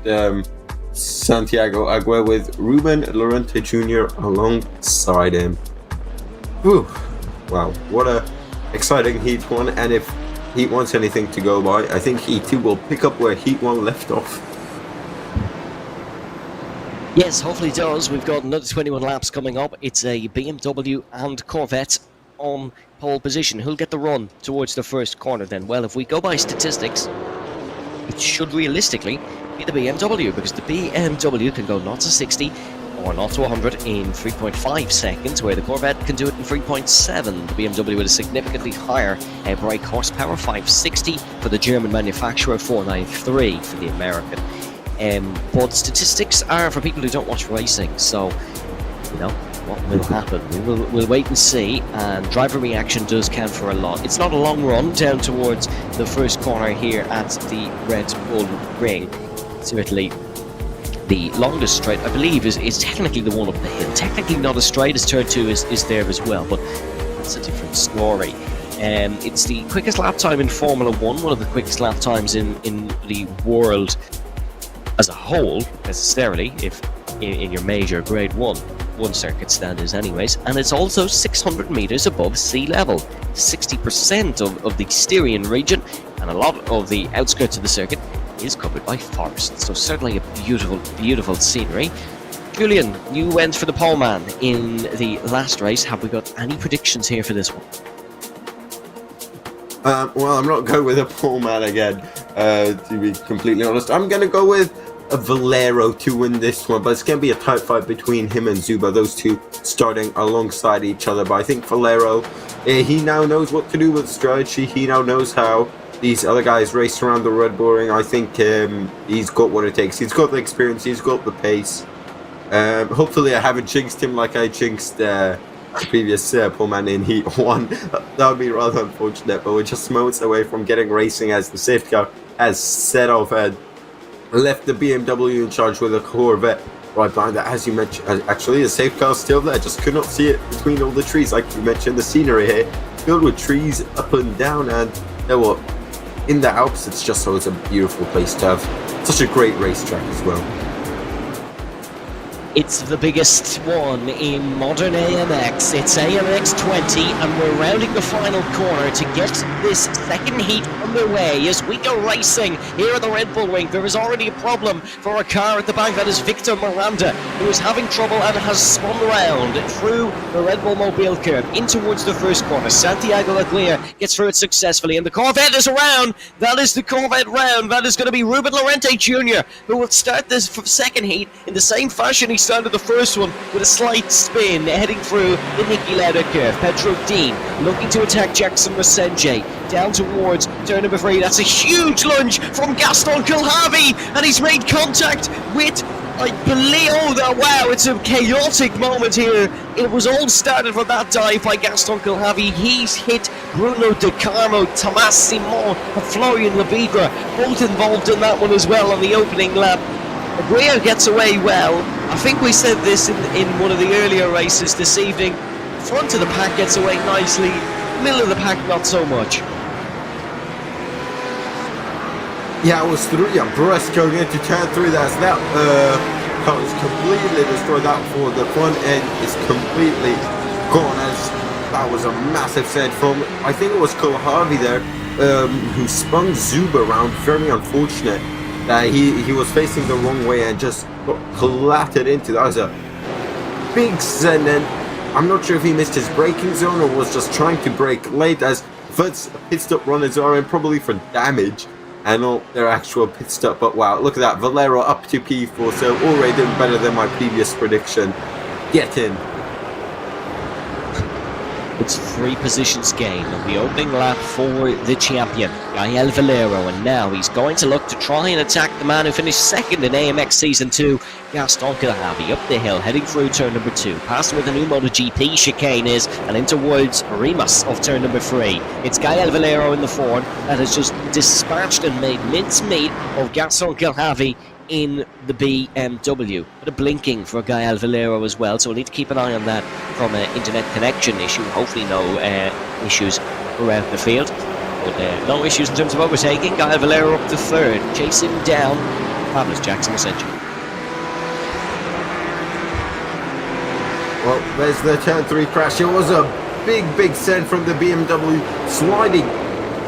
Santiago Aguirre with Ruben Lorente Jr. alongside him. Whew. Wow, what a exciting Heat 1, and if Heat 1's anything to go by, I think Heat 2 will pick up where Heat 1 left off. Yes, hopefully it does. We've got another 21 laps coming up. It's a BMW and Corvette on pole position. Who'll get the run towards the first corner then? Well, if we go by statistics, it should realistically be the BMW, because the BMW can go 0 to 60 or 0 to 100 in 3.5 seconds, where the Corvette can do it in 3.7. The BMW with a significantly higher brake horsepower, 560 for the German manufacturer, 493 for the American. But statistics are for people who don't watch racing, so you know what will happen. We'll wait and see, and driver reaction does count for a lot. It's not a long run down towards the first corner here at the Red Bull Ring. Certainly the longest straight, I believe, is technically the one up the hill. Technically not as straight as turn 2 is there as well, but that's a different story. It's the quickest lap time in Formula 1, one of the quickest lap times in the world as a whole, necessarily, if in your major grade 1 circuit standards anyways, and it's also 600 meters above sea level. 60% of the Styrian region and a lot of the outskirts of the circuit is covered by forest, so certainly a beautiful scenery. Julian, you went for the pole man in the last race. Have we got any predictions here for this one? Well, I'm not going with a pole man again, to be completely honest. I'm going to go with a Valero to win this one, but it's going to be a tight fight between him and Zuba, those two starting alongside each other. But I think Valero, he now knows what to do with strategy. He now knows how these other guys race around the Red Bull Ring. I think he's got what it takes. He's got the experience, he's got the pace. Hopefully I haven't jinxed him like I jinxed the previous pole man in Heat 1. That would be rather unfortunate, but we're just moments away from getting racing, as the safety car has set off and left the BMW in charge with a Corvette right behind that. As you mentioned, actually the safety car's still there, just could not see it between all the trees. Like you mentioned, the scenery here filled with trees up and down, and you know what, in the Alps it's just always a beautiful place to have such a great racetrack as well. It's the biggest one in modern AMX. It's AMX 20, and we're rounding the final corner to get this second heat underway as we go racing here at the Red Bull Ring. There is already a problem for a car at the back. That is Victor Miranda, who is having trouble and has spun round through the Red Bull Mobile curve in towards the first corner. Santiago Aguirre gets through it successfully, and the Corvette is around. That is the Corvette round. That is going to be Ruben Lorente Jr., who will start this second heat in the same fashion he started the first one, with a slight spin heading through the Niki Lauda curve. Pedro Dean looking to attack Jackson Resenje down towards turn number 3. That's a huge lunge from Gaston Kilharvey, and he's made contact with, I believe, wow, it's a chaotic moment here. It was all started from that dive by Gaston Kilharvey. He's hit Bruno De Carmo, Thomas Simon, and Florian Lebigra, both involved in that one as well on the opening lap. Aguirre gets away well. I think we said this in one of the earlier races this evening. Front of the pack gets away nicely, middle of the pack not so much. Yeah, I was through. Yeah, Brest going into turn 3. That's that. Car was completely destroyed. That for the front end is completely gone. As that was a massive set from, I think it was Kilharvey there, who spun Zuba around. Very unfortunate. He was facing the wrong way and just got clattered into. That was a big send, and I'm not sure if he missed his braking zone or was just trying to brake late, as first pit stop runners are in probably for damage and not their actual pit stop. But wow, look at that, Valero up to P4, so already doing better than my previous prediction. Get in. It's 3 positions gained on the opening lap for the champion, Gael Valero, and now he's going to look to try and attack the man who finished second in AMX Season 2, Gaston Kilharvey, up the hill, heading through turn number 2, past where the new MotoGP chicane is, and in towards Rimas of turn number 3. It's Gael Valero in the Ford that has just dispatched and made mincemeat of Gaston Kilharvey in the BMW. But a blinking for Gael Valero as well, so we'll need to keep an eye on that from an internet connection issue. Hopefully no issues around the field, but no issues in terms of overtaking. Gael Valero up to 3rd, chasing down Fabulous Jackson Resenje. Well, there's the turn 3 crash. It was a big send from the BMW, sliding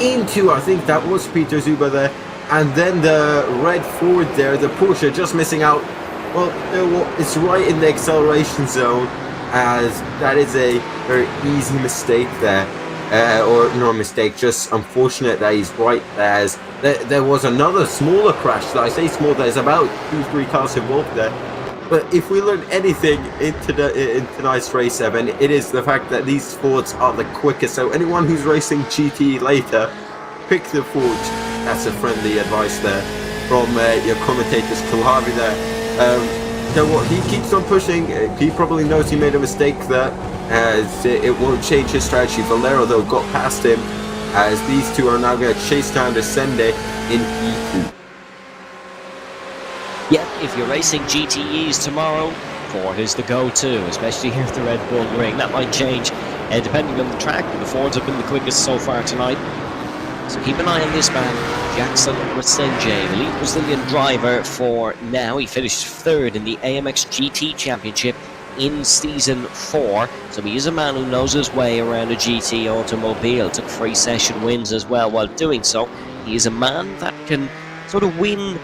into, I think that was Peter Zuba there. And then the red Ford there, the Porsche, just missing out. Well, it's right in the acceleration zone, as that is a very easy mistake there. Or no mistake, just unfortunate that he's right there. As there was another smaller crash. I say small, there's about 2-3 cars involved there. But if we learn anything in tonight's race 7, it is the fact that these Fords are the quickest. So anyone who's racing GTE later, pick the Ford. That's a friendly advice there from your commentators, Kilharvey there. So what, he keeps on pushing. He probably knows he made a mistake there, as it won't change his strategy. Valero though got past him, as these two are now going to chase down Descende in P2. Yeah, if you're racing GTEs tomorrow, Ford is the go-to, especially here at the Red Bull Ring. That might change depending on the track, but the Fords have been the quickest so far tonight. So keep an eye on this man, Jackson Resenje, the lead Brazilian driver for now. He finished 3rd in the AMX GT Championship in Season 4. So he is a man who knows his way around a GT automobile. Took 3 session wins as well while doing so. He is a man that can sort of win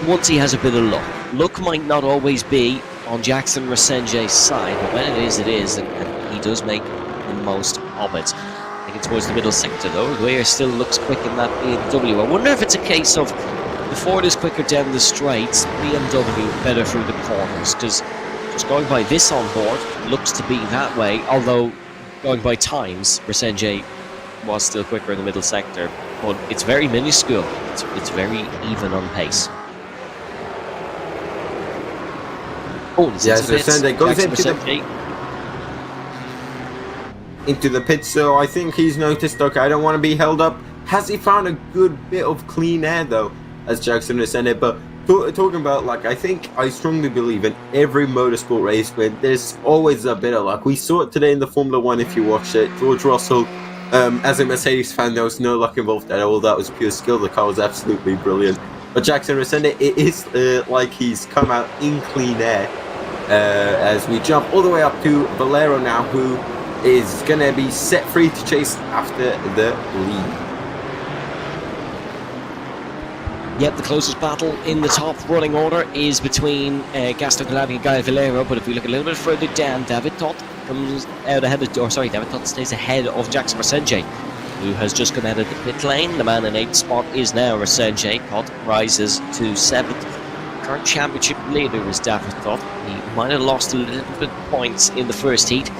once he has a bit of luck. Luck might not always be on Jackson Resenje's side, but when it is, and he does make the most of it. Towards the middle sector though, Aguirre still looks quick in that BMW. I wonder if it's a case of the Ford is quicker down the straights, BMW better through the corners, because just going by this on board looks to be that way, although going by times Resenje was still quicker in the middle sector, but it's very minuscule. It's very even on pace. Oh, yes, Resenje goes into the pit, so I think he's noticed, okay, I don't want to be held up. Has he found a good bit of clean air though, as Jackson has said it? But talking about luck, I strongly believe in every motorsport race where there's always a bit of luck. We saw it today in the Formula 1 if you watched it. George Russell, as a Mercedes fan, there was no luck involved at all. That was pure skill. The car was absolutely brilliant. But Jackson Resende, it is like he's come out in clean air as we jump all the way up to Valero now, who is going to be set free to chase after the lead. Yep, the closest battle in the top running order is between Gaston Calabi and Gael Valero, but if we look a little bit further down, David Todt comes out ahead of, David Todt stays ahead of Jackson Resenje, who has just come out of the pit lane. The man in 8th spot is now Resenje. Todt rises to 7th. Current championship leader is David Todt. He might have lost a little bit of points in the first heat,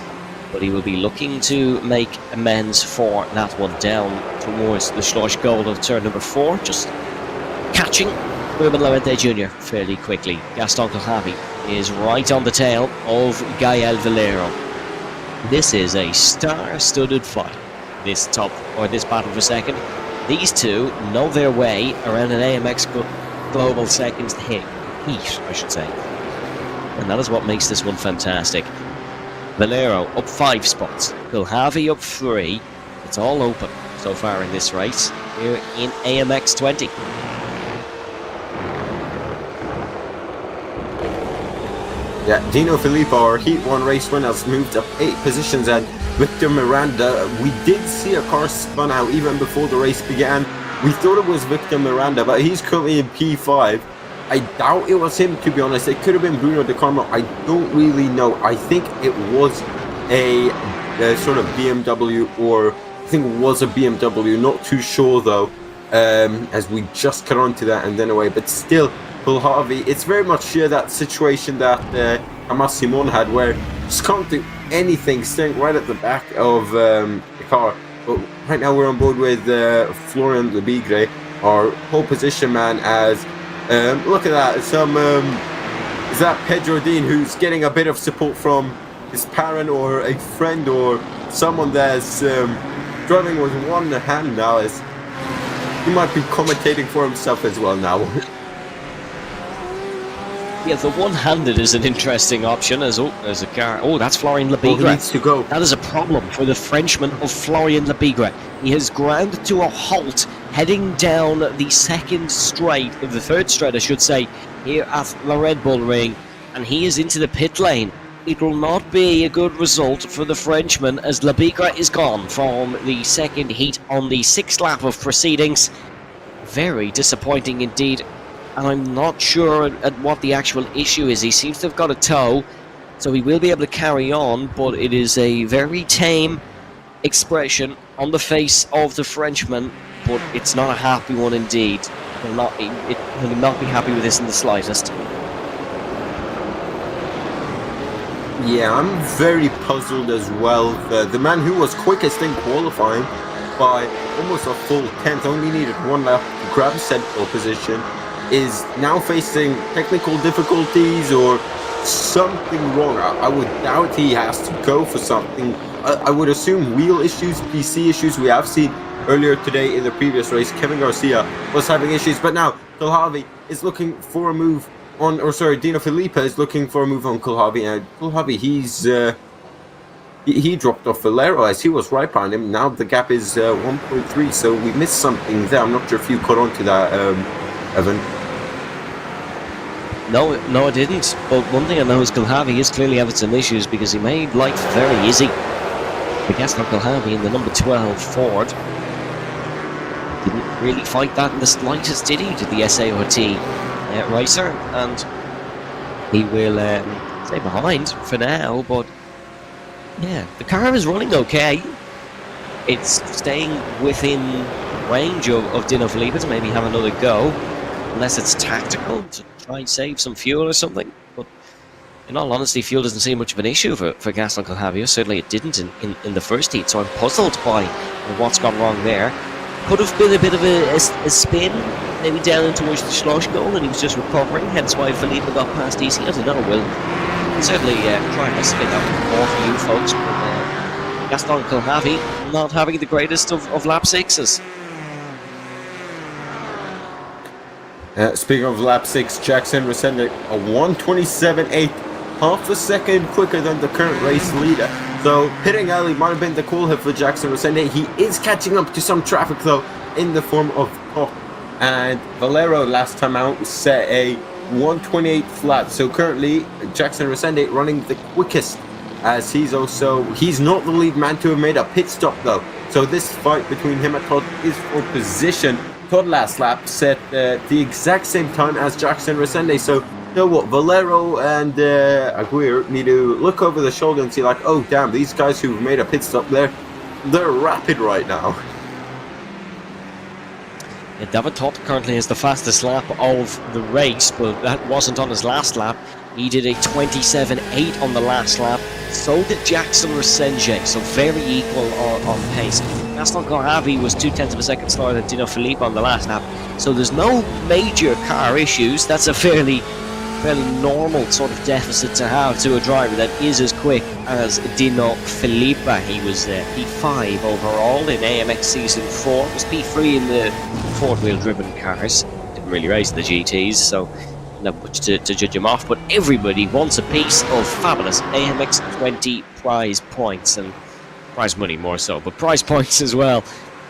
but he will be looking to make amends for that one down towards the Schloss goal of turn number 4, just catching Ruben Lorente Jr. fairly quickly. Gaston Calabi is right on the tail of Gael Valero. This is a star-studded fight. This battle for second. These two know their way around an AMX Global Seconds heat, I should say. And that is what makes this one fantastic. Valero up 5 spots. Calabi up 3. It's all open so far in this race here in AMX 20. Yeah, Dino Filippo, our Heat 1 race winner, has moved up 8 positions, and Victor Miranda, we did see a car spun out even before the race began. We thought it was Victor Miranda, but he's currently in P5. I doubt it was him, to be honest. It could have been Bruno De Carmo. I don't really know. I think it was a sort of BMW, or I think it was a BMW. Not too sure, though, as we just cut onto that and then away. But still, Harvey, it's very much that situation that Hamas Simon had, where just can't do anything, staying right at the back of the car. But right now we're on board with Florian Lebigre, our pole position man, as look at that, is that Pedro Dean, who's getting a bit of support from his parent or a friend or someone that's driving with one hand now, as he might be commentating for himself as well now. Yeah, the one-handed is an interesting option as a car. Oh, that's Florian Lebigre. He needs to go. That is a problem for the Frenchman of Florian Lebigre. He has ground to a halt, heading down the third straight, I should say, here at the Red Bull Ring, and he is into the pit lane. It will not be a good result for the Frenchman, as Lebigre is gone from the second heat on the 6th lap of proceedings. Very disappointing indeed. And I'm not sure at what the actual issue is. He seems to have got a tow, so he will be able to carry on, but it is a very tame expression on the face of the Frenchman, but it's not a happy one indeed. He will not be happy with this in the slightest. Yeah, I'm very puzzled as well. The man who was quickest in qualifying by almost a full 10th, only needed 1 lap to grab said pole position, is now facing technical difficulties or something wrong. I would doubt he has to go for something. I would assume wheel issues, PC issues. We have seen earlier today in the previous race, Kevin Garcia was having issues, but now Kulhavi is looking for a move on, or sorry, Dino Filippo is looking for a move on Kulhavi, and Kulhavi, he dropped off Valero as he was right behind him. Now the gap is 1.3, so we missed something there. I'm not sure if you caught on to that, Evan. No, I didn't. But one thing I know is Kulhavi is clearly having some issues, because he made life very easy. I guess not Kulhavi in the number 12 Ford. Didn't really fight that in the slightest, did he, to the SART racer? And he will stay behind for now, but yeah, the car is running okay. It's staying within range of Dino Filippo to maybe have another go, unless it's tactical to try and save some fuel or something. But in all honesty, fuel doesn't seem much of an issue for Gaston Kulhavi. Certainly it didn't in the first heat, so I'm puzzled by what's gone wrong there. Could have been a bit of a spin, maybe down in towards the Schloss goal, and he was just recovering, hence why Filippo got past easy. I don't know, we'll certainly try and spin out more for you folks, but Gaston Kulhavi not having the greatest of lap 6s. Speaking of lap 6, Jackson Resende, a 1:27.8, half a second quicker than the current race leader. So hitting early might have been the call here for Jackson Resende. He is catching up to some traffic though, in the form of Top. And Valero last time out set a 1:28 flat. So currently, Jackson Resende running the quickest, as he's not the lead man to have made a pit stop though. So this fight between him and Todd is for position. Todd last lap set the exact same time as Jackson Resende. So you know what, Valero and Aguirre need to look over the shoulder and see like, oh damn, these guys who've made a pit stop, they're rapid right now. Yeah, David Todd currently has the fastest lap of the race, but that wasn't on his last lap. He did a 27.8 on the last lap. So did Jackson Resende, so very equal on pace. Gaston Kohavi was 0.2 of a second slower than Dino Filippo on the last lap. So there's no major car issues. That's a fairly normal sort of deficit to have to a driver that is as quick as Dino Filippo. He was P5 overall in AMX Season 4. Was P3 in the four-wheel driven cars. Didn't really race the GTs, so not much to judge him off. But everybody wants a piece of fabulous AMX 20 prize points, and prize money more so, but prize points as well.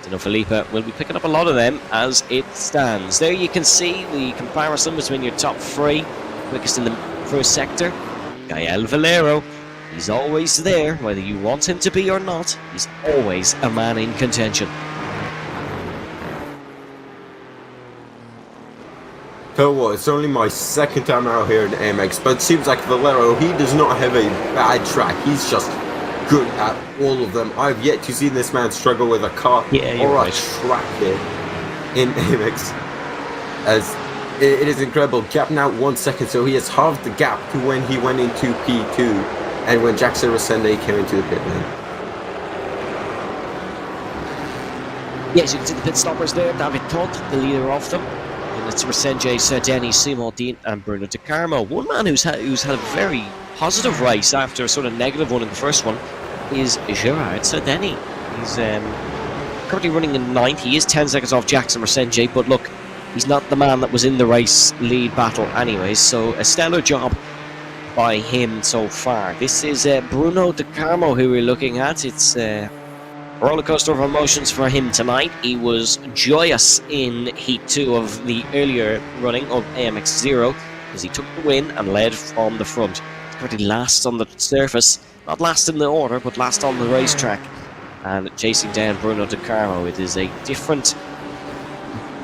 Dino Filippo will be picking up a lot of them as it stands. There you can see the comparison between your top three. Quickest in the first sector, Gael Valero. He's always there, whether you want him to be or not. He's always a man in contention. Tell you what, it's only my second time out here in AMX, but it seems like Valero, he does not have a bad track. He's just good at all of them. I've yet to see this man struggle with a car or a track here in AMX. As it is incredible. Gap now 1 second, so he has halved the gap to when he went into P2 and when Jackson Resende came into the pit lane. Yes, you can see the pit stoppers there. David Todd, the leader of them. And it's Resende, Sardeni, Simon Dean and Bruno De Carmo. One man who's had a very positive race after a sort of negative one in the first one is Gerard Sardeni. He's currently running in 9th. He is 10 seconds off Jackson Resende, but look, he's not the man that was in the race lead battle anyways, so a stellar job by him so far. This is Bruno De Carmo who we're looking at. It's a roller coaster of emotions for him tonight. He was joyous in Heat 2 of the earlier running of AMX 0 because he took the win and led from the front. He's currently last on the surface, not last in the order, but last on the racetrack. And chasing down Bruno De Carmo, it is a different...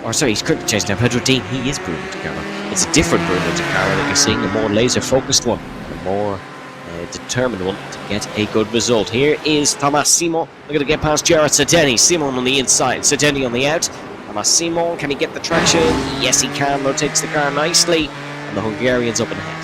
he's currently chasing down Pedro Dean. He is Bruno De Carmo. It's a different Bruno De Carmo that you're seeing, a more laser-focused one, a more determined one to get a good result. Here is Thomas Simon. Looking to get past Gerard Sardeni. Simon on the inside, Sardeni on the out. Thomas Simon, can he get the traction? Yes, he can. Rotates the car nicely, and the Hungarian's up and ahead.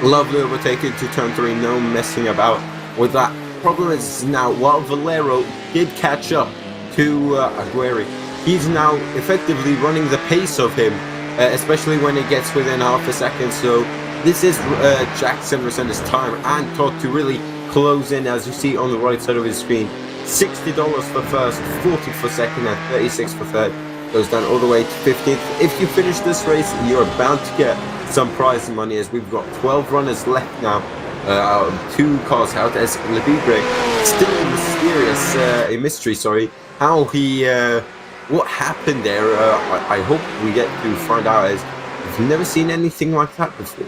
Lovely overtaking to turn 3, no messing about with that. Problem is now, while Valero did catch up to Aguirre, he's now effectively running the pace of him, especially when it gets within half a second. So this is Jackson Resende's time and Todd to really close in, as you see on the right side of his screen. $60 for first, 40 for second, and 36 for third. Goes down all the way to 15th. If you finish this race, you're bound to get some prize money, as we've got 12 runners left now. 2 cars out, as Lebibre still mysterious, a mystery, sorry, how he, what happened there. I hope we get to find out, as I've never seen anything like that before.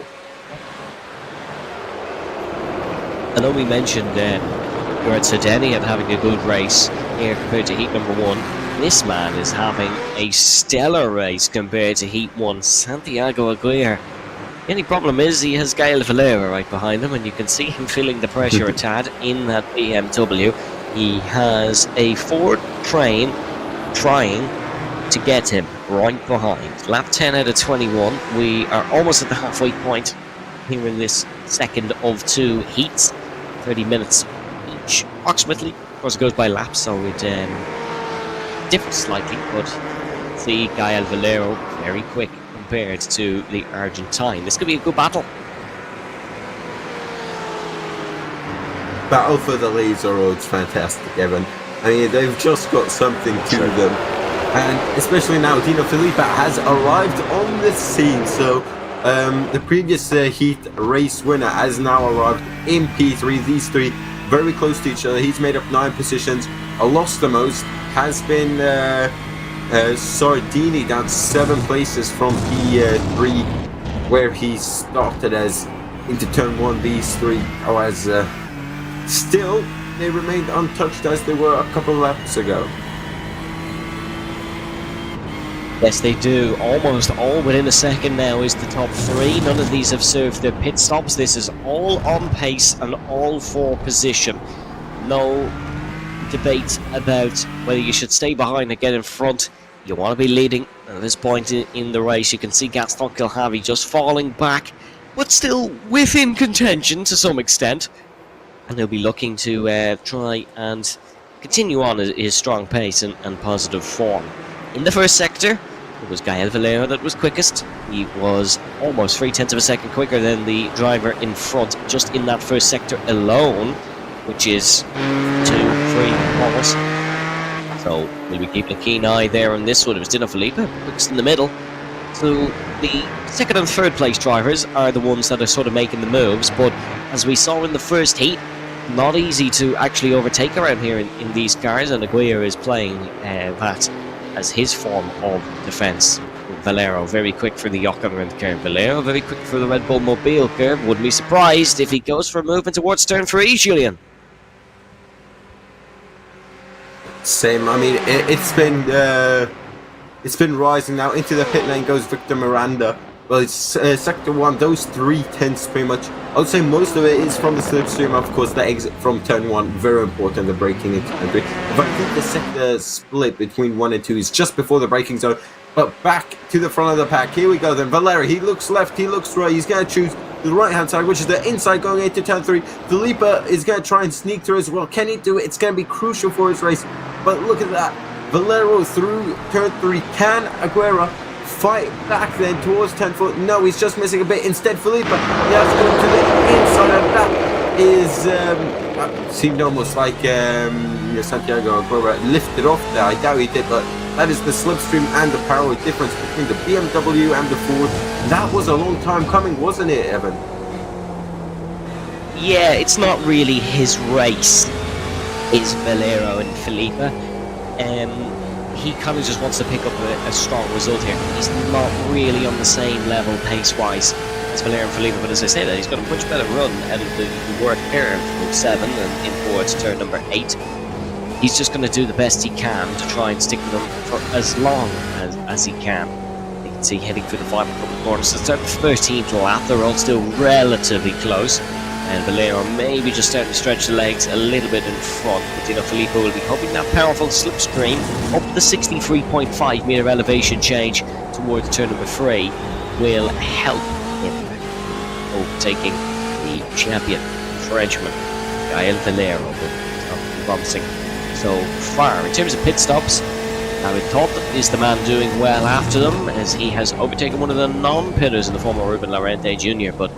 I know we mentioned Gerard Sardeni and having a good race here compared to heat number 1. This man is having a stellar race compared to Heat 1. Santiago Aguirre. The only problem is he has Gael Valera right behind him, and you can see him feeling the pressure a tad in that BMW. He has a Ford train trying to get him right behind. Lap 10 out of 21. We are almost at the halfway point here in this second of 2 heats. 30 minutes each, approximately. Of course, it goes by laps, so it differs slightly, but see Gael Valero very quick compared to the Argentine. This could be a good battle. Battle for the laser road's fantastic, Evan. I mean, they've just got something to them. And especially now, Dino Filippo has arrived on the scene. So the previous heat race winner has now arrived in P3. These three very close to each other. He's made up 9 positions. Lost the most. Has been Sardini down 7 places from P3, where he started as into turn 1. These three, still they remained untouched as they were a couple of laps ago. Yes, they do. Almost all within a second now is the top 3. None of these have served their pit stops. This is all on pace and all for position. No debate about whether you should stay behind or get in front. You want to be leading at this point in the race. You can see Gaston Kilhavy just falling back, but still within contention to some extent. And he'll be looking to try and continue on his strong pace and positive form. In the first sector, it was Gael Valero that was quickest. He was almost 0.3 of a second quicker than the driver in front, just in that first sector alone, which is 2-3 almost. So we'll be keeping a keen eye there on this one. It was Dino Felipe, quickest in the middle. So the second and third place drivers are the ones that are sort of making the moves, but as we saw in the first heat, not easy to actually overtake around here in these cars, and Aguirre is playing that as his form of defence. Valero very quick for the Jochen curve. Valero very quick for the Red Bull Mobile curve. Wouldn't be surprised if he goes for a movement towards turn 3, Julian. Same. I mean, it's been rising now. Into the pit lane goes Victor Miranda. Well, it's sector 1. Those 3 tenths pretty much. I would say most of it is from the slipstream. Of course, the exit from turn 1, very important. The braking into turn 3. But I think the sector split between 1 and 2 is just before the braking zone. But back to the front of the pack. Here we go. Then Valera. He looks left. He looks right. He's going to choose the right-hand side, which is the inside going into turn 3. Felipe is going to try and sneak through as well. Can he do it? It's going to be crucial for his race. But look at that. Valero through turn 3. Can Aguirre fight back then towards 10 foot? No, he's just missing a bit. Instead, Felipe, he has to go to the inside, and that is seemed almost like Santiago Aguirre lifted off there. I doubt he did, but that is the slipstream and the power difference between the BMW and the Ford. That was a long time coming, wasn't it, Evan? Yeah, it's not really his race, is Valero and Felipe. He kind of just wants to pick up a strong result here. He's not really on the same level pace-wise as Valero and Felipe, but as I say that, he's got a much better run out of the work curve from 7 and in towards turn number 8. He's just going to do the best he can to try and stick with them for as long as he can. You can see heading through the final couple of corners. So it's the 13th lap. They're all still relatively close. And Valero maybe just starting to stretch the legs a little bit in front. But Dino Felipe will be hoping that powerful slipstream up the 63.5 metre elevation change towards turn number 3 will help him overtaking the champion Frenchman Gael Valero. But not promising so far. In terms of pit stops, David Todd is the man doing well after them, as he has overtaken one of the non-pitters in the form of Ruben Lorente Jr. But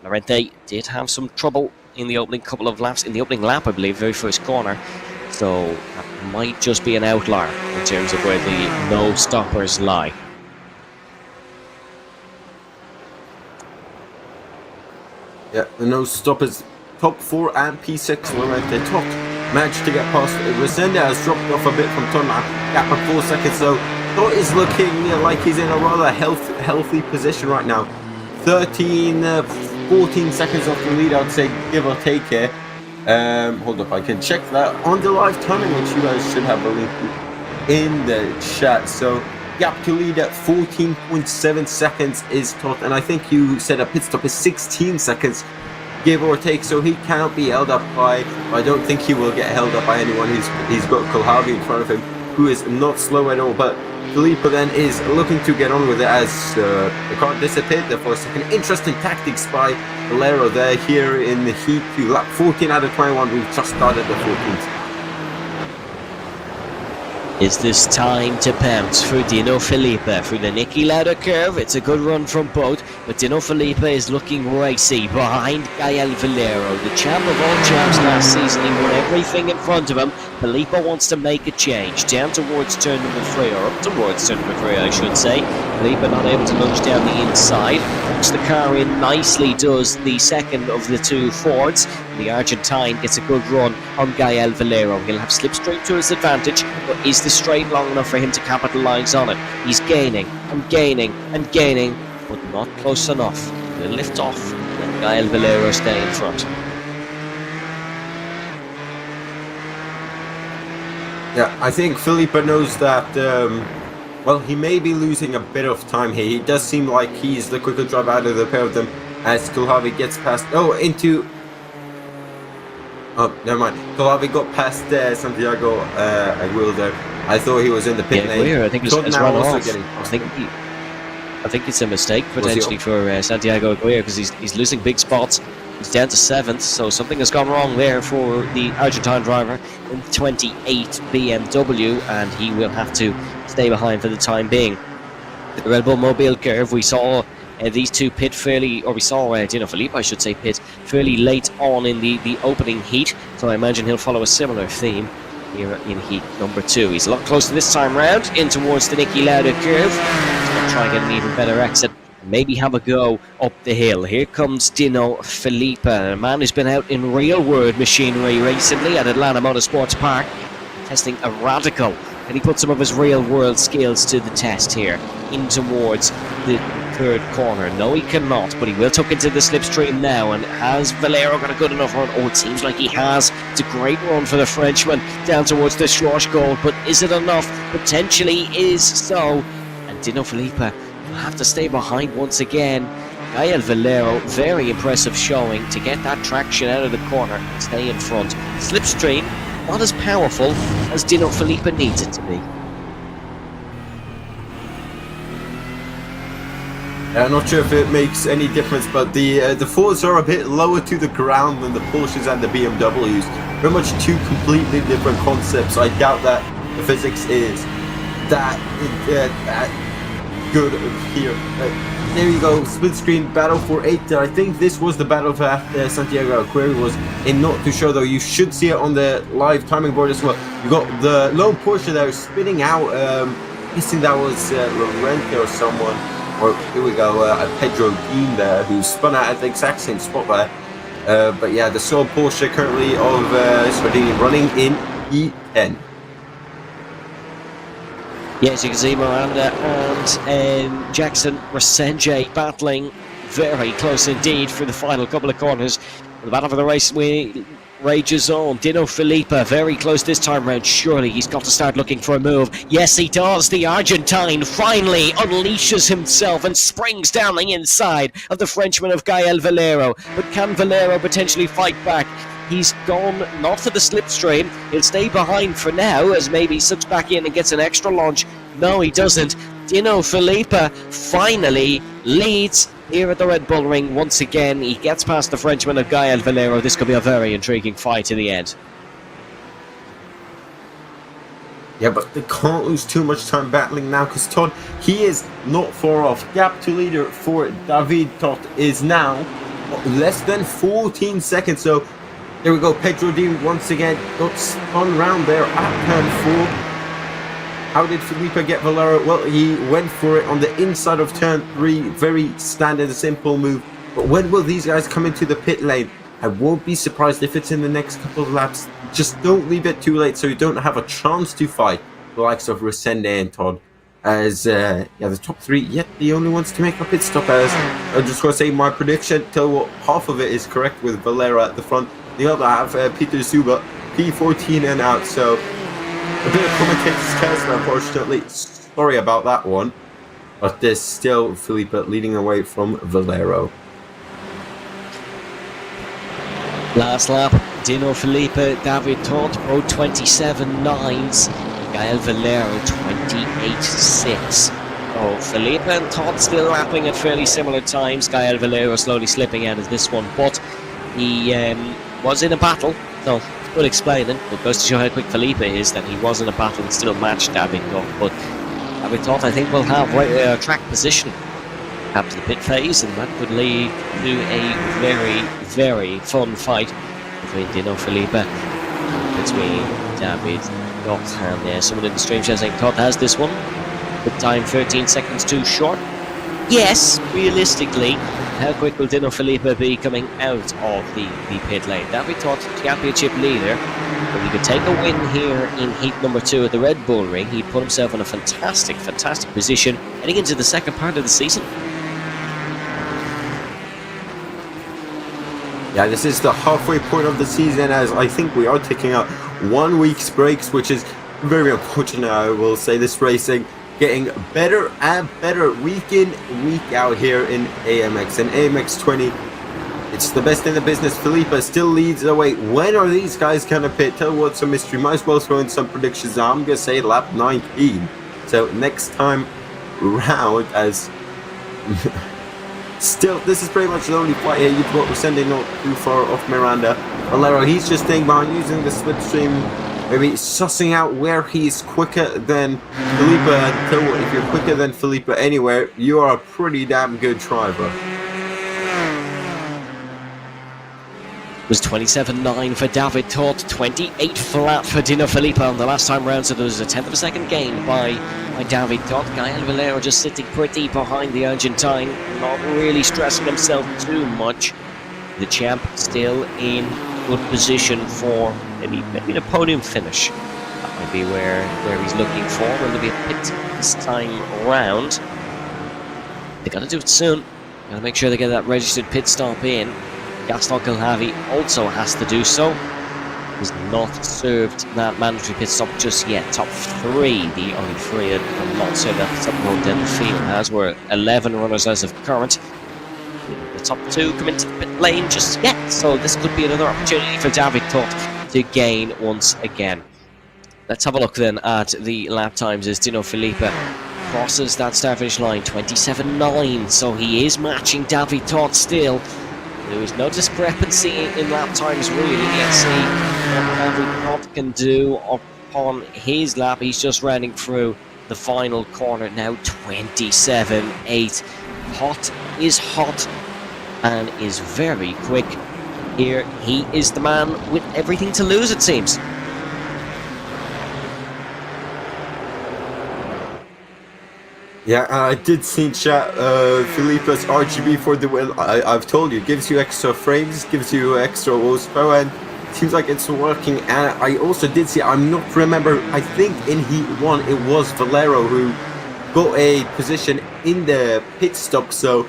Lorente did have some trouble in the opening couple of laps, in the opening lap, I believe, very first corner. So that might just be an outlier in terms of where the no stoppers lie. Yeah, the no stoppers, top 4 and P6 Lorente top. Managed to get past Resende, has dropped off a bit from Tonna, gap of 4 seconds, so Todd is looking like he's in a rather healthy position right now. 14 seconds off the lead, I'd say, give or take here. Hold up, I can check that on the live timing, which you guys should have a link in the chat. So gap to lead at 14.7 seconds is Todd, and I think you said a pit stop is 16 seconds, give or take, so he cannot be held up by, I don't think he will get held up by anyone. He's got Kulhavi in front of him, who is not slow at all, but Felipe then is looking to get on with it as the car disappeared there for a second. Interesting tactics by Valero there here in the heat 2. Lap 14 out of 21, we've just started the 14th. Is this time to pounce for Dino Felipe through the Niki Lauda curve? It's a good run from both, but Dino Felipe is looking racy behind Gael Valero, the champ of all champs last season. He won everything in front of him. Felipe wants to make a change down towards turn number 3, or up towards turn number 3, I should say. Felipe not able to nudge down the inside. Puts the car in nicely, does the second of the two Fords. The Argentine gets a good run on Gael Valero. He'll have slipstream to his advantage, but is the straight long enough for him to capitalise on it? He's gaining and gaining and gaining, but not close enough. He'll lift off and Gael Valero stay in front. Yeah, I think Felipe knows that, well, he may be losing a bit of time here. He does seem like he's the quicker driver out of the pair of them as Kulhavi gets past, never mind. Kulhavi got past Santiago Aguirre there. I thought he was in the pit lane. I think it's run off. I think it's a mistake potentially for Santiago Aguirre because he's losing big spots. He's down to 7th, so something has gone wrong there for the Argentine driver in 28 BMW, and he will have to stay behind for the time being. The Red Bull Mobile curve, we saw these two pit fairly, or we saw Dino Felipe, I should say, pit fairly late on in the opening heat, so I imagine he'll follow a similar theme here in heat number 2. He's a lot closer this time round, in towards the Niki Lauda curve. He's going to try and get an even better exit. Maybe have a go up the hill. Here comes Dino Felipe, a man who's been out in real world machinery recently at Atlanta Motorsports Park, testing a radical. And he put some of his real world skills to the test here, in towards the 3rd corner. No, he cannot, but he will tuck into the slipstream now. And has Valero got a good enough run? Oh, it seems like he has. It's a great run for the Frenchman down towards the Schwarz goal, but is it enough? Potentially is so. And Dino Felipe will have to stay behind once again. Gael Valero, very impressive showing to get that traction out of the corner and stay in front. Slipstream, not as powerful as Dino Felipe needs it to be. I'm not sure if it makes any difference, but the Fords are a bit lower to the ground than the Porsches and the BMWs. Very much two completely different concepts. I doubt that the physics is that good here. There you go, split screen battle for 8th. I think this was the battle that Santiago Aguirre was in. Not too sure though. You should see it on the live timing board as well. You got the lone Porsche there spinning out. I think that was Lorente or someone. Or here we go, Pedro Dean there, who spun out at the exact same spot there. But yeah, the sole Porsche currently of Sardini running in E10. Yes, you can see Miranda and Jackson Resenje battling very close indeed for the final couple of corners. The battle for the race rages on. Dino Felipe very close this time round. Surely he's got to start looking for a move. Yes, he does. The Argentine finally unleashes himself and springs down the inside of the Frenchman of Gael Valero. But can Valero potentially fight back? He's gone not for the slipstream. He'll stay behind for now as maybe slips back in and gets an extra launch. No, he doesn't. Dino Felipe finally leads here at the Red Bull Ring once again. He gets past the Frenchman of Gael Valero. This could be a very intriguing fight to the end. Yeah, but they can't lose too much time battling now because Todd, he is not far off. Gap to leader for David Todd is now less than 14 seconds. So there we go. Pedro Dean once again got spun round there at turn 4. How did Felipe get Valero? Well, he went for it on the inside of turn 3. Very standard, simple move. But when will these guys come into the pit lane? I won't be surprised if it's in the next couple of laps. Just don't leave it too late so you don't have a chance to fight the likes of Resende and Todd. As, the top 3, yet the only ones to make a pit stop. As I just want to say my prediction, tell you what, half of it is correct with Valero at the front. The other half, Peter Suba, P14 and out. So a bit of commentator's curse, unfortunately. Sorry about that one. But there's still Felipe leading away from Valero. Last lap, Dino Felipe, David Todd, both 27.9s. Gael Valero, 28.6. Oh, Felipe and Todd still lapping at fairly similar times. Gael Valero slowly slipping out of this one. But he was in a battle. So good explaining, but goes to show how quick Felipe is that he was in a battle and still matched David Todd. But David Todd, I think, will have track position up to the pit phase, and that could lead to a very, very fun fight between Dino Felipe and between David Todd. And someone in the stream chat saying Todd has this one. Good time, 13 seconds too short. Yes, realistically, how quick will Dino Filippo be coming out of the pit lane? David Todt, championship leader. If he could take a win here in heat number 2 at the Red Bull Ring, he'd put himself in a fantastic position heading into the second part of the season. Yeah, this is the halfway point of the season, as I think we are taking out 1 week's breaks, which is very unfortunate. I will say this racing getting better and better week in, week out here in AMX. And AMX 20, it's the best in the business. Filippo still leads the way. When are these guys going to pit? Tell you what's a mystery. Might as well throw in some predictions. I'm going to say lap 19. So next time round, as... Still, this is pretty much the only fight here. You've got Resende not too far off Miranda. Valero, he's just staying behind, using the slipstream, maybe sussing out where he's quicker than Filippo. Tell you what, if you're quicker than Filippo anywhere, you are a pretty damn good driver. It was 27.9 for David Todt, 28 flat for Dino Filippo on the last time round, so there was a 10th of a second gain by David Todt. Gael Valero just sitting pretty behind the Argentine, not really stressing himself too much. The champ still in good position for maybe a podium finish. That might be where he's looking for. Will there be a pit this time round? They gotta do it soon. Gotta make sure they get that registered pit stop in. Gaston Kilhavy also has to do so. He's not served that mandatory pit stop just yet. Top 3, the only 3 are not served that pit stop road down the field, as we're 11 runners as of current. The top 2 come into the pit lane just yet, so this could be another opportunity for David Todt to gain once again. Let's have a look then at the lap times as Dino Filippo crosses that start finish line. 27.9, so he is matching David Todt still. There is no discrepancy in lap times really. Let's see what David Todt can do upon his lap. He's just running through the final corner now. 27.8. Hot is hot and is very quick. Here he is the man with everything to lose, it seems. Yeah, I did see chat Filippo's RGB for the win. I've told you, gives you extra frames, gives you extra horsepower, and seems like it's working. And I also did see, I'm not remember, I think in Heat 1 it was Valero who got a position in the pit stop, so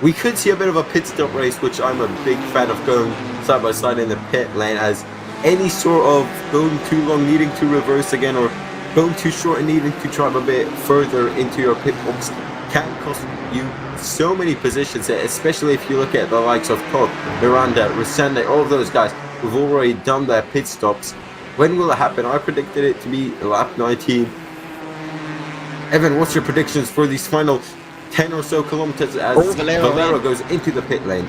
we could see a bit of a pit stop race, which I'm a big fan of, going side by side in the pit lane, as any sort of going too long, needing to reverse again, or going too short and needing to drive a bit further into your pit box can cost you so many positions, especially if you look at the likes of Todt, Miranda, Resende, all of those guys who've already done their pit stops. When will it happen? I predicted it to be lap 19. Evan, what's your predictions for these final 10 or so kilometers as Valero goes into the pit lane?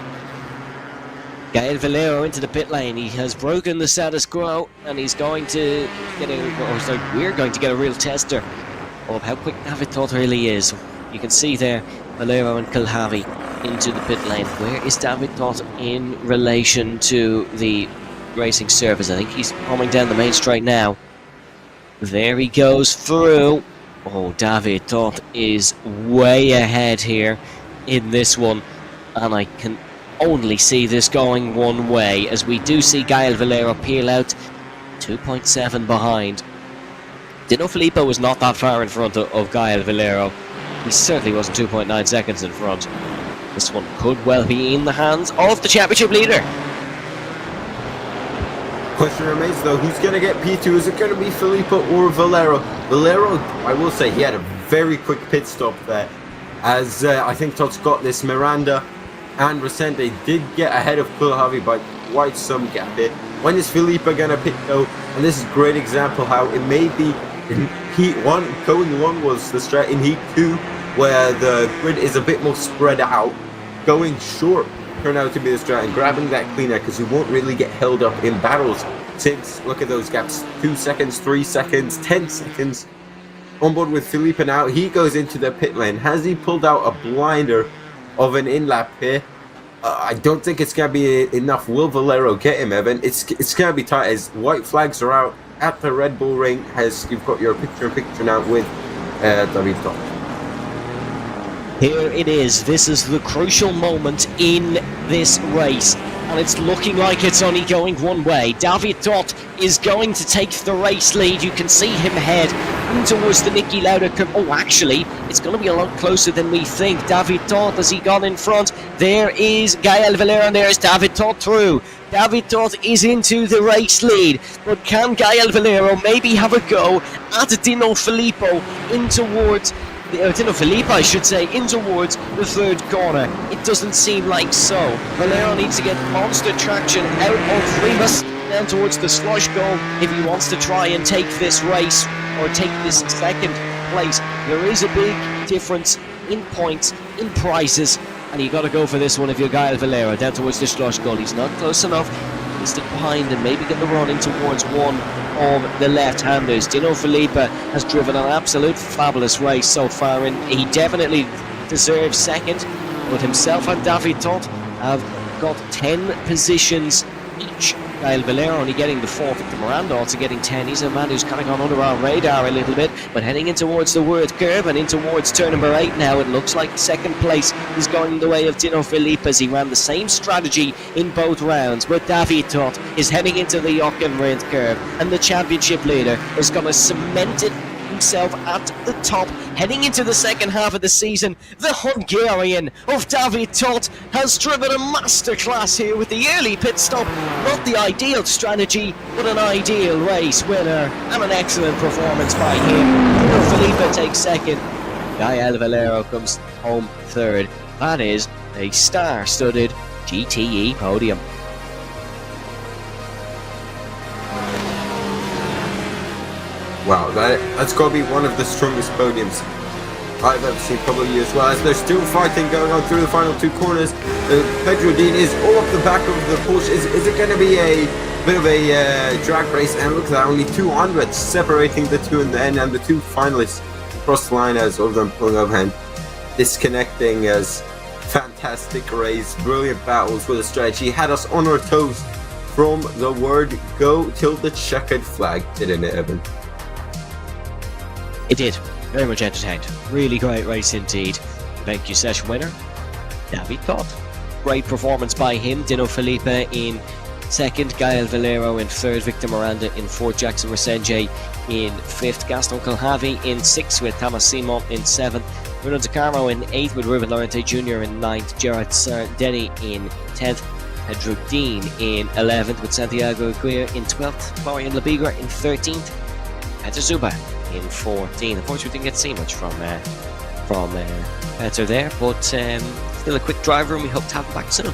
Gael Valero into the pit lane. He has broken the status quo, and he's going to get we're going to get a real tester of how quick David Todt really is. You can see there Valero and Kilhavy into the pit lane. Where is David Todt in relation to the racing surface? I think he's coming down the main straight now. There he goes through. Oh, David Todt is way ahead here in this one, and I can only see this going one way, as we do see Gael Valero peel out 2.7 behind. Dino Filippo was not that far in front of Gael Valero. He certainly wasn't 2.9 seconds in front. This one could well be in the hands of the championship leader. Question remains though, who's going to get P2? Is it going to be Filippo or Valero? Valero, I will say, he had a very quick pit stop there, as I think Todt's got this. Miranda and Resende did get ahead of Kilhavy by quite some gap here. When is Filippo going to pit though? And this is a great example how it may be in Heat 1, going long was the strat. In Heat 2, where the grid is a bit more spread out, going short turned out to be the strat, and grabbing that cleaner, because you won't really get held up in battles, since look at those gaps, 2 seconds, 3 seconds, 10 seconds. On board with Filippo now, he goes into the pit lane. Has he pulled out a blinder of an in-lap here? I don't think it's going to be enough. Will Valero get him, Evan? It's going to be tight, as white flags are out at the Red Bull Ring, as you've got your picture-in-picture now with David Todt. Here it is. This is the crucial moment in this race. And it's looking like it's only going one way. David Dott is going to take the race lead. You can see him head in towards the Nicky Lauda curve. Oh, actually, it's going to be a lot closer than we think. David Dott, has he gone in front? There is Gael Valero, and there's David Dott through. David Dott is into the race lead, but can Gael Valero maybe have a go at Dino Filippo in towards... Dino Filippo, I should say, in towards the third corner? It doesn't seem like so. Valero needs to get monster traction out of Remus down towards the slush goal if he wants to try and take this race or take this second place. There is a big difference in points, in prizes, and you got to go for this one if you're Gael Valero down towards the slush goal. He's not close enough. He's stick behind and maybe get the run in towards one of the left-handers. Dino Filippo has driven an absolute fabulous race so far, and he definitely deserves second, but himself and David Dott have got 10 positions each. Gael Valero only getting the 4, Victor Miranda also getting 10. He's a man who's kind of gone under our radar a little bit, but heading in towards the word curve and in towards turn number 8 now. It looks like second place is going the way of Dino Filippo as he ran the same strategy in both rounds, but David Dott is heading into the Jochen Rindt curve, and the championship leader is going to cement it himself at the top heading into the second half of the season. The Hungarian of David Dott has driven a masterclass here with the early pit stop. Not the ideal strategy, but an ideal race winner and an excellent performance by him. Filippo takes second. Gael Valero comes home third. That is a star-studded GTE podium. Wow, that's got to be one of the strongest podiums I've ever seen probably as well, as there's still fighting going on through the final 2 corners. Pedro Dean is all up the back of the Porsche. Is it going to be a bit of a drag race? And look at that, only 200 separating the two in the end, and the 2 finalists across the line as all of them pulling overhand, disconnecting. As fantastic race, brilliant battles with a strategy, had us on our toes from the word go till the checkered flag, didn't it, Evan? It did. Very much entertained. Really great race indeed. Thank you, session winner, David Dott. Great performance by him. Dino Filippo in second, Gael Valero in third, Victor Miranda in fourth, Jackson Resenje in fifth, Gaston Calhavi in sixth with Thomas Simon in seventh, Bruno De Carmo in eighth with Ruben Lorente Jr. in ninth, Gerard Denny in 10th, Pedro Dean in 11th with Santiago Aguirre in 12th, Florian Labigra in 13th, Peter Zuba in 14th. Unfortunately, we didn't get to see much from Peter there, but still a quick driver, and we hope to have him back soon.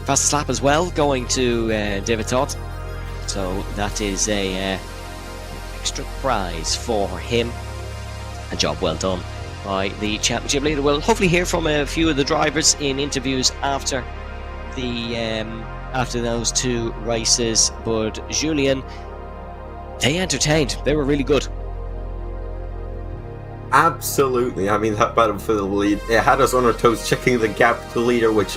Fastest lap as well, going to David Dott, so that is a extra prize for him. A job well done by the championship leader. We'll hopefully hear from a few of the drivers in interviews after those 2 races, but Julien, they entertained. They were really good. Absolutely. I mean, that battle for the lead, it had us on our toes, checking the gap to leader, which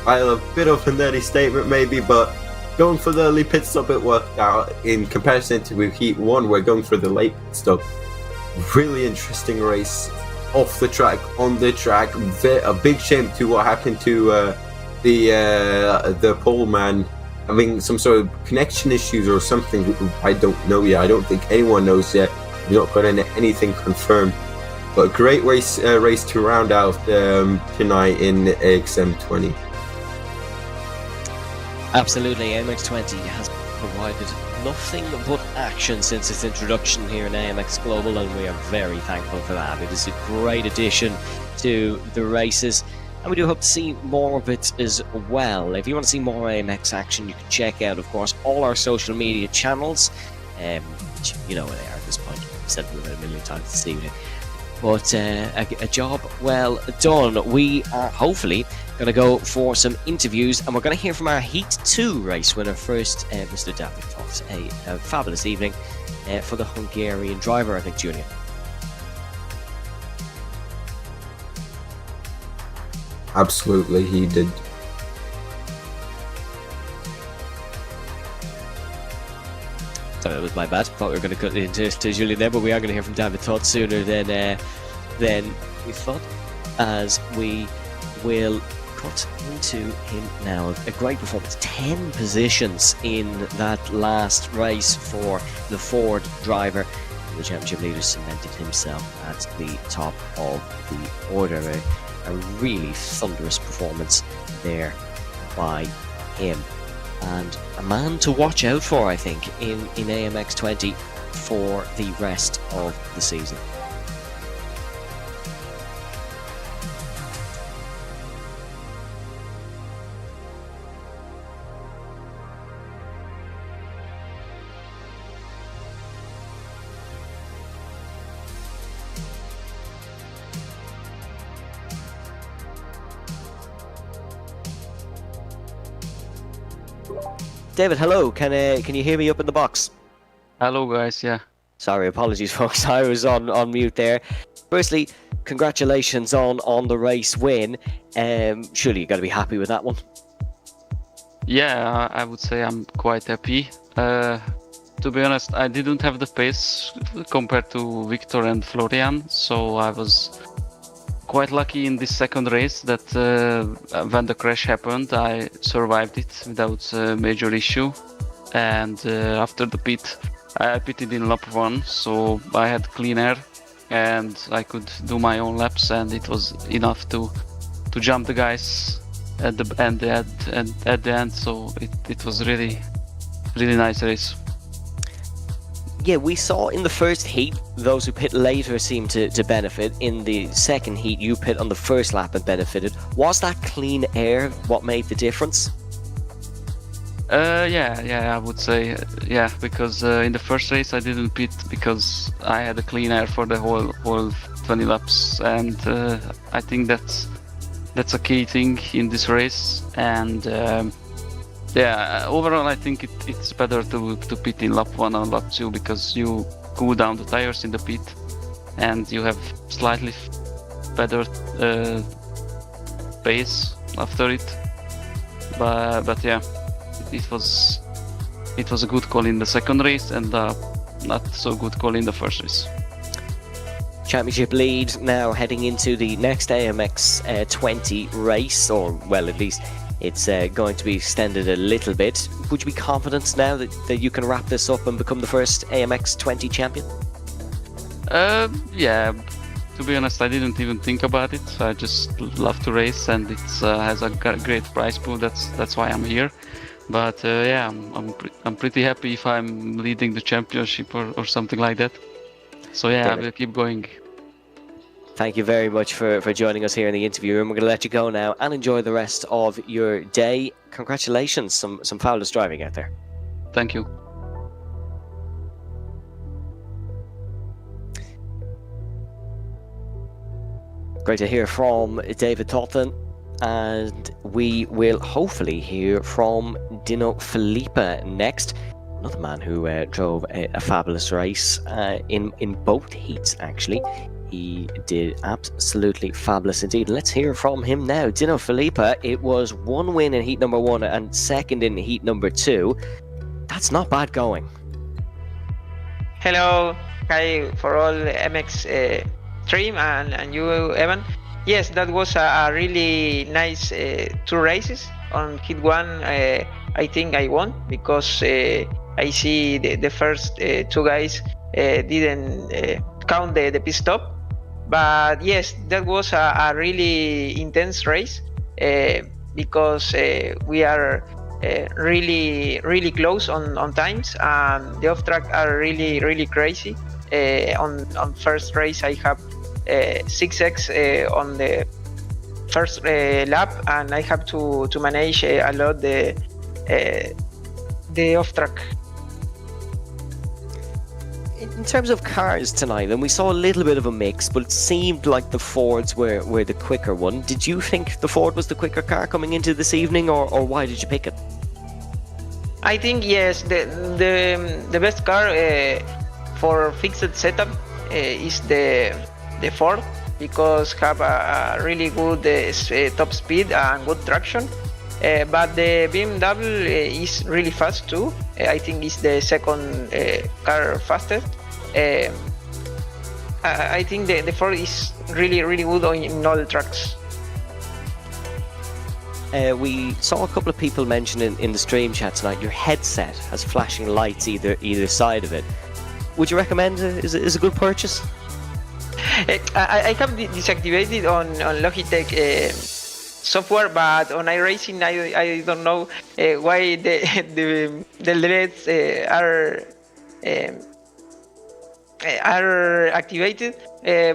while a bit of a nerdy statement maybe, but going for the early pit stop, it worked out. In comparison to Heat 1, we're going for the late pit stop. Really interesting race, off the track, on the track. A big shame to what happened to the pole man, having some sort of connection issues or something. I don't know yet. I don't think anyone knows yet. We've not got anything confirmed. But a great race to round out tonight in AXM20. Absolutely, AMX 20 has provided nothing but action since its introduction here in AMX Global, and we are very thankful for that. It is a great addition to the races, and we do hope to see more of it as well. If you want to see more AMX action, you can check out, of course, all our social media channels. Which you know where they are at this point. I've said them about a million times this evening. But a job well done. We are hopefully going to go for some interviews, and we're going to hear from our Heat 2 race winner first, Mr. David Dott. A fabulous evening for the Hungarian driver, I think, Julian. Absolutely, he did. Sorry, that was my bad. Thought we were going to cut into Julian there, but we are going to hear from David Todd sooner than we thought, as we will cut into him now. A great performance, 10 positions in that last race for the Ford driver. The championship leader cemented himself at the top of the order. A really thunderous performance there by him, and a man to watch out for, I think, in AMX 20 for the rest of the season. David, hello. Can you hear me up in the box? Hello, guys. Yeah. Sorry, apologies, folks. I was on mute there. Firstly, congratulations on the race win. Surely you got to be happy with that one. Yeah, I would say I'm quite happy. To be honest, I didn't have the pace compared to Victor and Florian, so I was quite lucky in this second race that when the crash happened, I survived it without a major issue. And after the pit, I pitted in lap 1, so I had clean air and I could do my own laps, and it was enough to jump the guys at the end. So it was really nice race. Yeah, we saw in the first heat, those who pit later seemed to benefit. In the second heat, you pit on the first lap and benefited. Was that clean air what made the difference? Yeah, I would say, yeah, because in the first race I didn't pit because I had a clean air for the whole 20 laps, and I think that's a key thing in this race. And yeah, overall I think it's better to pit in lap 1 or lap 2 because you cool down the tires in the pit and you have slightly better pace after it. But yeah, it was a good call in the second race and not so good call in the first race. Championship lead now heading into the next AMX 20 race, or well, at least it's going to be extended a little bit. Would you be confident now that you can wrap this up and become the first AMX 20 champion? Yeah, to be honest, I didn't even think about it. I just love to race, and it has a great prize pool. That's why I'm here. But yeah, I'm pretty happy if I'm leading the championship or something like that. So yeah, I will keep going. Thank you very much for joining us here in the interview room. We're going to let you go now and enjoy the rest of your day. Congratulations, some fabulous driving out there. Thank you. Great to hear from David Totten, and we will hopefully hear from Dino Filippa next. Another man who drove a fabulous race in both heats, actually. He did absolutely fabulous indeed. Let's hear from him now. Dino Filippa, it was one win in heat number 1 and second in heat number 2. That's not bad going. Hello, hi for all MX stream and you, Evan. Yes, that was a really nice 2 races. On heat 1, I think I won because I see the first 2 guys didn't count the pit stop. But yes, that was a really intense race because we are really close on times, and the off track are really crazy. On first race I have 6x on the first lap, and I have to manage a lot the off track. In terms of cars tonight, and we saw a little bit of a mix, but it seemed like the Fords were the quicker one. Did you think the Ford was the quicker car coming into this evening, or why did you pick it? I think yes, the best car for fixed setup is the Ford, because have a really good top speed and good traction. But the BMW is really fast too. I think it's the second car fastest. I think the Ford is really good in all tracks. We saw a couple of people mentioning in the stream chat tonight your headset has flashing lights either side of it. Would you recommend it? Is a good purchase? I have deactivated on Logitech software, but on iRacing I don't know why the LEDs are activated,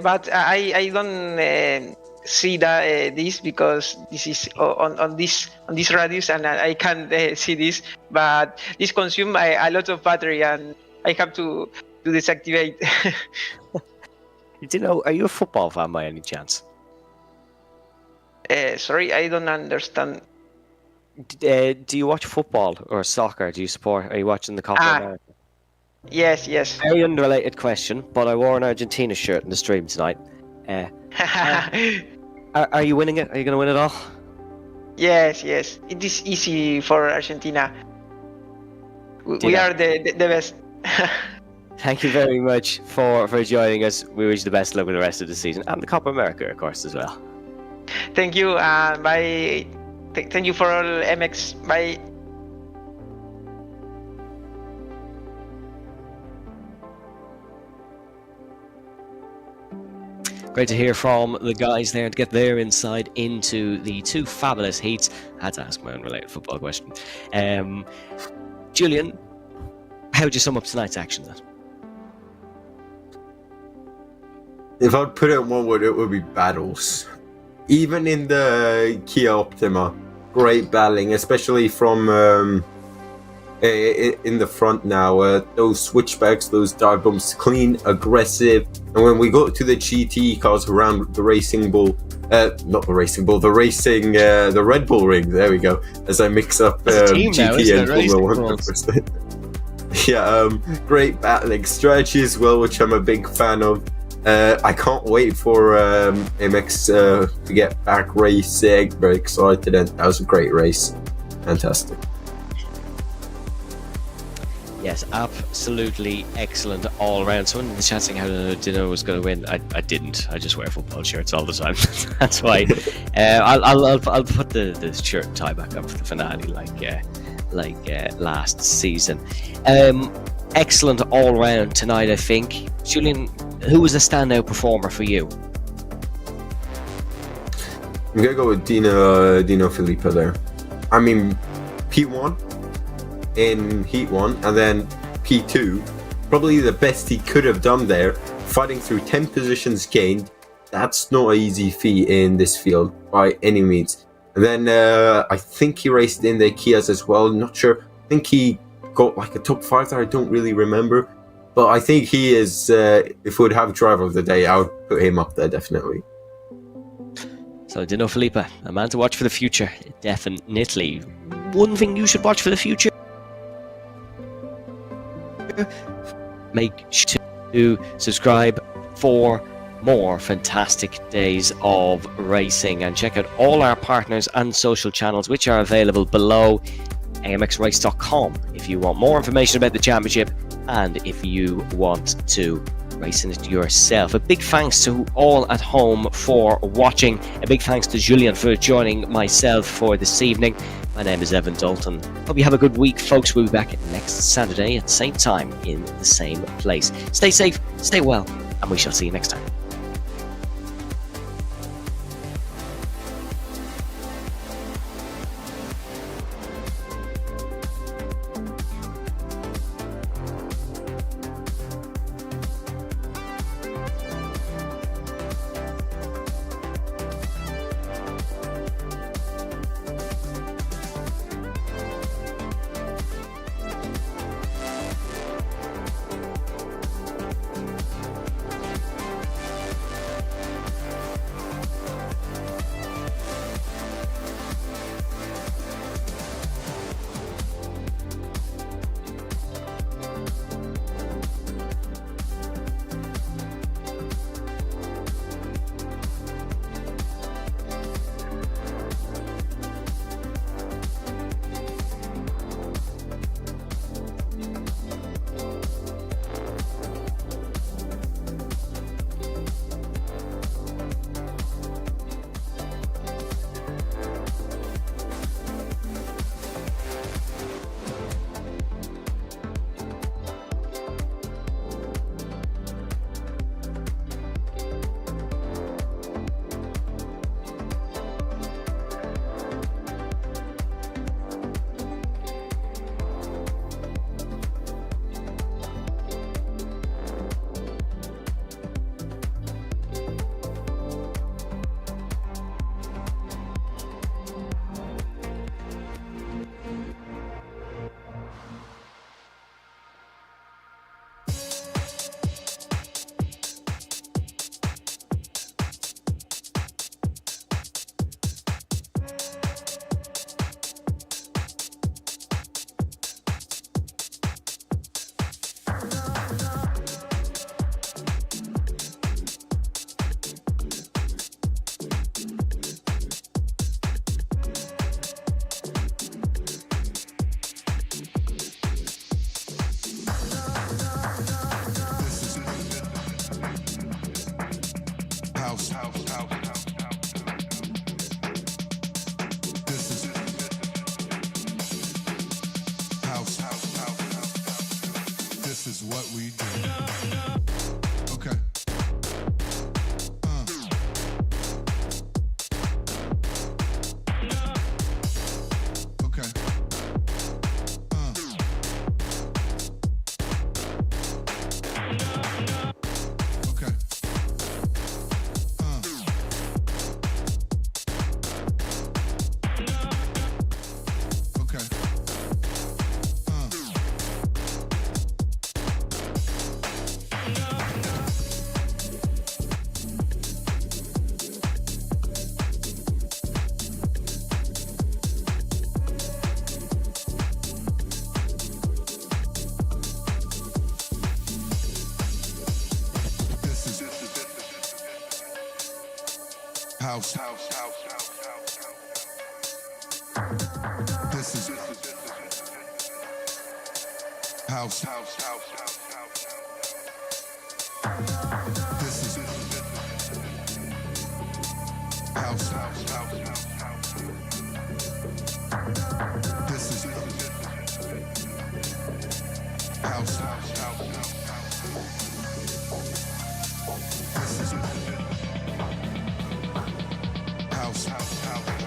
but I don't see that this because this is on this radius and I can't see this, but this consumes a lot of battery and I have to deactivate. Do you know? Are you a football fan by any chance? Sorry, I don't understand. Do you watch football or soccer? Do you support? Are you watching the Copa America? Yes. Very unrelated question, but I wore an Argentina shirt in the stream tonight. Are you winning it? Are you going to win it all? Yes. It is easy for Argentina. We are the best. Thank you very much for joining us. We wish you the best of luck with the rest of the season and the Copa America, of course, as well. Thank you. Bye. Thank you for all MX. Bye. Great to hear from the guys there to get their insight into the two fabulous heats. I had to ask my unrelated football question. Julian, how would you sum up tonight's action then? If I'd put it in one word, it would be battles. Even in the Kia Optima, great battling, especially from in the front now. Those switchbacks, those dive bumps, clean, aggressive. And when we got to the GTE cars around the Racing Bull, not the Racing Bull, the Red Bull ring. There we go. As I mix up GT and Formula 1. Yeah, great battling strategy as well, which I'm a big fan of. I can't wait for AMX to get back racing. Very excited, and that was a great race. Fantastic. Yes, absolutely excellent all round. Someone in the chat saying how did I know I was going to win? I didn't. I just wear football shirts all the time. That's why. I'll put the shirt and tie back up for the finale, like last season. Excellent all round tonight, I think. Julian, who was a standout performer for you? I'm gonna go with Dino Filippo there. I mean, P1 in Heat 1 and then P2, probably the best he could have done there, fighting through 10 positions gained. That's not an easy feat in this field by any means. And then I think he raced in the Kias as well. Not sure. I think he got like a top 5 there. I don't really remember. But I think he is, if we would have driver of the day, I would put him up there definitely. So Dino Filippo, a man to watch for the future. Definitely. One thing you should watch for the future. Make sure to subscribe for more fantastic days of racing and check out all our partners and social channels which are available below amxrace.com if you want more information about the championship and if you want to race in it yourself. A big thanks to all at home for watching. A big thanks to Julian for joining myself for this evening. My name is Evan Dalton. Hope you have a good week, folks. We'll be back next Saturday at the same time in the same place. Stay safe, stay well, and we shall see you next time. is what we do. Okay. Okay. Okay. Okay. This is house. This is house. This is house. This is house. This is house.